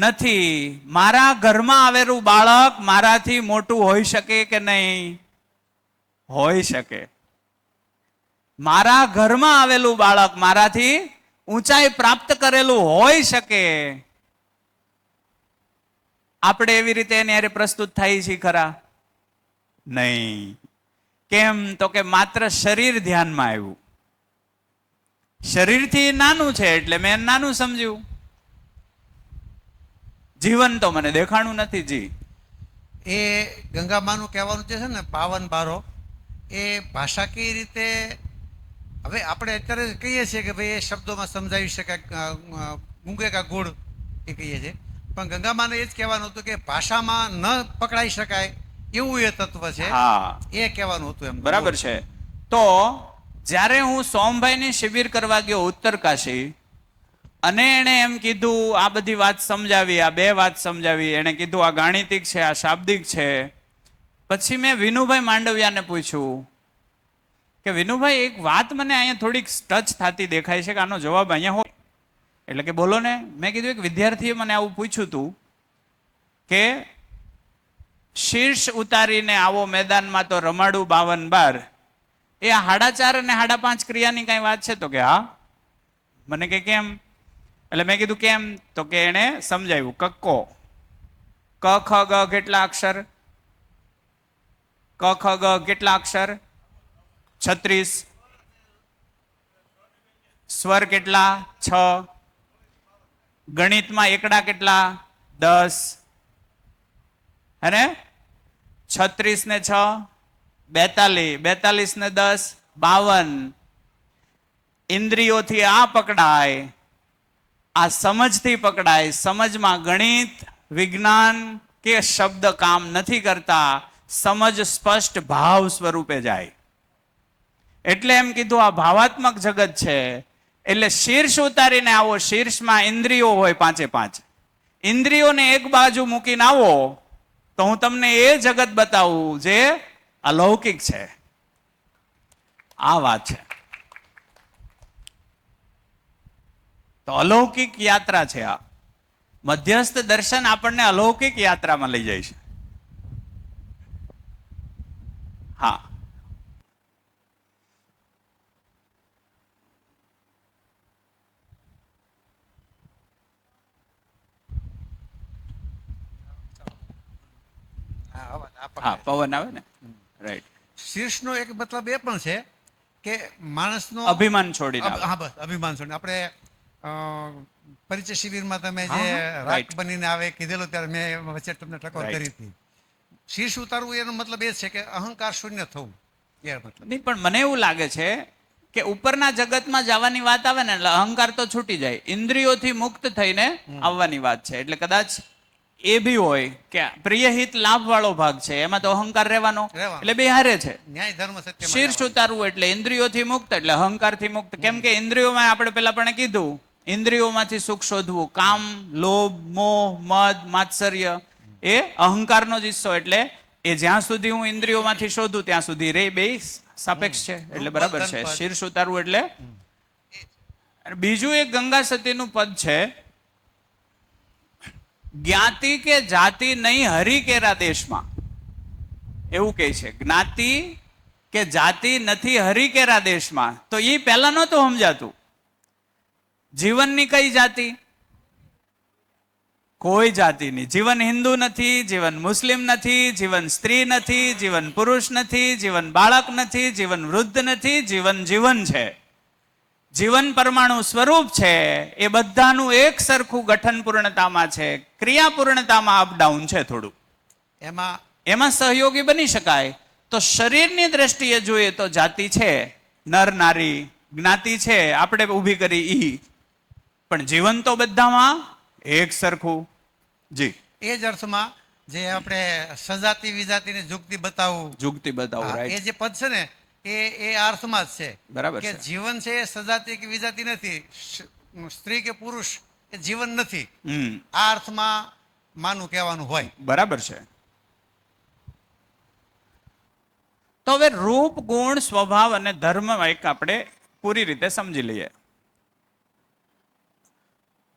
નથી. મારા ઘરમાં આવેલું બાળક મારાથી મોટું હોઈ શકે કે નહીં? હોઈ શકે. મારા ઘરમાં આવેલું બાળક મારાથી ઊંચાઈ પ્રાપ્ત કરેલું હોઈ શકે. આપણે એવી રીતે એની હારે પ્રસ્તુત થાય છે ખરા? નહીં. કેમ? તો કે માત્ર શરીર ધ્યાનમાં આવ્યું. શરીરથી નાનું છે એટલે મેં નાનું સમજ્યું. જીવન તો મને દેખાણું નથી. જી,
એ ગંગામાનું કહેવાનું જે છે ને 52 બારો, એ ભાષાકીય રીતે હવે આપણે અત્યારે કહીએ છીએ કે ભાઈ એ શબ્દોમાં સમજાવી શકાય, મૂંગે કા ગુડ એ કહીએ છીએ. પણ ગંગામાને એ જ કહેવાનું હતું કે ભાષામાં ન પકડાઈ શકાય એવું એ તત્વ છે.
હા,
એ કહેવાનું હતું એમ.
બરાબર છે. તો જ્યારે હું સોમભાઈની શિબિર કરવા ગયો ઉત્તરકાશી, અને એણે એમ કીધું આ બધી વાત સમજાવી, આ બે વાત સમજાવી. એણે કીધું આ ગાણિતિક છે, આ શાબ્દિક છે. પછી મેં વિનુભાઈ માંડવિયાને પૂછ્યું કે વિનુભાઈ એક વાત મને અહીંયા થોડીક ટચ થતી દેખાય છે કે આનો જવાબ અહીંયા હોય. એટલે કે બોલો ને. મેં કીધું એક વિદ્યાર્થીએ મને આવું પૂછ્યું હતું કે શીર્ષ ઉતારીને આવો મેદાનમાં તો રમાડું 52 બાર. એ 4.5 અને 5.5 ક્રિયાની કઈ વાત છે? તો કે હા. મને કે કેમ? એટલે મેં કીધું કેમ? તો કે એને સમજાવ્યું. કક્કો, ક ખ ગ કેટલા અક્ષર? ક ખ ગ કેટલા અક્ષર? 36. સ્વર કેટલા? 6. ગણિતમાં એકડા કેટલા? 10. હે? 36 ને 6 42, 42 ને 10 52. ઇન્દ્રિયોથી આ પકડાય, આ સમજથી પકડાય. સમજમાં ગણિત, વિજ્ઞાન કે શબ્દ કામ નથી કરતા, સમજ સ્પષ્ટ ભાવ સ્વરૂપે જાય. એટલે એમ કીધું આ ભાવાત્મક જગત છે. એટલે શીર્ષ ઉતારીને આવો. શીર્ષમાં ઇન્દ્રિયો હોય 5 ઇન્દ્રિયોને એક બાજુ મૂકીને આવો તો હું તમને એ જગત બતાવું જે અલૌકિક છે. આ વાત છે. તો અલૌકિક યાત્રા છે આ. મધ્યસ્થ દર્શન આપણને અલૌકિક યાત્રામાં લઈ જાય છે. હા, હા, પવન આવે ને, રાઈટ.
શીર્ષનો એક મતલબ એ પણ છે કે માણસનો
અભિમાન છોડીને આવે.
હા, બસ અભિમાન છોડીને. આપણે પરિચય શિબિરમાં તમે
હા,
જે
હા,
રાખ
right.
બનીને આવે કીધેલું ત્યારે મેં વચ્ચે તમને ટકોર
Right.
કરી હતી. શીર્ષ ઉતારવું એનો મતલબ એ છે કે અહંકાર શૂન્ય થવું, એ મતલબ.
નહીં, પણ મને એવું લાગે છે કે ઉપરના જગતમાં જવાની વાત આવે ને એટલે અહંકાર તો છૂટી જાય. ઇન્દ્રિયોથી મુક્ત થઈને આવવાની વાત છે. એટલે કદાચ એ બી હોય કે પ્રિય હિત લાભ વાળો ભાગ છે, એમાં તો અહંકાર રહેવાનો. એટલે બે હારે છે.
ન્યાય ધર્મ સત્ય
શીર્ષ ઉતારવું એટલે ઇન્દ્રિયોથી મુક્ત એટલે અહંકારથી મુક્ત. કેમ કે ઇન્દ્રિયોમાં આપણે પેલા પણ કીધું, ઇન્દ્રિયોમાંથી સુખ શોધવું, કામ, લોભ, મોહ, મદ, માત્સર્ય એ અહંકારનો જ હિસ્સો. એટલે એ જ્યાં સુધી હું ઇન્દ્રિયોમાંથી શોધું ત્યાં સુધી રે બે સાપેક્ષ છે. એટલે બરાબર છે. શીર્ષ ઉતારવું એટલે. બીજું એક ગંગા સતીનું પદ છે, જ્ઞાતિ કે જાતિ નહીં હરિ કેરા દેશમાં. એવું કહે છે, જ્ઞાતિ કે જાતિ નથી હરિ કેરા દેશમાં. તો એ પહેલા નહોતું સમજાતું. જીવનની કઈ જાતિ? કોઈ જાતિ નહીં. જીવન હિન્દુ નથી, જીવન મુસ્લિમ નથી, જીવન સ્ત્રી નથી, જીવન પુરુષ નથી, જીવન બાળક નથી, જીવન વૃદ્ધ નથી. જીવન જીવન છે. જીવન પરમાણુ સ્વરૂપ છે. એ બધાનું એક સરખું ગઠન પૂર્ણતામાં છે, ક્રિયા પૂર્ણતામાં અપડાઉન છે થોડું. એમાં સહયોગી બની શકાય. તો શરીરની દ્રષ્ટિએ જોઈએ તો જાતિ છે, નર નારી, જ્ઞાતિ છે, આપણે ઊભી કરી ઈ. પણ જીવન તો બધામાં એક સરખું. જી,
એ જ અર્થમાં જે આપણે સજાતિ વિજાતિની જુગતી બતાવવું,
જુગતી બતાવું,
એ
રાઈટ.
જે પદ છે ને એ અર્થમાં જ છે.
બરાબર
કે
છે.
જીવન છે એ સજાતિ કે વિજાતિ નથી, સ્ત્રી કે પુરુષ એ જીવન નથી. આ અર્થમાં માનું કહેવાનું હોય.
બરાબર છે. તો હવે રૂપ, ગુણ, સ્વભાવ અને ધર્મ એક આપણે પૂરી રીતે સમજી લઈએ.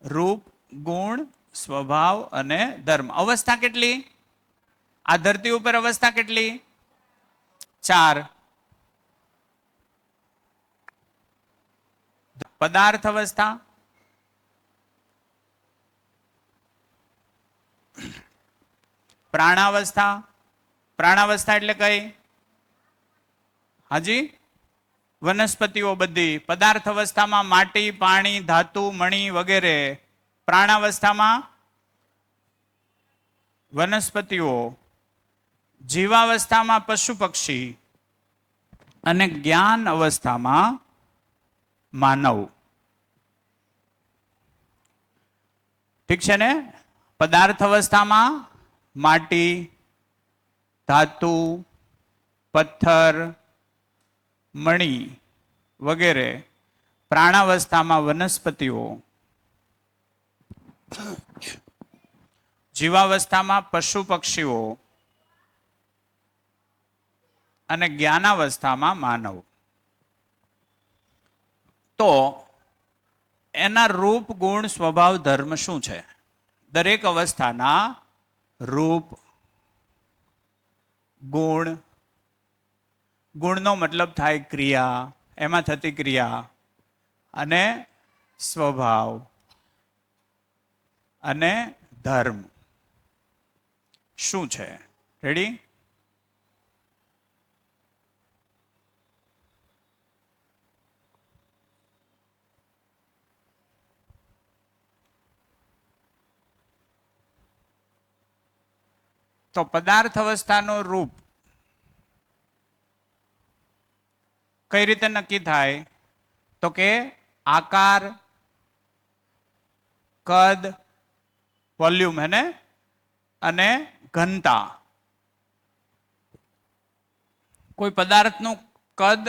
રૂપ, ગુણ, સ્વભાવ અને ધર્મ. અવસ્થા કેટલી? આ ધરતી ઉપર અવસ્થા કેટલી? 4. પદાર્થ અવસ્થા, પ્રાણાવસ્થા. પ્રાણાવસ્થા એટલે કઈ? હાજી, વનસ્પતિઓ બધી. પદાર્થ અવસ્થામાં માટી, પાણી, ધાતુ, મણી વગેરે. પ્રાણાવસ્થામાં વનસ્પતિઓ. જીવાવસ્થામાં પશુ પક્ષી. અને જ્ઞાન અવસ્થામાં માનવ. ઠીક છે ને? પદાર્થ અવસ્થામાં માટી, ધાતુ, પથ્થર, મણી વગેરે. પ્રાણાવસ્થામાં વનસ્પતિઓ. જીવાવસ્થામાં પશુ પક્ષીઓ. અને જ્ઞાનાવસ્થામાં માનવ. તો એના રૂપ, ગુણ, સ્વભાવ, ધર્મ શું છે? દરેક અવસ્થાના રૂપ, ગુણ. ગુણનો મતલબ થાય ક્રિયા, એમાં થતી ક્રિયા. અને સ્વભાવ અને ધર્મ શું છે? રેડી? તો પદાર્થ અવસ્થાનું રૂપ કઈ રીતે નક્કી થાય? તો કે આકાર, કદ, વોલ્યુમ હે ને, અને ઘનતા. કોઈ પદાર્થનું કદ,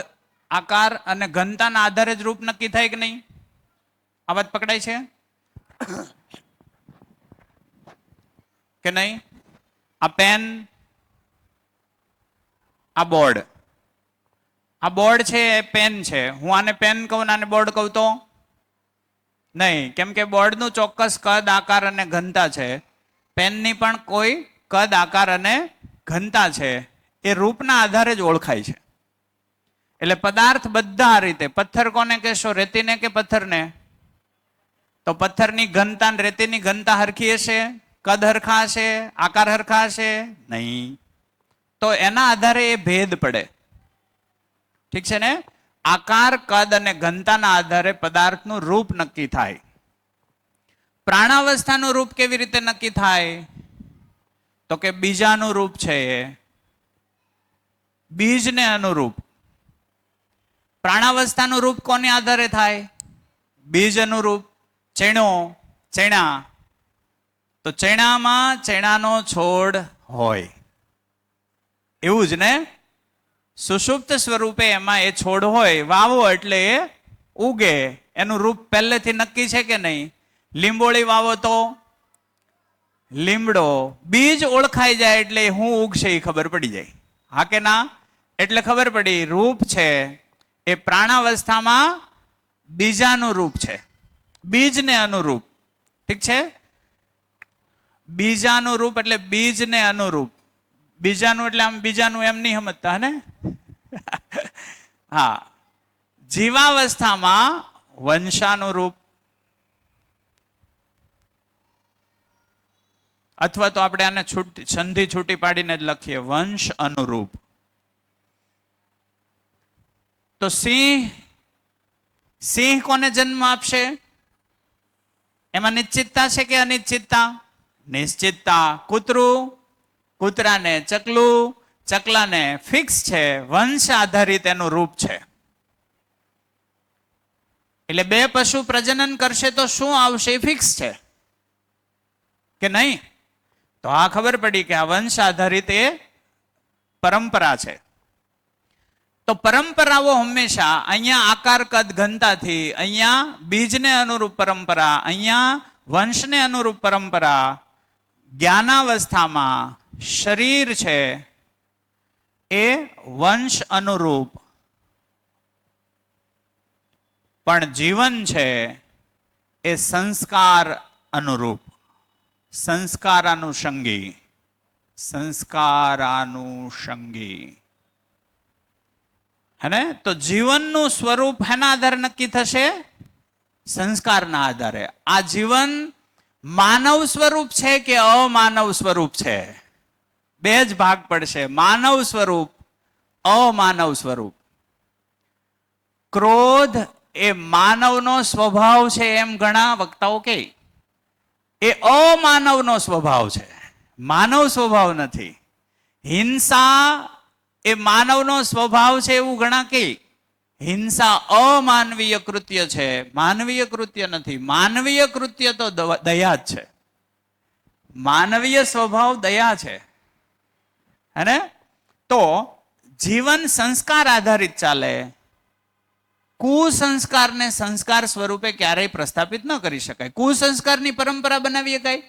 આકાર અને ઘનતાના આધારે જ રૂપ નક્કી થાય કે નહીં? આ વાત પકડાય છે કે નહીં? આ પેન, આ બોર્ડ. આ બોર્ડ છે એ પેન છે. હું આને પેન કહું ને આને બોર્ડ કહું તો નહીં, કેમ કે બોર્ડનું ચોક્કસ કદ, આકાર અને ઘનતા છે. પેનની પણ કોઈ કદ, આકાર અને ઘનતા છે. એ રૂપના આધારે જ ઓળખાય છે. એટલે પદાર્થ બધા આ રીતે. પથ્થર કોને કહેશો? રેતીને કે પથ્થરને? તો પથ્થરની ઘનતા અને રેતીની ઘનતા હરખી હશે? કદ હરખા હશે? આકાર હરખા હશે? નહીં. તો એના આધારે એ ભેદ પડે. ઠીક છે ને? આકાર, કદ અને ઘનતાના આધારે પદાર્થનું રૂપ નક્કી થાય. પ્રાણાવસ્થાનું રૂપ કેવી રીતે નક્કી થાય? તો કે બીજાનું રૂપ છે એ બીજને અનુરૂપ. પ્રાણાવસ્થાનું રૂપ કોને આધારે થાય? બીજ અનુરૂપ. ચેણો, ચેણા. તો ચેણામાં ચેણાનો છોડ હોય એવું જ ને. સુષુપ્ત સ્વરૂપે એમાં એ છોડ હોય, વાવો એટલે એ ઉગે. એનું રૂપ પહેલેથી નક્કી છે કે નહીં? લીંબોળી વાવો તો લીમડો. બીજ ઓળખાઈ જાય એટલે હું ઉગશે એ ખબર પડી જાય. હા કે ના? એટલે ખબર પડી રૂપ છે એ પ્રાણાવસ્થામાં બીજાનું રૂપ છે, બીજને અનુરૂપ. ઠીક છે? બીજાનું રૂપ એટલે બીજને અનુરૂપ. બીજાનું એટલે આમ બીજાનું એમ નહીં સમજતા ને. હા, જીવાવસ્થામાં વંશાનું રૂપ, અથવા તો આપણે આને સંધિ છૂટી પાડીને જ લખીએ, વંશ અનુરૂપ. તો સિંહ કોને જન્મ આપશે? એમાં નિશ્ચિતતા છે કે અનિશ્ચિતતા? નિશ્ચિતતા. કૂતરું, કૂતરાને ચકલું, ચકલાને ફિક્સ છે, વંશ આધારિત એનું રૂપ છે. એટલે બે પશુ પ્રજનન કરશે તો શું આવશે એ ફિક્સ છે કે નહીં? તો આ ખબર પડી કે આ વંશ આધારિત એ પરંપરા છે. તો પરંપરાઓ હંમેશા અહીંયા આકાર, કદ, ઘનતાથી, અહીંયા બીજને અનુરૂપ પરંપરા, અહીંયા વંશને અનુરૂપ પરંપરા. જ્ઞાનાવસ્થામાં શરીર છે એ વંશ અનુરૂપ, પણ જીવન છે એ સંસ્કાર અનુરૂપ, સંસ્કારાનુષંગી. સંસ્કારાનુષંગી હે ને? તો જીવનનું સ્વરૂપ એના આધારે નક્કી થશે? સંસ્કારના આધારે. આ જીવન માનવ સ્વરૂપ છે કે અમાનવ સ્વરૂપ છે? બે જ ભાગ પડશે, માનવ સ્વરૂપ, અમાનવ સ્વરૂપ. ક્રોધ એ માનવનો સ્વભાવ છે એમ ઘણા વક્તાઓ કહે. એ અમાનવનો સ્વભાવ છે, માનવ સ્વભાવ નથી. હિંસા એ માનવનો સ્વભાવ છે એવું ઘણા કહે. હિંસા અમાનવીય કૃત્ય છે, માનવીય કૃત્ય નથી. માનવીય કૃત્ય તો દયા જ છે. માનવીય સ્વભાવ દયા છે. હે? તો જીવન સંસ્કાર આધારિત ચાલે. કુસંસ્કારને સંસ્કાર સ્વરૂપે ક્યારેય પ્રસ્થાપિત ન કરી શકાય. કુસંસ્કારની પરંપરા બનાવી શકાય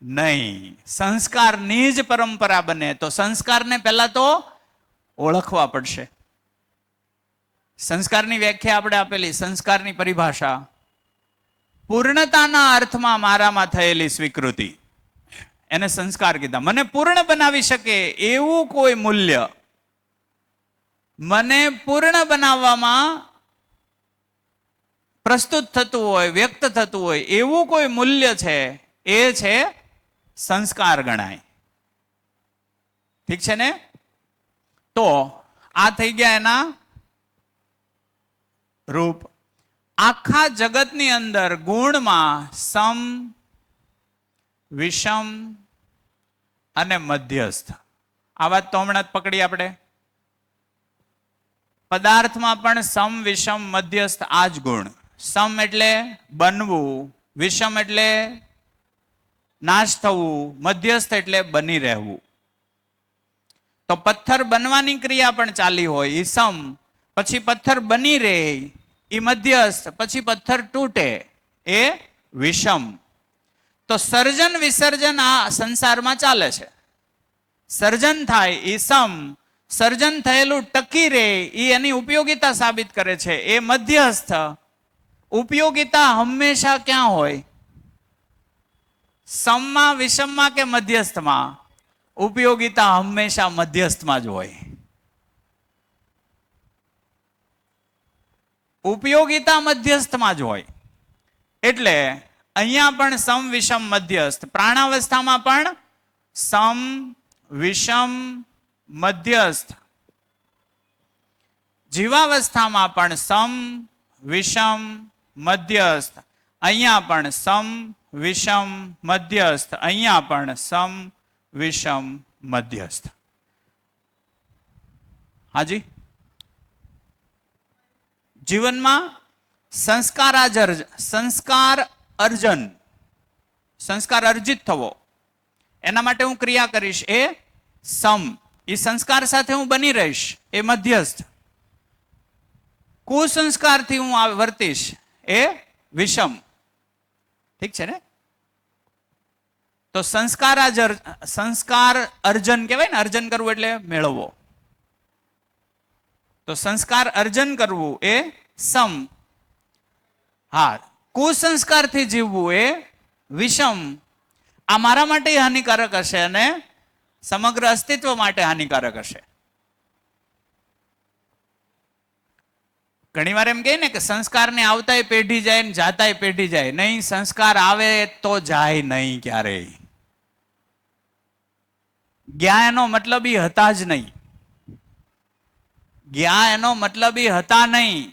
નહીં. સંસ્કારની જ પરંપરા બને તો સંસ્કારને પહેલા તો ઓળખવા પડશે. સંસ્કારની વ્યાખ્યા આપણે આપેલી, સંસ્કારની પરિભાષા, પૂર્ણતાના અર્થમાં મારામાં થયેલી સ્વીકૃતિ, એને સંસ્કાર કીધા. મને પૂર્ણ બનાવી શકે એવું કોઈ મૂલ્ય, મને પૂર્ણ બનાવવામાં પ્રસ્તુત થતું હોય, વ્યક્ત થતું હોય એવું કોઈ મૂલ્ય છે, એ છે સંસ્કાર ગણાય. ઠીક છે ને? તો આ થઈ ગયા એના રૂપ. આખા જગતની અંદર ગુણમાં સમ, વિષમ અને મધ્યસ્થ. આ વાત તો હમણાં જ પકડી આપણે. પદાર્થમાં પણ સમ વિષમ મધ્યસ્થ આ જ ગુણ. સમ એટલે બનવું, વિષમ એટલે નાશ થવું, મધ્યસ્થ એટલે બની રહેવું. તો પથ્થર બનવાની ક્રિયા પણ ચાલી હોય એ સમ, પછી પથ્થર બની રહે એ મધ્યસ્થ, પછી પથ્થર તૂટે એ વિષમ. તો સર્જન વિસર્જન આ સંસારમાં ચાલે છે. સર્જન થાય એ સમ, સર્જન થયેલું ટકી રહે એ એની ઉપયોગિતા સાબિત કરે છે એ મધ્યસ્થ. ઉપયોગિતા હંમેશા ક્યાં હોય? સમમાં, વિષમમાં કે મધ્યસ્થમાં? ઉપયોગિતા હંમેશા મધ્યસ્થમાં જ હોય. ઉપયોગિતા મધ્યસ્થમાં જ હોય. એટલે અહીંયા પણ સમ વિષમ મધ્યસ્થ, પ્રાણાવસ્થામાં પણ સમ વિષમ મધ્યસ્થ, જીવાવસ્થામાં પણ સમ વિષમ મધ્યસ્થ, અહીંયા પણ સમ વિષમ મધ્યસ્થ, અહીંયા પણ સમ વિષમ મધ્યસ્થ. હાજી, જીવનમાં સંસ્કાર અર્જન, સંસ્કાર અર્જિત થવો, એના માટે હું ક્રિયા કરીશ એ સમ, એ સંસ્કાર સાથે હું બની રહીશ એ મધ્યસ્થ. કુસંસ્કારથી હું વર્તીશ એ વિષમ. ઠીક છે ને? તો સંસ્કાર અર્જન કહેવાય ને, અર્જન કરવું એટલે મેળવવો. તો સંસ્કાર અર્જન કરવું એ સમ. હા, કુસંસ્કારથી જીવવું એ વિષમ. આ મારા માટે હાનિકારક હશે અને સમગ્ર અસ્તિત્વ માટે હાનિકારક હશે. ઘણી વાર એમ કહે ને કે સંસ્કારને આવતાય પેઢી જાય ને જાતાય પેઢી જાય. નહીં, સંસ્કાર આવે તો જાય નહીં ક્યારેય. ગયા એનો મતલબ હતા જ નહીં. ગયા એનો મતલબ હતા નહીં.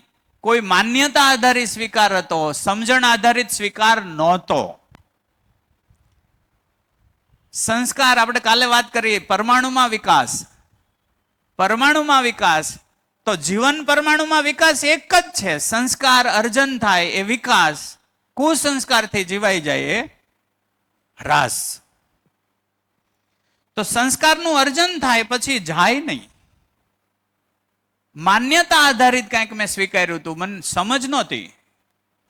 કોઈ માન્યતા આધારિત સ્વીકાર હતો, સમજણ આધારિત સ્વીકાર નહોતો. સંસ્કાર, આપણે કાલે વાત કરી પરમાણુમાં વિકાસ, પરમાણુમાં વિકાસ. તો જીવન પરમાણુમાં વિકાસ એક જ છે. સંસ્કાર અર્જન થાય એ વિકાસ, કુસંસ્કારથી જીવાઈ જાય એ હ્રાસ. તો સંસ્કારનું અર્જન થાય પછી જાય નહીં. માન્યતા આધારિત કંઈક મેં સ્વીકાર્યું હતું, મને સમજ નહોતી,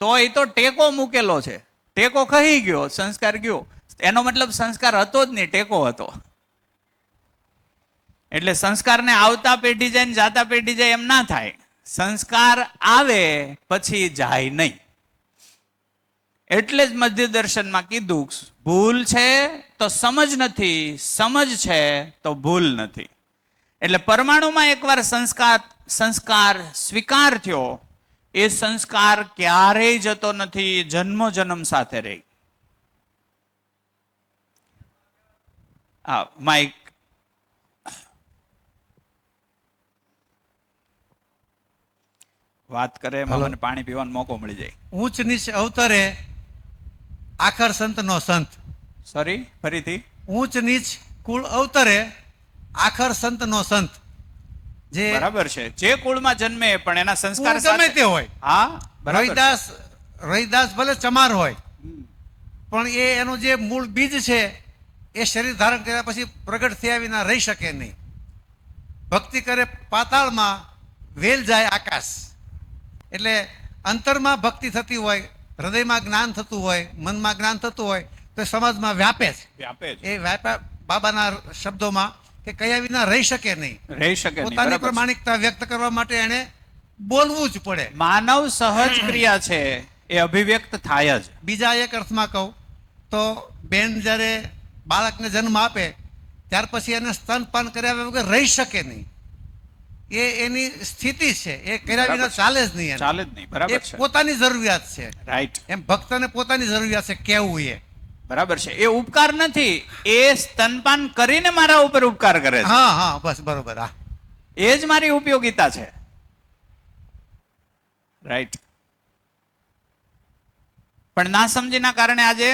તો એ તો ટેકો મૂકેલો છે, ટેકો કહી ગયો, સંસ્કાર ગયો. એનો મતલબ સંસ્કાર હતો જ નહીં, ટેકો હતો. એટલે સંસ્કારને આવતા પેઢી જાય ને જાતા પેઢી જાય એમ ના થાય. સંસ્કાર આવે પછી જાય નહીં. એટલે જ મધ્ય દર્શનમાં કીધું, ભૂલ છે તો સમજ નથી, સમજ છે તો ભૂલ નથી. એટલે પરમાણુમાં એકવાર સંસ્કાર સ્વીકાર થયો, એ સંસ્કાર ક્યારેય જતો નથી, જન્મો જન્મ સાથે રહે. હા, માઇક. વાત કરે એમાં મને પાણી પીવાનો મોકો મળી જાય.
ઊંચ નીચ અવતરે આખર સંત નો સંત.
સોરી, ફરીથી.
ઊંચ નીચ કુળ અવતરે આખર સંત નો સંત. જે
બરાબર છે, જે કુળમાં જન્મે પણ એના સંસ્કાર
ગમે તે હોય.
હા,
રવિદાસ ભલે ચમાર હોય, પણ એ એનું જે મૂળ બીજ છે એ શરીર ધારણ કર્યા પછી પ્રગટ થયા વિના રહી શકે નહીં. ભક્તિ કરે પાતાળમાં, વેલ જાય આકાશ. એટલે અંતરમાં ભક્તિ થતી હોય, હૃદયમાં જ્ઞાન થતું હોય, મનમાં જ્ઞાન થતું હોય, તો સમાજમાં વ્યાપે છે. એ વ્યાપા બાબાના શબ્દોમાં કે કયા વિના રહી શકે નહીં.
રહી શકે નહીં.
પોતાની પ્રમાણિકતા વ્યક્ત કરવા માટે એને બોલવું જ પડે.
માનવ સહજ ક્રિયા છે, એ અભિવ્યક્ત થાય જ.
બીજા એક અર્થમાં કહું તો બેન જ્યારે બાળકને જન્મ આપે ત્યાર પછી એને સ્તનપાન કર્યા વગર રહી શકે નહીં. એ એની સ્થિતિ છે, એ કર્યા વિના ચાલે જ નહીં.
ચાલે જ નહીં. બરાબર છે.
પોતાની જરૂરિયાત છે.
રાઈટ.
એમ ભક્તને પોતાની જરૂરિયાત છે કેવું એ.
બરાબર છે. એ ઉપકાર નથી, એ સ્તનપાન કરીને મારા ઉપર ઉપકાર કરે છે.
હા હા, બસ બરોબર. હા,
એ જ મારી ઉપયોગિતા છે. રાઈટ. પણ ના સમજીના કારણે આજે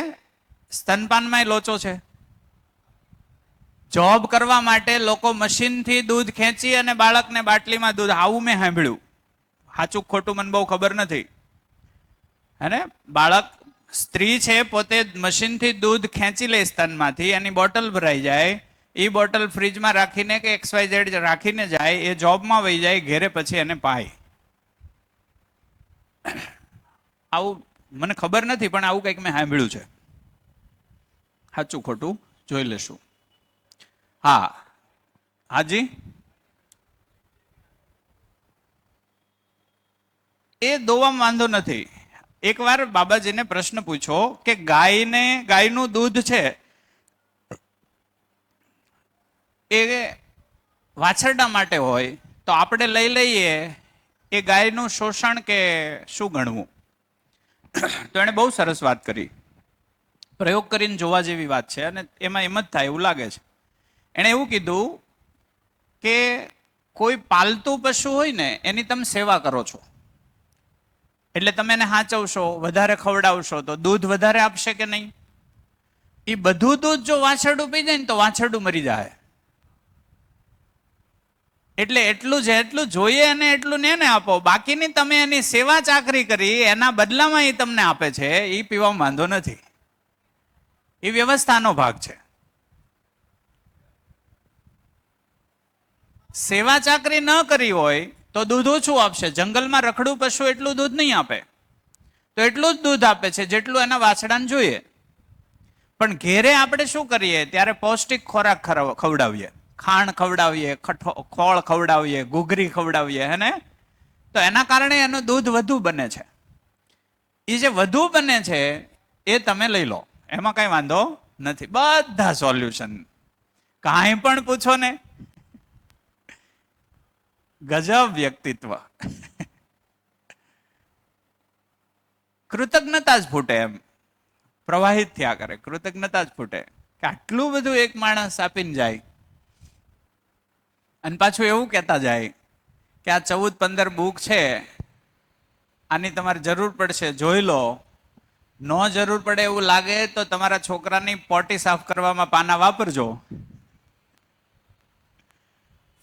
સ્તનપાનમાં લોચો છે. જોબ કરવા માટે લોકો મશીનથી દૂધ ખેંચી અને બાળકને બાટલીમાં દૂધ, આવું મેં સાંભળ્યું. સાચું ખોટું મને બહુ ખબર નથી. હે, બાળક, સ્ત્રી છે પોતે મશીનથી દૂધ ખેંચી લે સ્તનમાંથી, એની બોટલ ભરાઈ જાય, એ બોટલ ફ્રીજમાં રાખીને કે XYZ રાખીને જાય, એ જોબમાં વહી જાય, ઘેરે પછી એને પાય. આવું મને ખબર નથી, પણ આવું કંઈક મેં સાંભળ્યું છે. સાચું ખોટું જોઈ લેશું. હા, હાજી, એ દોવામાં વાંધો નથી. એકવાર બાબાજીને પ્રશ્ન પૂછ્યો કે ગાયનું દૂધ છે એ વાછરડા માટે હોય તો આપણે લઈ લઈએ, એ ગાયનું શોષણ કે શું ગણવું? તો એણે બહુ સરસ વાત કરી, પ્રયોગ કરીને જોવા જેવી વાત છે, અને એમાં એમ જ થાય એવું લાગે છે. એણે એવું કીધું કે કોઈ પાલતુ પશુ હોય ને એની તમે સેવા કરો છો, એટલે તમે એને હાચવશો, વધારે ખવડાવશો તો દૂધ વધારે આપશે કે નહીં? એ બધું દૂધ જો વાછરડું પી જાય ને તો વાછરડું મરી જાય. એટલે જેટલું જોઈએ અને એટલું ને આપો, બાકીની તમે એની સેવા ચાકરી કરી, એના બદલામાં એ તમને આપે છે, એ પીવામાં વાંધો નથી. એ વ્યવસ્થાનો ભાગ છે. સેવા ચાકરી ન કરી હોય તો દૂધ ઓછું આપશે. જંગલમાં રખડું પશુ એટલું દૂધ નહીં આપે, તો એટલું જ દૂધ આપે છે જેટલું એના વાછડાને જોઈએ. પણ ઘેરે આપણે શું કરીએ, ત્યારે પૌષ્ટિક ખોરાક ખવડાવીએ, ખાણ ખવડાવીએ, ખોળ ખવડાવીએ, ઘૂઘરી ખવડાવીએ, હે ને? તો એના કારણે એનું દૂધ વધુ બને છે. એ જે વધુ બને છે એ તમે લઈ લો, એમાં કઈ વાંધો નથી. બધા સોલ્યુશન, કાંઈ પણ પૂછો ને, ગજબ વ્યક્તિત્વ. કૃતજ્ઞતા જ ફૂટે, એમ પ્રવાહિત થયા કરે, કૃતજ્ઞતા જ ફૂટે કે આટલું બધું એક માણસ આપીને જાય, અને પાછું એવું કહેતા જાય કે આ 14-15 બુક છે, આની તમારે જરૂર પડશે, જોઈ લો. ન જરૂર પડે એવું લાગે તો તમારા છોકરાની પોટી સાફ કરવામાં પાના વાપરજો,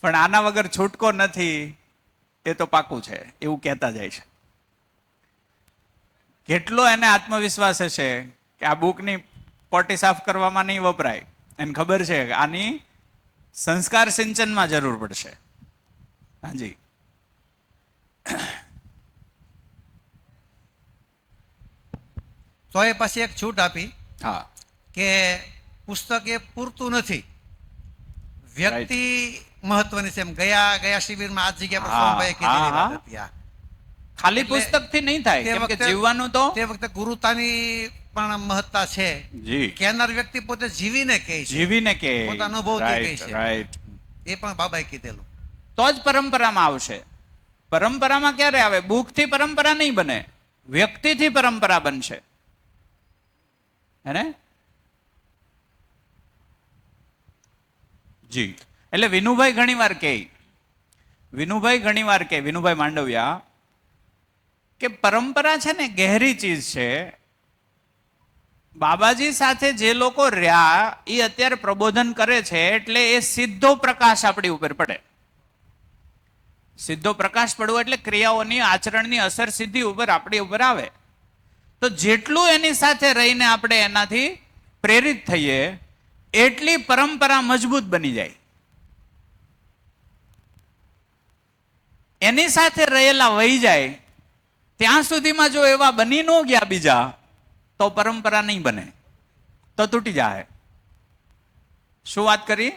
પણ આના વગર છૂટકો નથી, એ તો પાકું છે, એવું કહેતા જાય છે. કેટલો એને આત્મવિશ્વાસ હશે કે આ બુકની પોટી સાફ કરવામાં નહીં વપરાય, એને ખબર છે કે આની સંસ્કાર સિંચનમાં જરૂર પડશે. હાજી,
તો એ પછી એક છૂટ આપી,
હા,
કે પુસ્તક એ પૂરતું નથી, વ્યક્તિ મહત્વની છે. એમ ગયા શિબિરમાં આ જગ્યા પર સોમભાઈએ કીધેલી વાત હતી. આ
ખાલી પુસ્તકથી નહીં થાય, કેમ કે જીવવાનું તો
તે વખતે ગુરુતાની પણ મહત્તા છે.
જી,
કહેનાર વ્યક્તિ પોતે જીવીને કહે છે,
જીવીને કે
પોતાના અનુભવથી કહે છે.
રાઈટ,
એ પણ બાબાએ કીધેલું.
તો જ પરંપરામાં આવશે. પરંપરામાં ક્યારે આવે? બુકથી પરંપરા નહીં બને, વ્યક્તિથી પરંપરા બનશે, હે ને? જી, એટલે વિનુભાઈ ઘણીવાર કહે, વિનુભાઈ માંડવિયા, કે પરંપરા છે ને ગહેરી ચીજ છે. બાબાજી સાથે જે લોકો રહ્યા એ અત્યારે પ્રબોધન કરે છે, એટલે એ સીધો પ્રકાશ આપણી ઉપર પડે. સીધો પ્રકાશ પડવો એટલે ક્રિયાઓની, આચરણની અસર સીધી ઉપર આપણી ઉપર આવે. તો જેટલું એની સાથે રહીને આપણે એનાથી પ્રેરિત થઈએ, એટલી પરંપરા મજબૂત બની જાય. એની સાથે રહેલા વહી જાય ત્યાં સુધીમાં જો એવા બની ન ગયા બીજા, તો પરંપરા નહીં બને, તો તૂટી જાય. શું વાત કરી?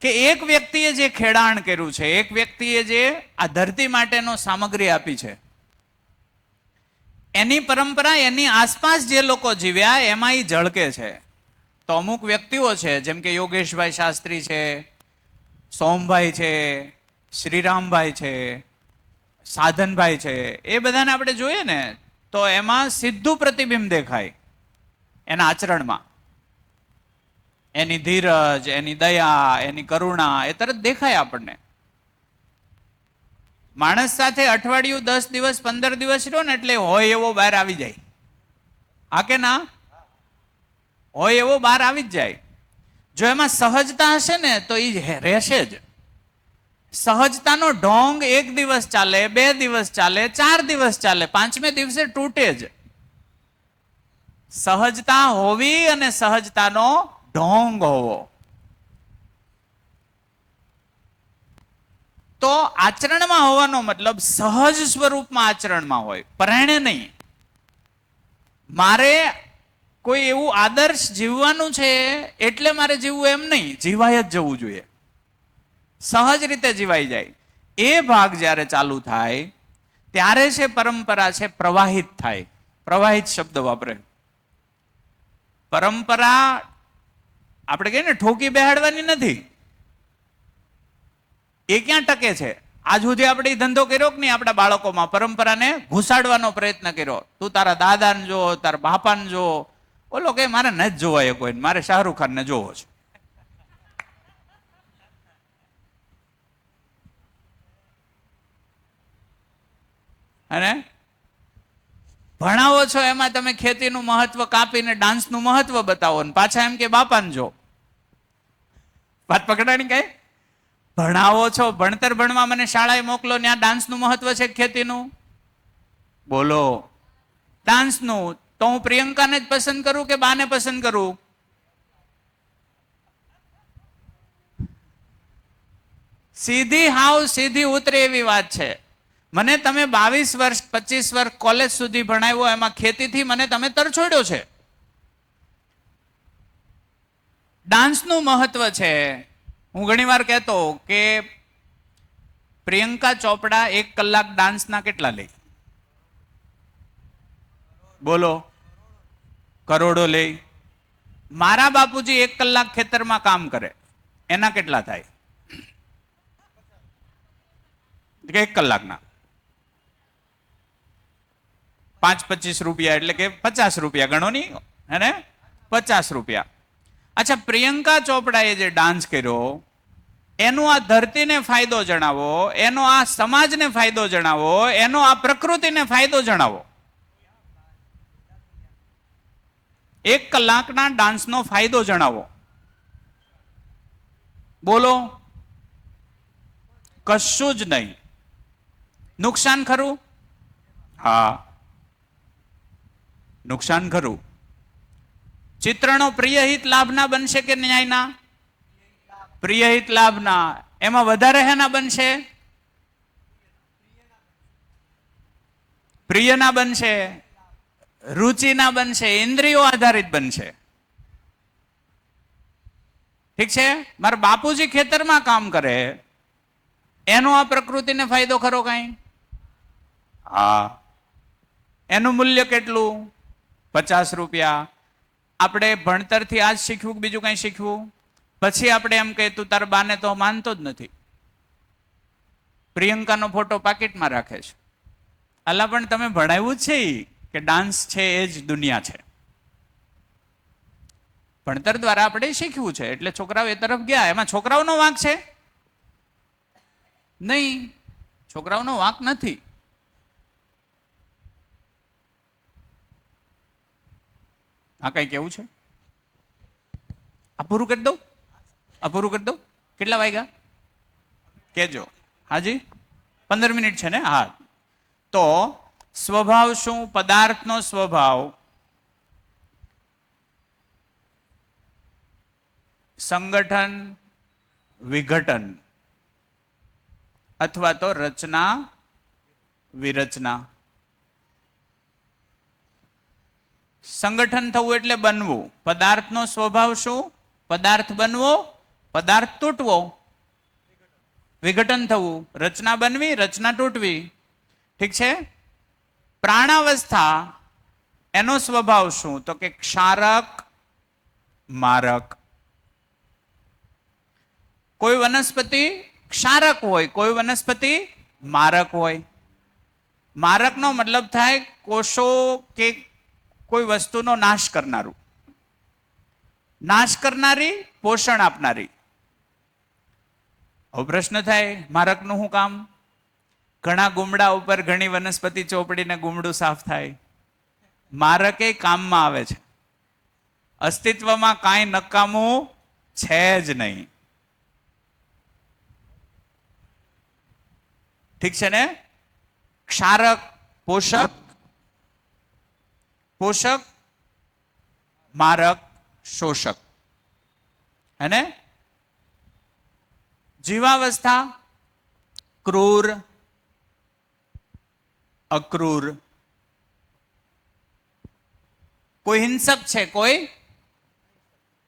કે એક વ્યક્તિએ જે ખેડાણ કર્યું છે, એક વ્યક્તિએ જે આ ધરતી માટેનો સામગ્રી આપી છે, એની પરંપરા, એની આસપાસ જે લોકો જીવ્યા એમાં એ ઝળકે છે. તો અમુક વ્યક્તિઓ છે, જેમ કે યોગેશભાઈ શાસ્ત્રી છે, સોમભાઈ છે, શ્રીરામભાઈ છે, સાધનભાઈ છે, એ બધાને આપણે જોઈએ ને તો એમાં સીધું પ્રતિબિંબ દેખાય એના આચરણમાં. એની ધીરજ, એની દયા, એની કરુણા, એ તરત દેખાય આપણને. માણસ સાથે અઠવાડિયું, 10 દિવસ, 15 દિવસ રહ્યો ને એટલે હોય એવો બહાર આવી જાય. હા કે ના? હોય એવો બહાર આવી જ જાય. જો એમાં સહજતા હશે ને તો એ રહેશે જ. સહજતાનો ઢોંગ 1 દિવસ ચાલે, 2 દિવસ ચાલે, 4 દિવસ ચાલે, 5મે દિવસે તૂટે જ. સહજતા હોવી અને સહજતાનો ઢોંગ હોવો. તો આચરણમાં હોવાનો મતલબ સહજ સ્વરૂપમાં આચરણમાં હોય, પરાયણે નહીં. મારે કોઈ એવું આદર્શ જીવવાનું છે એટલે મારે જીવવું એમ નહીં, જીવાય જ જવું જોઈએ. સહજ રીતે જીવાઈ જાય. એ ભાગ જ્યારે ચાલુ થાય ત્યારે છે પરંપરા છે પ્રવાહિત થાય. પ્રવાહિત શબ્દ વાપરે. પરંપરા આપણે કહીએ ને ઠોકી બેહાડવાની નથી. એ ક્યાં ટકે છે? આજ સુધી આપણે ધંધો કર્યો કે નહીં? આપણા બાળકોમાં પરંપરાને ઘુસાડવાનો પ્રયત્ન કર્યો. તું તારા દાદાને જો, તારા બાપાને જો. ઓલો કે મારે નથી જોવાય કોઈ, મારે શાહરૂખ ખાનને જોવો છે. અને ભણાવો છો એમાં તમે ખેતીનું મહત્વ કાપીને ડાન્સનું મહત્વ બતાવો ને પાછા એમ કે બાપાને જો. વાત પકડાણી કઈ? ભણાવો છો, ભણતર ભણવા મને શાળાએ મોકલો, ત્યાં ડાન્સનું મહત્વ છે ખેતીનું? બોલો. ડાન્સનું તો હું પ્રિયંકાને જ પસંદ કરું કે બાને પસંદ કરું? સીધી હાવ સીધી ઉતરે એવી વાત છે. મને તમે 22 વર્ષ 25 વર્ષ કોલેજ સુધી ભણાવ્યો, એમાં ખેતીથી મને તમે તરછોડ્યો છે. ડાન્સનું મહત્વ છે. હું ઘણી વાર કહેતો કે પ્રિયંકા ચોપડા 1 કલાક ડાન્સના કેટલા લે? બોલો. કરોડો લે. મારા બાપુજી 1 કલાક ખેતરમાં કામ કરે, એના કેટલા થાય? 1 કલાકના 5-25 રૂપિયા, એટલે કે 50 રૂપિયા ગણો ની, હે ને? 50 રૂપિયા. અચ્છા, પ્રિયંકા ચોપડાએ જે ડાન્સ કર્યો એનો આ ધરતીને ફાયદો જણાવો, એનો આ સમાજને ફાયદો જણાવો, એનો આ પ્રકૃતિને ફાયદો જણાવો. 1 કલાકના ડાન્સનો ફાયદો જણાવો. બોલો. કશું જ નહીં. નુકસાન ખરું? હા, નુકસાન ખરું. ચિત્રણો પ્રિયહિત લાભના બનશે કે ન્યાયના? પ્રિયહિત લાભના. એમાં વધારે હેના બનશે? પ્રિયના બનશે, રુચિના બનશે, ઇન્દ્રિયો આધારિત બનશે. ઠીક છે? મારા બાપુજી ખેતરમાં કામ કરે, એનો આ પ્રકૃતિને ફાયદો ખરો કઈ? હા. એનું મૂલ્ય કેટલું? 50 રૂપિયા. આપણે ભણતરથી આજ શીખવું કે બીજું કઈ શીખવું? પછી આપણે એમ કહીએ તું તારા બાને તો માનતો જ નથી, પ્રિયંકાનો ફોટો પાકીટમાં રાખે છે. અલા પણ તમે ભણાવ્યું જ છે કે ડાન્સ છે એ જ દુનિયા છે. ભણતર દ્વારા આપણે શીખવું છે એટલે છોકરાઓ એ તરફ ગયા. એમાં છોકરાઓનો વાંક છે? નહીં, છોકરાઓનો વાંક નથી. આ કઈ કેવું છે? આ પૂરું કરી દઉં? આ પૂરું કરી દઉં? કેટલા વાગ્યા કેજો? હાજી 15 મિનિટ છે ને? હા. તો સ્વભાવ શું? પદાર્થનો સ્વભાવ સંગઠન, વિઘટન અથવા તો રચના, વિરચના. સંગઠન થવું એટલે બનવું. પદાર્થનો સ્વભાવ શું? પદાર્થ બનવો, પદાર્થ તૂટવો. વિઘટન થવું, રચના બનવી, રચના તૂટવી. ઠીક છે? પ્રાણાવસ્થા એનો સ્વભાવ શું? તો કે ક્ષારક, મારક. કોઈ વનસ્પતિ ક્ષારક હોય, કોઈ વનસ્પતિ મારક હોય. મારકનો મતલબ થાય કોષો કે કોઈ વસ્તુનો નાશ કરનારું. નાશ કરનારી, પોષણ આપનારી. હવે પ્રશ્ન થાય મારકનું શું કામ? ઘણા ગુમડા ઉપર ઘણી વનસ્પતિ ચોપડીને ગુમડું સાફ થાય. મારક એ કામમાં આવે છે. અસ્તિત્વમાં કાંઈ નકામું છે જ નહીં. ઠીક છે ને? ક્ષારક, પોષક, પોષક, મારક, શોષક. હે ને? જીવાવસ્થા ક્રૂર, અક્રૂર. કોઈ હિંસક છે, કોઈ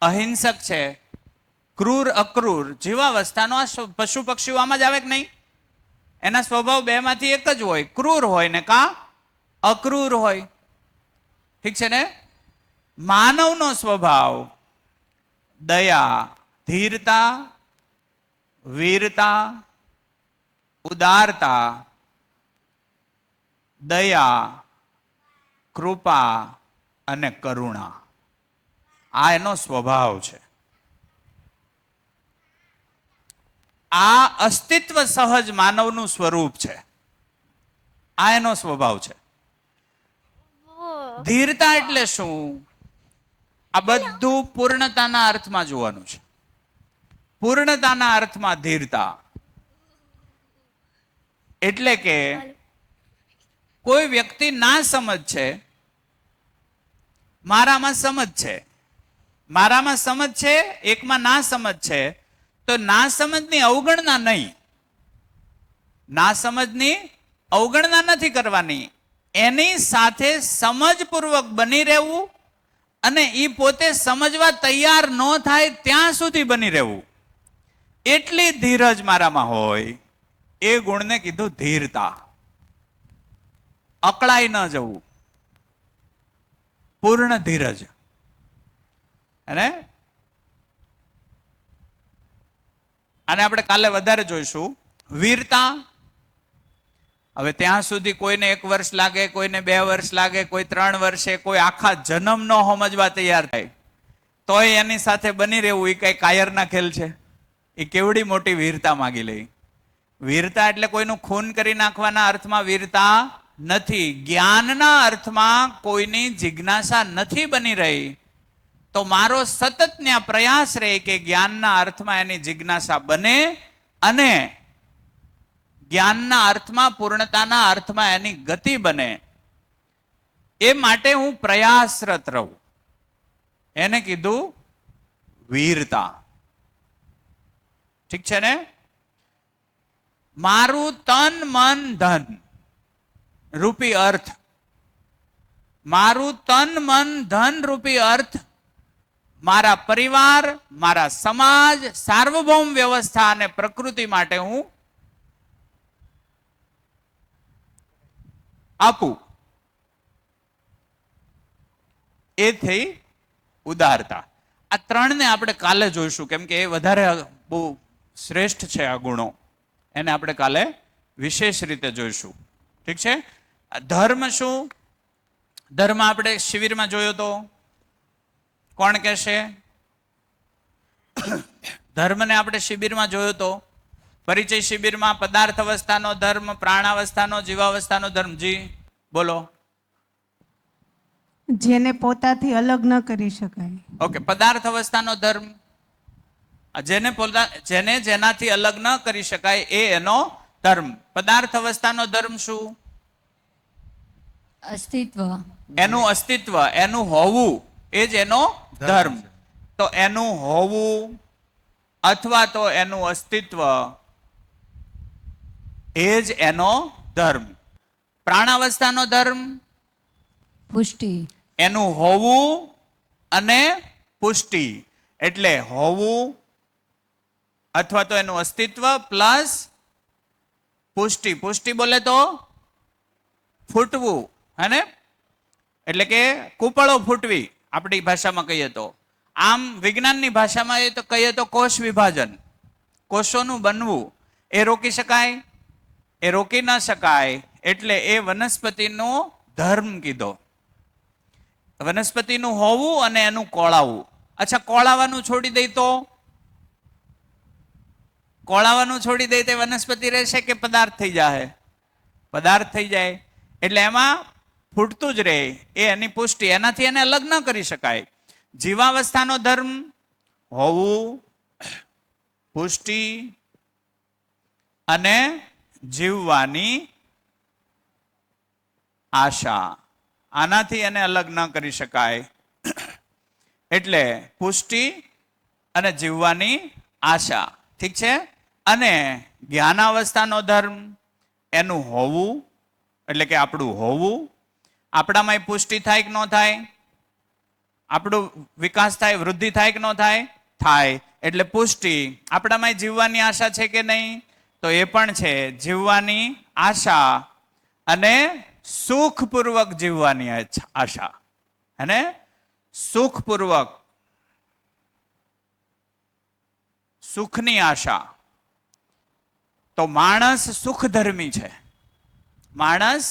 અહિંસક છે. ક્રૂર, અક્રૂર જીવાવસ્થાનો આ પશુ પક્ષીઓ આમાં જ આવે કે નહીં? એના સ્વભાવ બે માંથી એક જ હોય, ક્રૂર હોય ને કા અક્રૂર હોય. ઠીક છે ને? માનવનો સ્વભાવ દયા, ધીરતા, વીરતા, ઉદારતા, દયા, કૃપા અને કરુણા. આ એનો સ્વભાવ છે. આ અસ્તિત્વ સહજ માનવનું સ્વરૂપ છે. આ એનો સ્વભાવ છે. ધીરતા એટલે શું? આ બધું પૂર્ણતાના અર્થમાં જોવાનું છે. પૂર્ણતાના અર્થમાં ધીરતા એટલે કે કોઈ વ્યક્તિ ના સમજ છે, મારામાં સમજ છે, મારામાં સમજ છે, એકમાં ના સમજ છે, તો ના સમજની અવગણના નહીં. ના સમજની અવગણના નથી કરવાની. એની સાથે સમજપૂર્વક બની રહેવું અને એ પોતે સમજવા તૈયાર ન થાય ત્યાં સુધી બની રહેવું. એટલી ધીરજ મારામાં હોય, એ ગુણને કીધું ધીરતા. અકળાઈ ન જવું, પૂર્ણ ધીરજ. અને આપણે કાલે વધારે જોઈશું. વીરતા, હવે ત્યાં સુધી કોઈને 1 વર્ષ લાગે, કોઈને 2 વર્ષ લાગે, કોઈ 3 વર્ષે, કોઈ આખા જન્મ નો સમજવા તૈયાર થાય, તોય એની સાથે બની રહેવું એ કઈ કાયરના ખેલ છે? એ કેવડી મોટી વીરતા માગી લે. વીરતા એટલે કોઈનું ખૂન કરી નાખવાના અર્થમાં વીરતા નથી. જ્ઞાનના અર્થમાં કોઈની જિજ્ઞાસા નથી બની રહી, તો મારો સતત ત્યાં પ્રયાસ રહે કે જ્ઞાનના અર્થમાં એની જિજ્ઞાસા બને અને જ્ઞાનના અર્થમાં, પૂર્ણતાના અર્થમાં એની ગતિ બને. એ માટે હું પ્રયાસરત રહું. એને કીધું વીરતા. ઠીક છે ને? મારું તન, મન, ધન રૂપી અર્થ, મારું તન, મન, ધન રૂપી અર્થ મારા પરિવાર, મારા સમાજ, સાર્વભૌમ વ્યવસ્થા અને પ્રકૃતિ માટે હું આપું. એ થઈ ઉદારતા. આ ત્રણને આપણે કાલે જોઈશું, કેમ કે એ વધારે બહુ શ્રેષ્ઠ છે. આ ગુણો એને આપણે કાલે વિશેષ રીતે જોઈશું. ઠીક છે? ધર્મ શું? ધર્મ આપણે શિબિરમાં જોયો તો કોણ કહેશે? ધર્મને આપણે શિબિરમાં જોયો તો, પરિચય શિબિરમાં પદાર્થ અવસ્થાનો ધર્મ, પ્રાણાવસ્થાનો, જીવાવસ્થાનો ધર્મ. જી બોલો.
જેને પોતાથી અલગ ન કરી શકાય.
ઓકે, પદાર્થ અવસ્થાનો ધર્મ જેને જેનાથી અલગ ન કરી શકાય એ એનો ધર્મ. પદાર્થ અવસ્થાનો ધર્મ શું?
અસ્તિત્વ.
એનું અસ્તિત્વ, એનું હોવું, એ જ એનો ધર્મ. તો એનું હોવું અથવા તો એનું અસ્તિત્વ એ જ એનો ધર્મ. પ્રાણાવસ્થાનો ધર્મ
પુષ્ટિ.
એનું હોવું અને પુષ્ટિ, એટલે હોવું અથવા તો એનું અસ્તિત્વ પ્લસ પુષ્ટિ. પુષ્ટિ બોલે તો ફૂટવું, હે ને? એટલે કે કૂપળો ફૂટવી આપણી ભાષામાં કહીએ તો. આમ વિજ્ઞાનની ભાષામાં એ તો કહીએ તો કોષ વિભાજન, કોષોનું બનવું. એ રોકી શકાય? એ રોકી ન શકાય. એટલે એ વનસ્પતિનો ધર્મ કીધો. વનસ્પતિનું હોવું અને એનું કોળાવું. અચ્છા, કોળાવાનું છોડી દઈ તો? કોળાવાનું છોડી દઈ તો વનસ્પતિ રહેશે કે પદાર્થ થઈ જાય? પદાર્થ થઈ જાય. એટલે એમાં ફૂટતું જ રહે, એ એની પુષ્ટિ. એનાથી એને અલગ ન કરી શકાય. જીવાવસ્થાનો ધર્મ હોવું, પુષ્ટિ અને જીવવાની આશા. આનાથી એને અલગ ન કરી શકાય. એટલે પુષ્ટિ અને જીવવાની આશા. ઠીક છે. અને જ્ઞાનાવસ્થાનો ધર્મ એનું હોવું, એટલે કે આપણું હોવું. આપણામાં પુષ્ટિ થાય કે ન થાય? આપણો વિકાસ થાય, વૃદ્ધિ થાય કે ન થાય? થાય. એટલે પુષ્ટિ. આપણામાં જીવવાની આશા છે કે નહીં? તો એ પણ છે. જીવવાની આશા અને સુખપૂર્વક જીવવાની આશા. અને સુખપૂર્વક, સુખની આશા. તો માણસ સુખધર્મી છે. માણસ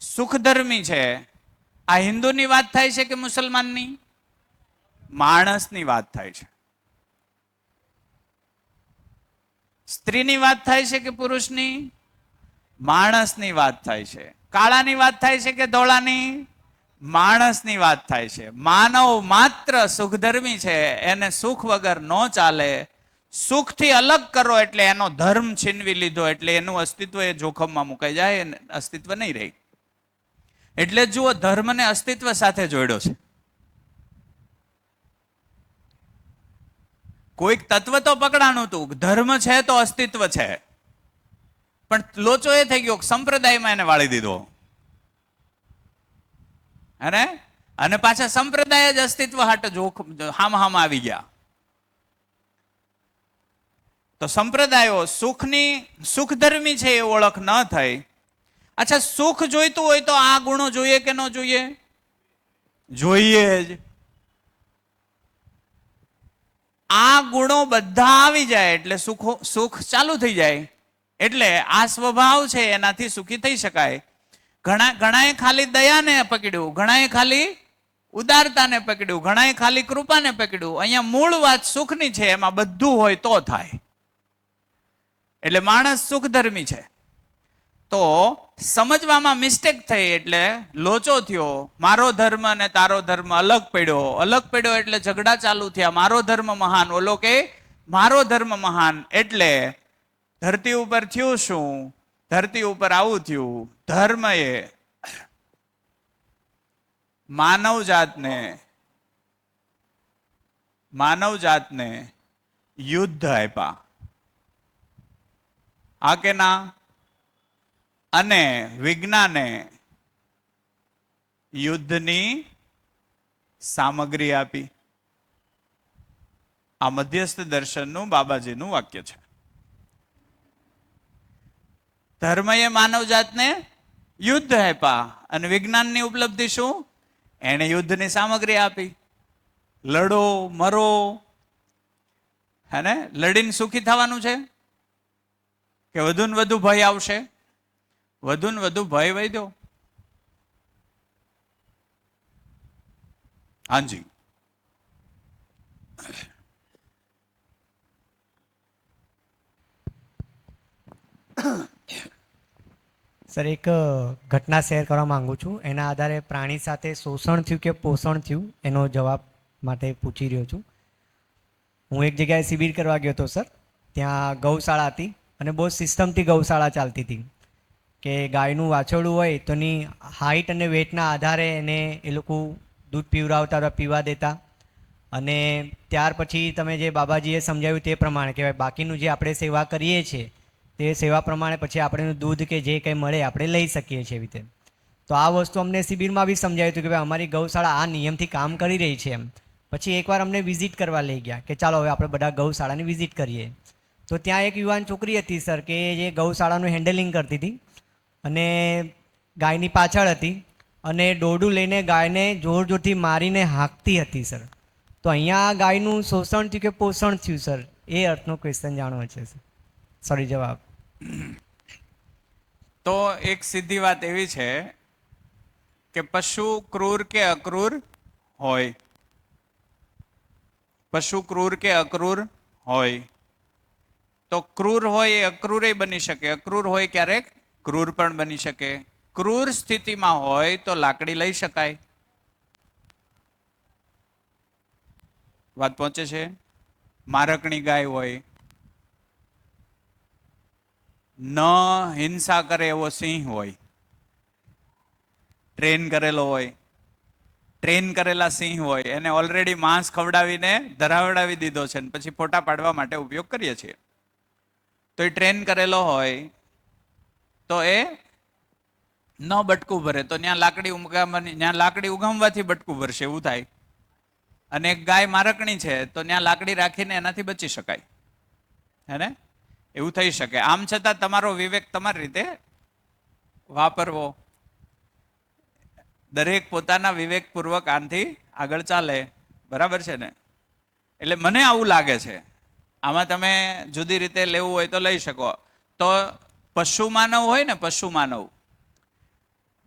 સુખધર્મી છે. આ હિન્દુની વાત થાય છે કે મુસલમાનની? માણસની વાત થાય છે. સ્ત્રીની વાત થાય છે કે પુરુષની? માણસની વાત થાય છે. કાળાની વાત થાય છે કે ધોળાની? માણસની વાત થાય છે. માનવ માત્ર સુખધર્મી છે. એને સુખ વગર ન ચાલે. સુખથી અલગ કરો એટલે એનો ધર્મ છીનવી લીધો એટલે એનું અસ્તિત્વ એ જોખમમાં મુકાઈ જાય, અસ્તિત્વ નહીં રહે. એટલે જુઓ, ધર્મને અસ્તિત્વ સાથે જોડ્યો છે. કોઈક તત્વ તો પકડાનું હતું, ધર્મ છે તો અસ્તિત્વ છે. પણ લોચો એ થઈ ગયો, સંપ્રદાયમાં એને વાળી દીધો. અને પાછા સંપ્રદાય જ અસ્તિત્વ હાટે જોખમ હામ આવી ગયા. તો સંપ્રદાયો સુખધર્મી છે એ ઓળખ ન થઈ. અચ્છા, સુખ જોઈતું હોય તો આ ગુણો જોઈએ કે ન જોઈએ? જોઈએ જ. આ ગુણો બધા આવી જાય એટલે સુખ ચાલુ થઈ જાય. એટલે આ સ્વભાવ છે, એનાથી સુખી થઈ શકાય. ઘણાએ ખાલી દયાને પકડ્યું, ઘણાએ ખાલી ઉદારતાને પકડ્યું, ઘણાએ ખાલી કૃપાને પકડ્યું. અહીંયા મૂળ વાત સુખની છે. એમાં બધું હોય તો થાય. એટલે માણસ સુખધર્મી છે. તો સમજવામાં મિસ્ટેક થઈ એટલે લોચો થયો. મારો ધર્મ અને તારો ધર્મ અલગ પડ્યો. અલગ પડ્યો એટલે ઝઘડા ચાલુ થયા. મારો ધર્મ મહાન, ઓલો કે મારો ધર્મ મહાન. એટલે ધરતી ઉપર થયું શું? ધરતી ઉપર આવું થયું. ધર્મ એ માનવ જાતને યુદ્ધ આપ્યા. આ કે ના? અને વિજ્ઞાને યુદ્ધની સામગ્રી આપી. આ મધ્યસ્થ દર્શનનું બાબાજીનું વાક્ય છે. ધર્મએ માનવ જાતને યુદ્ધ આપ્યા અને વિજ્ઞાનની ઉપલબ્ધિ શું? એને યુદ્ધની સામગ્રી આપી. લડો, મરો, હે, લડીને સુખી થવાનું છે કે વધુ ને વધુ ભય આવશે? વધુ ને વધુ ભય વધ્યો. હાજી.
સર, એક ઘટના શેર કરવા માંગુ છું. એના આધારે પ્રાણી સાથે શોષણ થયું કે પોષણ થયું એનો જવાબ માટે પૂછી રહ્યો છું. હું એક જગ્યાએ શિબિર કરવા ગયો હતો સર. ત્યાં ગૌશાળા હતી અને બહુ સિસ્ટમથી ગૌશાળા ચાલતી હતી કે ગાયનું વાછરડું હોય તો એની હાઇટ અને વેટના આધારે એને એ લોકો દૂધ પીવડાવતા હતા, પીવા દેતા. અને ત્યાર પછી તમે જે બાબાજીએ સમજાવ્યું તે પ્રમાણે કહેવાય, બાકીનું જે આપણે સેવા કરીએ છીએ તે સેવા પ્રમાણે પછી આપણે દૂધ કે જે કંઈ મળે આપણે લઈ શકીએ છીએ એવી રીતે. તો આ વસ્તુ અમને શિબિરમાં બી સમજાવ્યું હતું કે ભાઈ અમારી ગૌશાળા આ નિયમથી કામ કરી રહી છે એમ. પછી એકવાર અમને વિઝિટ કરવા લઈ ગયા કે ચાલો હવે આપણે બધા ગૌશાળાની વિઝિટ કરીએ. તો ત્યાં એક યુવાન છોકરી હતી સર કે જે ગૌશાળાનું હેન્ડલિંગ કરતી હતી અને ગાયની પાછળ હતી અને દોરડું લઈને ગાયને જોર જોરથી મારીને હાંકતી હતી સર. તો અહીંયા ગાયનું શોષણ થયું કે પોષણ થયું સર? એ અર્થનો ક્વેશ્ચન જાણવો છે સર. સોરી, જવાબ.
તો એક સીધી વાત એવી છે કે પશુ ક્રૂર કે અક્રૂર હોય? પશુ ક્રૂર કે અક્રૂર હોય? તો ક્રૂર હોય એ અક્રૂર બની શકે, અક્રૂર હોય ક્યારેક ક્રૂર પણ બની શકે. ક્રૂર સ્થિતિમાં હોય તો લાકડી લઈ શકાય. વાત પહોંચે છે? મારકણી ગાય હોય, ન હિંસા કરે એવો સિંહ હોય, ટ્રેન કરેલો હોય, ટ્રેન કરેલા સિંહ હોય, એને ઓલરેડી માંસ ખવડાવીને ધરાવડાવી દીધો છે, પછી ફોટા પાડવા માટે ઉપયોગ કરીએ છીએ. તો એ ટ્રેન કરેલો હોય તો એ ન બટકું ભરે, તો ત્યાં લાકડી ઉગામવાથી બટકું ભરશે એવું થાય. અને એક ગાય મારકણી છે તો ત્યાં લાકડી રાખીને એનાથી બચી શકાય, હે ને? એવું થઈ શકે. આમ છતાં તમારો વિવેક તમારી રીતે વાપરવો. દરેક પોતાના વિવેકપૂર્વક આનથી આગળ ચાલે, બરાબર છે ને? એટલે મને આવું લાગે છે. આમાં તમે જુદી રીતે લેવું હોય તો લઈ શકો. તો પશુ માનવ હોય ને, પશુ માનવ,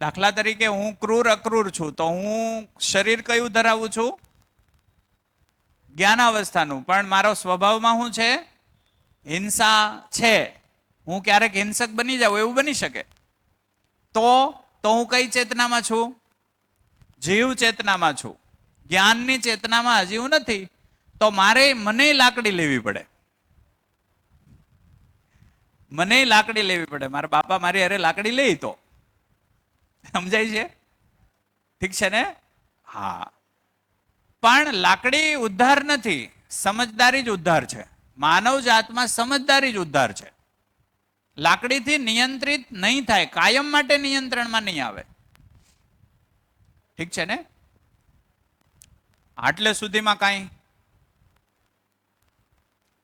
દાખલા તરીકે હું ક્રૂર અક્રૂર છું, તો હું શરીર કયું ધરાવું છું? જ્ઞાનાવસ્થાનું. પણ મારો સ્વભાવમાં શું છે? હિંસા છે. હું ક્યારેક હિંસક બની જાઉં, એવું બની શકે. તો હું કઈ ચેતનામાં છું? જીવ ચેતનામાં છું. જ્ઞાનની ચેતનામાં હજી હું નથી. તો મને લાકડી લેવી પડે, મને લાકડી લેવી પડે. મારા બાપા મારી અરે લાકડી લે, તો સમજાય છે? ઠીક છે ને? હા. પણ લાકડી ઉદ્ધાર નથી, સમજદારી જ ઉદ્ધાર છે. માનવ જાતમાં સમજદારી જ ઉદ્ધાર છે. લાકડીથી નિયંત્રિત નહીં થાય, કાયમ માટે નિયંત્રણમાં નહીં આવે. ઠીક છે ને? આટલે સુધીમાં કાંઈ?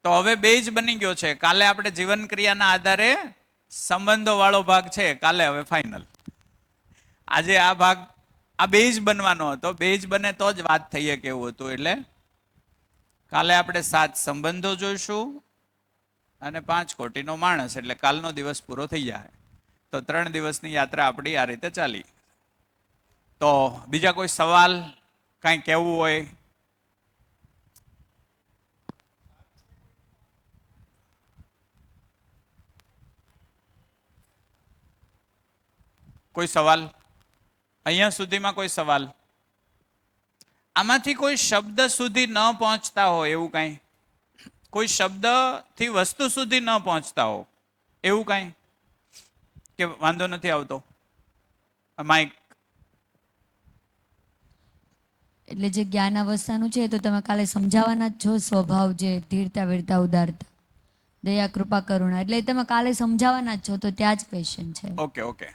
તો હવે બે જ બની ગયો છે. કાલે આપણે જીવન ક્રિયાના આધારે સંબંધો વાળો ભાગ છે, કાલે હવે ફાઇનલ. આજે આ ભાગ, આ બે જ બનવાનો હતો. બે જ બને તો જ વાત થઈએ કેવું હતું. એટલે કાલે આપણે 7 સંબંધો જોઈશું અને 5 કોટીનો માણસ. એટલે કાલનો દિવસ પૂરો થઈ જાય. તો 3 દિવસની યાત્રા આપણી આ રીતે ચાલી. તો બીજા કોઈ સવાલ, કાંઈ કહેવું હોય? કોઈ સવાલ? અહીંયા સુધીમાં કોઈ સવાલ? આમાંથી કોઈ શબ્દ સુધી ન પહોંચતા હોય એવું કાંઈ? કોઈ શબ્દથી વસ્તુ સુધી ન પહોંચતા હો એવું કાંઈ? કે વાંધો નથી આવતો? માઇક.
એટલે જે જ્ઞાન અવસ્થાનું છે તો તમે કાલે સમજાવવાના જ છો. સ્વભાવ જે ધીરતા, વીરતા, ઉદારતા, દયા, કૃપા, કરુણા, એટલે તમે કાલે સમજાવવાના જ છો. તો ત્યાં જ ક્વેશ્ચન છે.
ઓકે.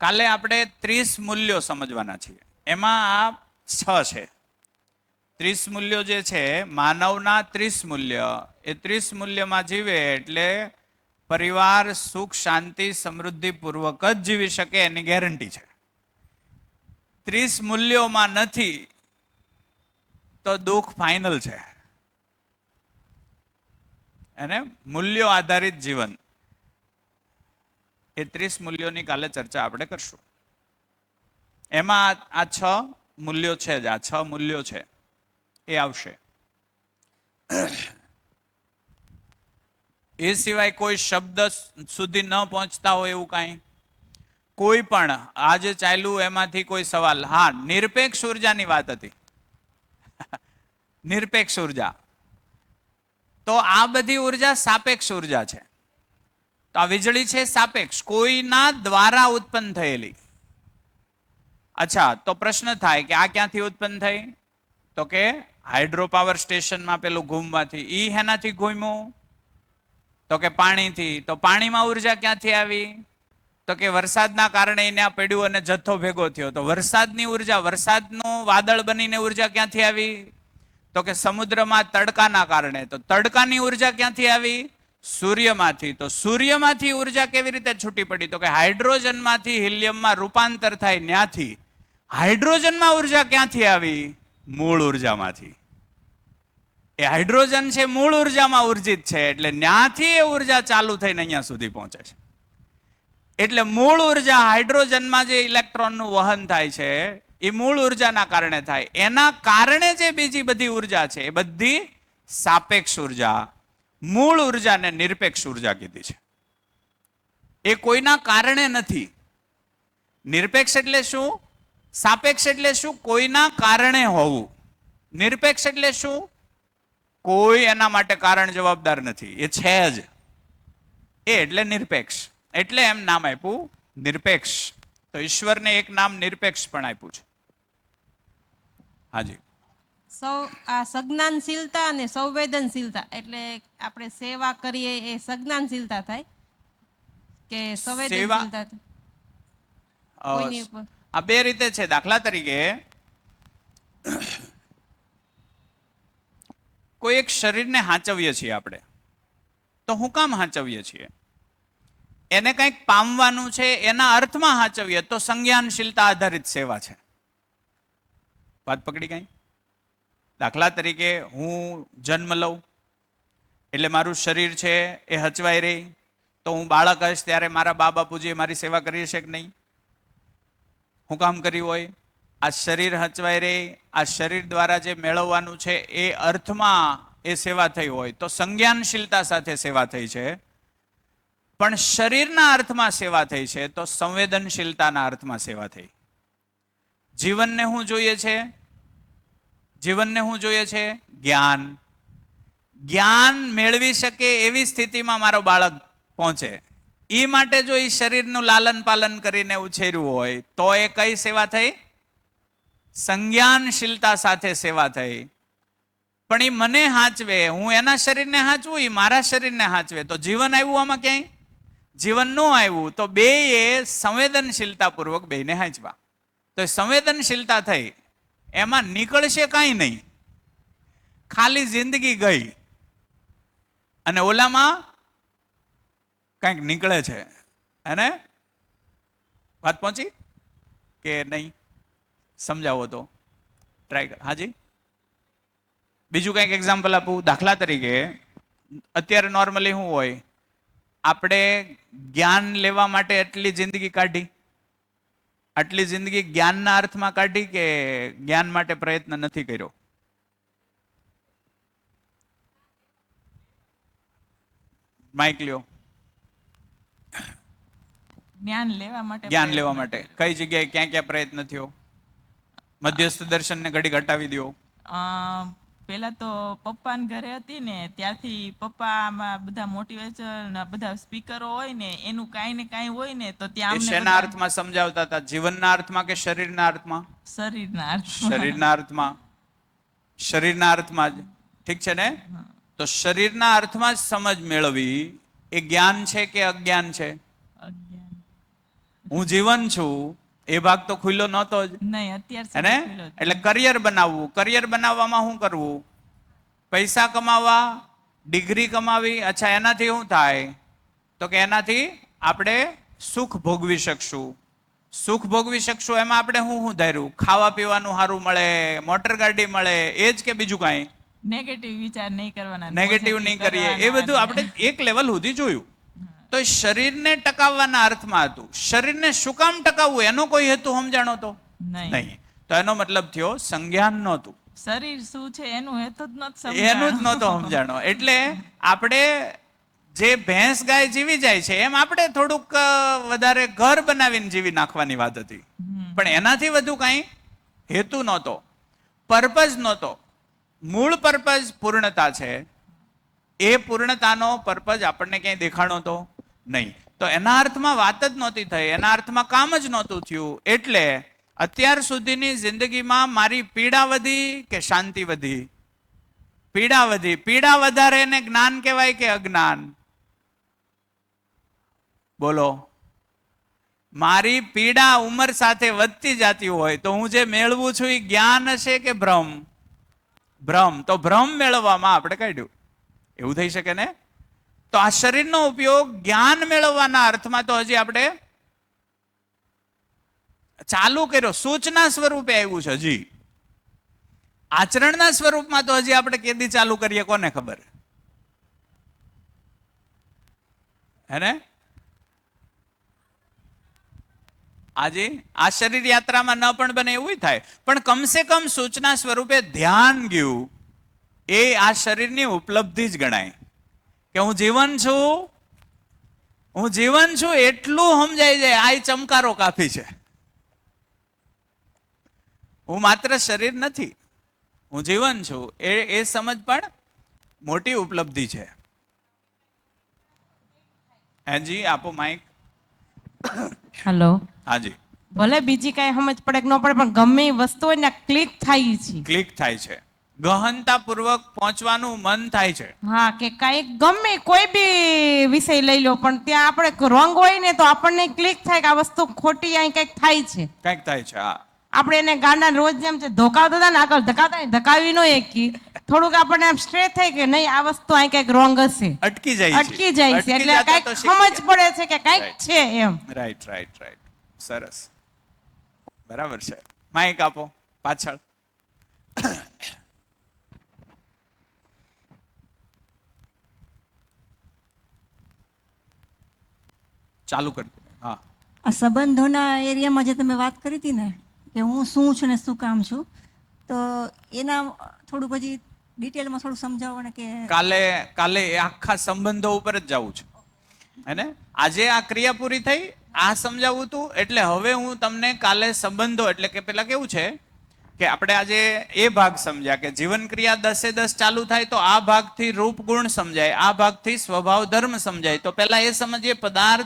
કાલે આપણે 30 મૂલ્યો સમજવાના છીએ. એમાં આ 6 છે. 30 મૂલ્યો જે છે, માનવના 30 મૂલ્ય, એ 30 મૂલ્યમાં જીવે એટલે પરિવાર સુખ શાંતિ સમૃદ્ધિ પૂર્વક જ જીવી શકે એની ગેરંટી છે. 30 મૂલ્યોમાં નથી તો દુઃખ ફાઇનલ છે. અને મૂલ્યો આધારિત જીવન, એ 30 મૂલ્યોની કાલે ચર્ચા આપણે કરશું. એમાં આ 6 મૂલ્યો છે જ, આ 6 મૂલ્યો છે એ આવશે. એ સિવાય કોઈ શબ્દ સુધી ન પહોંચતા હોય એવું કાંઈ? કોઈ પણ આજે ચાલ્યું એમાંથી કોઈ સવાલ? હા, નિરપેક્ષ ઉર્જાની વાત હતી. નિરપેક્ષ ઉર્જા. તો આ બધી ઉર્જા સાપેક્ષ ઉર્જા છે. તો આ વીજળી છે સાપેક્ષ, કોઈના દ્વારા ઉત્પન્ન થયેલી. અચ્છા, તો પ્રશ્ન થાય કે આ ક્યાંથી ઉત્પન્ન થઈ? તો કે હાઇડ્રો પાવર સ્ટેશનમાં પેલું ઘૂમવાથી. ઈ હેનાથી ઘૂમ્યું? તો કે પાણીથી. તો પાણીમાં ઉર્જા ક્યાંથી આવી? તો કે વરસાદના કારણે એને આ પડ્યું અને જથ્થો ભેગો થયો. તો વરસાદની ઉર્જા, વરસાદનું વાદળ બનીને ઉર્જા ક્યાંથી આવી? તો કે સમુદ્રમાં તડકાના કારણે. તો તડકાની ઉર્જા ક્યાંથી આવી? સૂર્યમાંથી. તો સૂર્યમાંથી ઉર્જા કેવી રીતે છૂટી પડી? તો કે હાઇડ્રોજનમાંથી હિલિયમમાં રૂપાંતર થાય ત્યાંથી. હાઇડ્રોજનમાં ઉર્જા ક્યાંથી આવી? મૂળ ઉર્જામાંથી. એ હાઇડ્રોજન છે મૂળ ઉર્જામાં ઉર્જિત છે, એટલે ત્યાંથી એ ઉર્જા ચાલુ થઈને અહીંયા સુધી પહોંચે છે. એટલે મૂળ ઉર્જા હાઇડ્રોજનમાં જે ઇલેક્ટ્રોનનું વહન થાય છે એ મૂળ ઉર્જાના કારણે થાય. એના કારણે જે બીજી બધી ઉર્જા છે એ બધી સાપેક્ષ ઉર્જા. મૂળ ઉર્જાને નિરપેક્ષ ઉર્જા કીધી છે. એ કોઈના કારણે નથી. નિરપેક્ષ એટલે શું? સાપેક્ષ એટલે શું? કોઈના કારણે હોવું. નિરપેક્ષ એટલે શું? કોઈ એના માટે કારણ જવાબદાર નથી, એ છે જ. એ એટલે નિરપેક્ષ, એટલે એમ નામ આપ્યું નિરપેક્ષ. તો ઈશ્વરને એક નામ નિરપેક્ષ પણ આપ્યું છે. હાજી.
આ સજ્ઞાનશીલતા અને સંવેદનશીલતા એટલે આપણે સેવા કરીએ એ સજ્ઞાનશીલતા થાય કે સંવેદનશીલતા થાય? કોઈની ઉપર?
આ બે રીતે છે. દાખલા તરીકે કોઈ એક શરીરને હાંચવીએ છીએ આપણે, તો હું કામ હાંચવીએ છીએ? એને કંઈક પામવાનું છે, એના અર્થમાં હાંચવીએ તો સંજ્ઞાનશીલતા આધારિત સેવા છે. વાત પકડી ગઈ? દાખલા તરીકે હું જન્મ લઉં એટલે મારું શરીર છે એ હચવાઈ રહી, તો હું બાળક હશ ત્યારે મારા બા બાપુજીએ મારી સેવા કરી હશે કે નહીં? હું કામ કર્યું હોય? આ શરીર હચવાઈ રહી, આ શરીર દ્વારા જે મેળવવાનું છે એ અર્થમાં એ સેવા થઈ હોય તો સંજ્ઞાનશીલતા સાથે સેવા થઈ છે. પણ શરીરના અર્થમાં સેવા થઈ છે તો સંવેદનશીલતાના અર્થમાં સેવા થઈ. જીવનને શું જોઈએ છે? જીવનને શું જોઈએ છે? જ્ઞાન. જ્ઞાન મેળવી શકે એવી સ્થિતિમાં મારો બાળક પહોંચે, એ માટે જો એ શરીરનું લાલન પાલન કરીને ઉછેર્યું હોય તો એ કઈ સેવા થઈ? સંજ્ઞાનશીલતા સાથે સેવા થઈ. પણ એ મને હાંચવે, હું એના શરીરને હાંચવું, એ મારા શરીરને હાંચવે, તો જીવન આવ્યું આમાં ક્યાંય? જીવન ન આવ્યું. તો બે એ સંવેદનશીલતા પૂર્વક બેને હાંચવા. તો સંવેદનશીલતા થઈ, એમાં નીકળશે કાંઈ નહીં, ખાલી જિંદગી ગઈ. અને ઓલામાં કંઈક નીકળે છે. એને વાત પહોંચી કે નહીં? સમજાવો તો ટ્રાય કર. હાજી. બીજું કંઈક એક્ઝામ્પલ આપું. દાખલા તરીકે અત્યારે નોર્મલી શું હોય, આપણે જ્ઞાન લેવા માટે એટલી જિંદગી કાઢી, આટલી જિંદગી જ્ઞાનના અર્થમાં કાઢી કે જ્ઞાન માટે પ્રયત્ન નથી કર્યો? માઇક લ્યો.
જ્ઞાન લેવા માટે
જ્ઞાન લેવા માટે કઈ જગ્યાએ ક્યાં ક્યાં પ્રયત્ન થયો? મધ્યસ્થ દર્શનને ઘડી ઘટાવી દો.
પેલા તો પપ્પાના ઘરે હતી ને ત્યારથી પપ્પામાં બધા મોટિવેશન બધા સ્પીકરો હોય ને એનું કાંઈ ને કાંઈ હોય ને તો ત્યાં અમને
શેના અર્થમાં સમજાવતા હતા? જીવનના અર્થમાં કે શરીરના અર્થમાં?
શરીરના
શરીરના અર્થમાં. શરીરના અર્થમાં જ. ઠીક છે ને? તો શરીરના અર્થમાં જ સમજ મેળવી એ જ્ઞાન છે કે અજ્ઞાન છે?
અજ્ઞાન.
હું જીવન છું એ ભાગ તો ખુલ્લો નહોતો જ.
નહીં, અત્યાર
હેને? એટલે કરિયર બનાવવું. કરિયર બનાવવામાં શું કરવું? પૈસા કમાવા, ડિગ્રી કમાવી. અચ્છા, એનાથી શું થાય? તો કે એનાથી આપણે સુખ ભોગવી શકશું. સુખ ભોગવી શકશું એમાં આપણે શું ધાર્યું? ખાવા પીવાનું સારું મળે, મોટર ગાડી મળે, એ જ કે બીજું કાંઈ?
નેગેટિવ વિચાર નહીં કરવાના,
નેગેટિવ નહીં કરીએ, એ બધું આપણે એક લેવલ સુધી જોયું. તો શરીરને ટકાવવાના અર્થમાં હતું. શરીરને શું કામ ટકાવવું એનો કોઈ હેતુ સમજાણો તો નહીં. તો એનો મતલબ થયો સંજ્ઞાન નહોતું.
શરીર શું છે એનું હેતુ જ નહોતું
એનું જ નહોતો સમજાણો. એટલે આપણે જે ભેંસ ગાય જીવી જાય છે એમ આપણે થોડુંક વધારે ઘર બનાવીને જીવી નાખવાની વાત હતી. પણ એનાથી વધુ કાંઈ હેતુ નહોતો, પર્પઝ નહોતો. મૂળ પર્પઝ પૂર્ણતા છે. એ પૂર્ણતાનો પર્પઝ આપણને ક્યાંય દેખાણો તો નહીં. તો એના અર્થમાં વાત જ નહોતી થઈ, એના અર્થમાં કામ જ નહોતું થયું. એટલે અત્યાર સુધીની જિંદગીમાં મારી પીડા વધી કે શાંતિ વધી? પીડા વધી. પીડા વધારે એને જ્ઞાન કહેવાય કે અજ્ઞાન? બોલો. મારી પીડા ઉંમર સાથે વધતી જતી હોય તો હું જે મેળવું છું એ જ્ઞાન હશે કે ભ્રમ? ભ્રમ. તો ભ્રમ મેળવવામાં આપણે કાઢ્યું. એવું થઈ શકે ને? તો આ શરીરનો ઉપયોગ જ્ઞાન મેળવવાના અર્થમાં તો હજી આપણે ચાલુ કર્યો, સૂચના સ્વરૂપે આવ્યું છે. હજી આચરણના સ્વરૂપમાં તો હજી આપણે કેદી ચાલુ કરીએ કોને ખબર? હેને? આજે આ શરીર યાત્રામાં ન પણ બને એવું થાય, પણ કમસે કમ સૂચના સ્વરૂપે ધ્યાન ગયું એ આ શરીરની ઉપલબ્ધિ જ ગણાય. કે હું જીવન છું, હું જીવન છું એટલું સમજાઈ જાય. આ ચમકારો કાફી છે. હું માત્ર શરીર નથી, હું જીવન છું એ સમજ પણ મોટી ઉપલબ્ધિ છે. હેજી આપો માઇક.
હેલો.
હાજી.
ભલે બીજી કાંઈ સમજ પડે કે ન પડે પણ ગમે એ વસ્તુ હોય ને ક્લિક થાય છે.
ક્લિક થાય છે, ગહનતાપૂર્વક પહોંચવાનું મન થાય છે.
હા, કે કાંઈક ગમે કોઈ બી વિષય લઈ લો પણ ત્યાં આપણે રોંગ હોય ને તો આપણને ક્લિક થાય કે આ વસ્તુ ખોટી અહીં કંઈક થાય છે.
કંઈક થાય છે. હા,
આપણે એને ગાંડા રોજ જેમ છે ધોકાવતા હતા ને આગળ ધકાવતા ધકાવી નો એકી થોડુંક આપણને આમ સ્ટ્રેટ થાય કે નહીં આ વસ્તુ અહીં કંઈક રોંગ હશે.
અટકી જાય છે.
અટકી જાય છે એટલે
જાતા
કંઈક
તો શીખી
સમજ પડે છે કે કંઈક
Right.
છે એમ.
Right right right. સરસ, બરાબર છે. માઇક આપો પાછળ. ચાલુ કરી દો. હા,
આ સંબંધોના એરિયામાં જે તમે વાત કરી હતી ને કે હું શું છું ને શું કામ છું, તો એના થોડું પછી ડિટેલમાં થોડું સમજાવો ને કે
કાલે એ આખા સંબંધો ઉપર જ જવું છે. હેને આજે આ ક્રિયા પૂરી થઈ, આ સમજાવવું હતું, એટલે હવે હું તમને કાલે સંબંધો એટલે કે પેલા કેવું છે કે આપણે આજે એ ભાગ સમજ્યા કે જીવન ક્રિયા 10 ચાલુ થાય તો આ ભાગથી રૂપ ગુણ સમજાય, આ ભાગથી સ્વભાવ ધર્મ સમજાય. તો પેલા એ સમજીએ પદાર્થ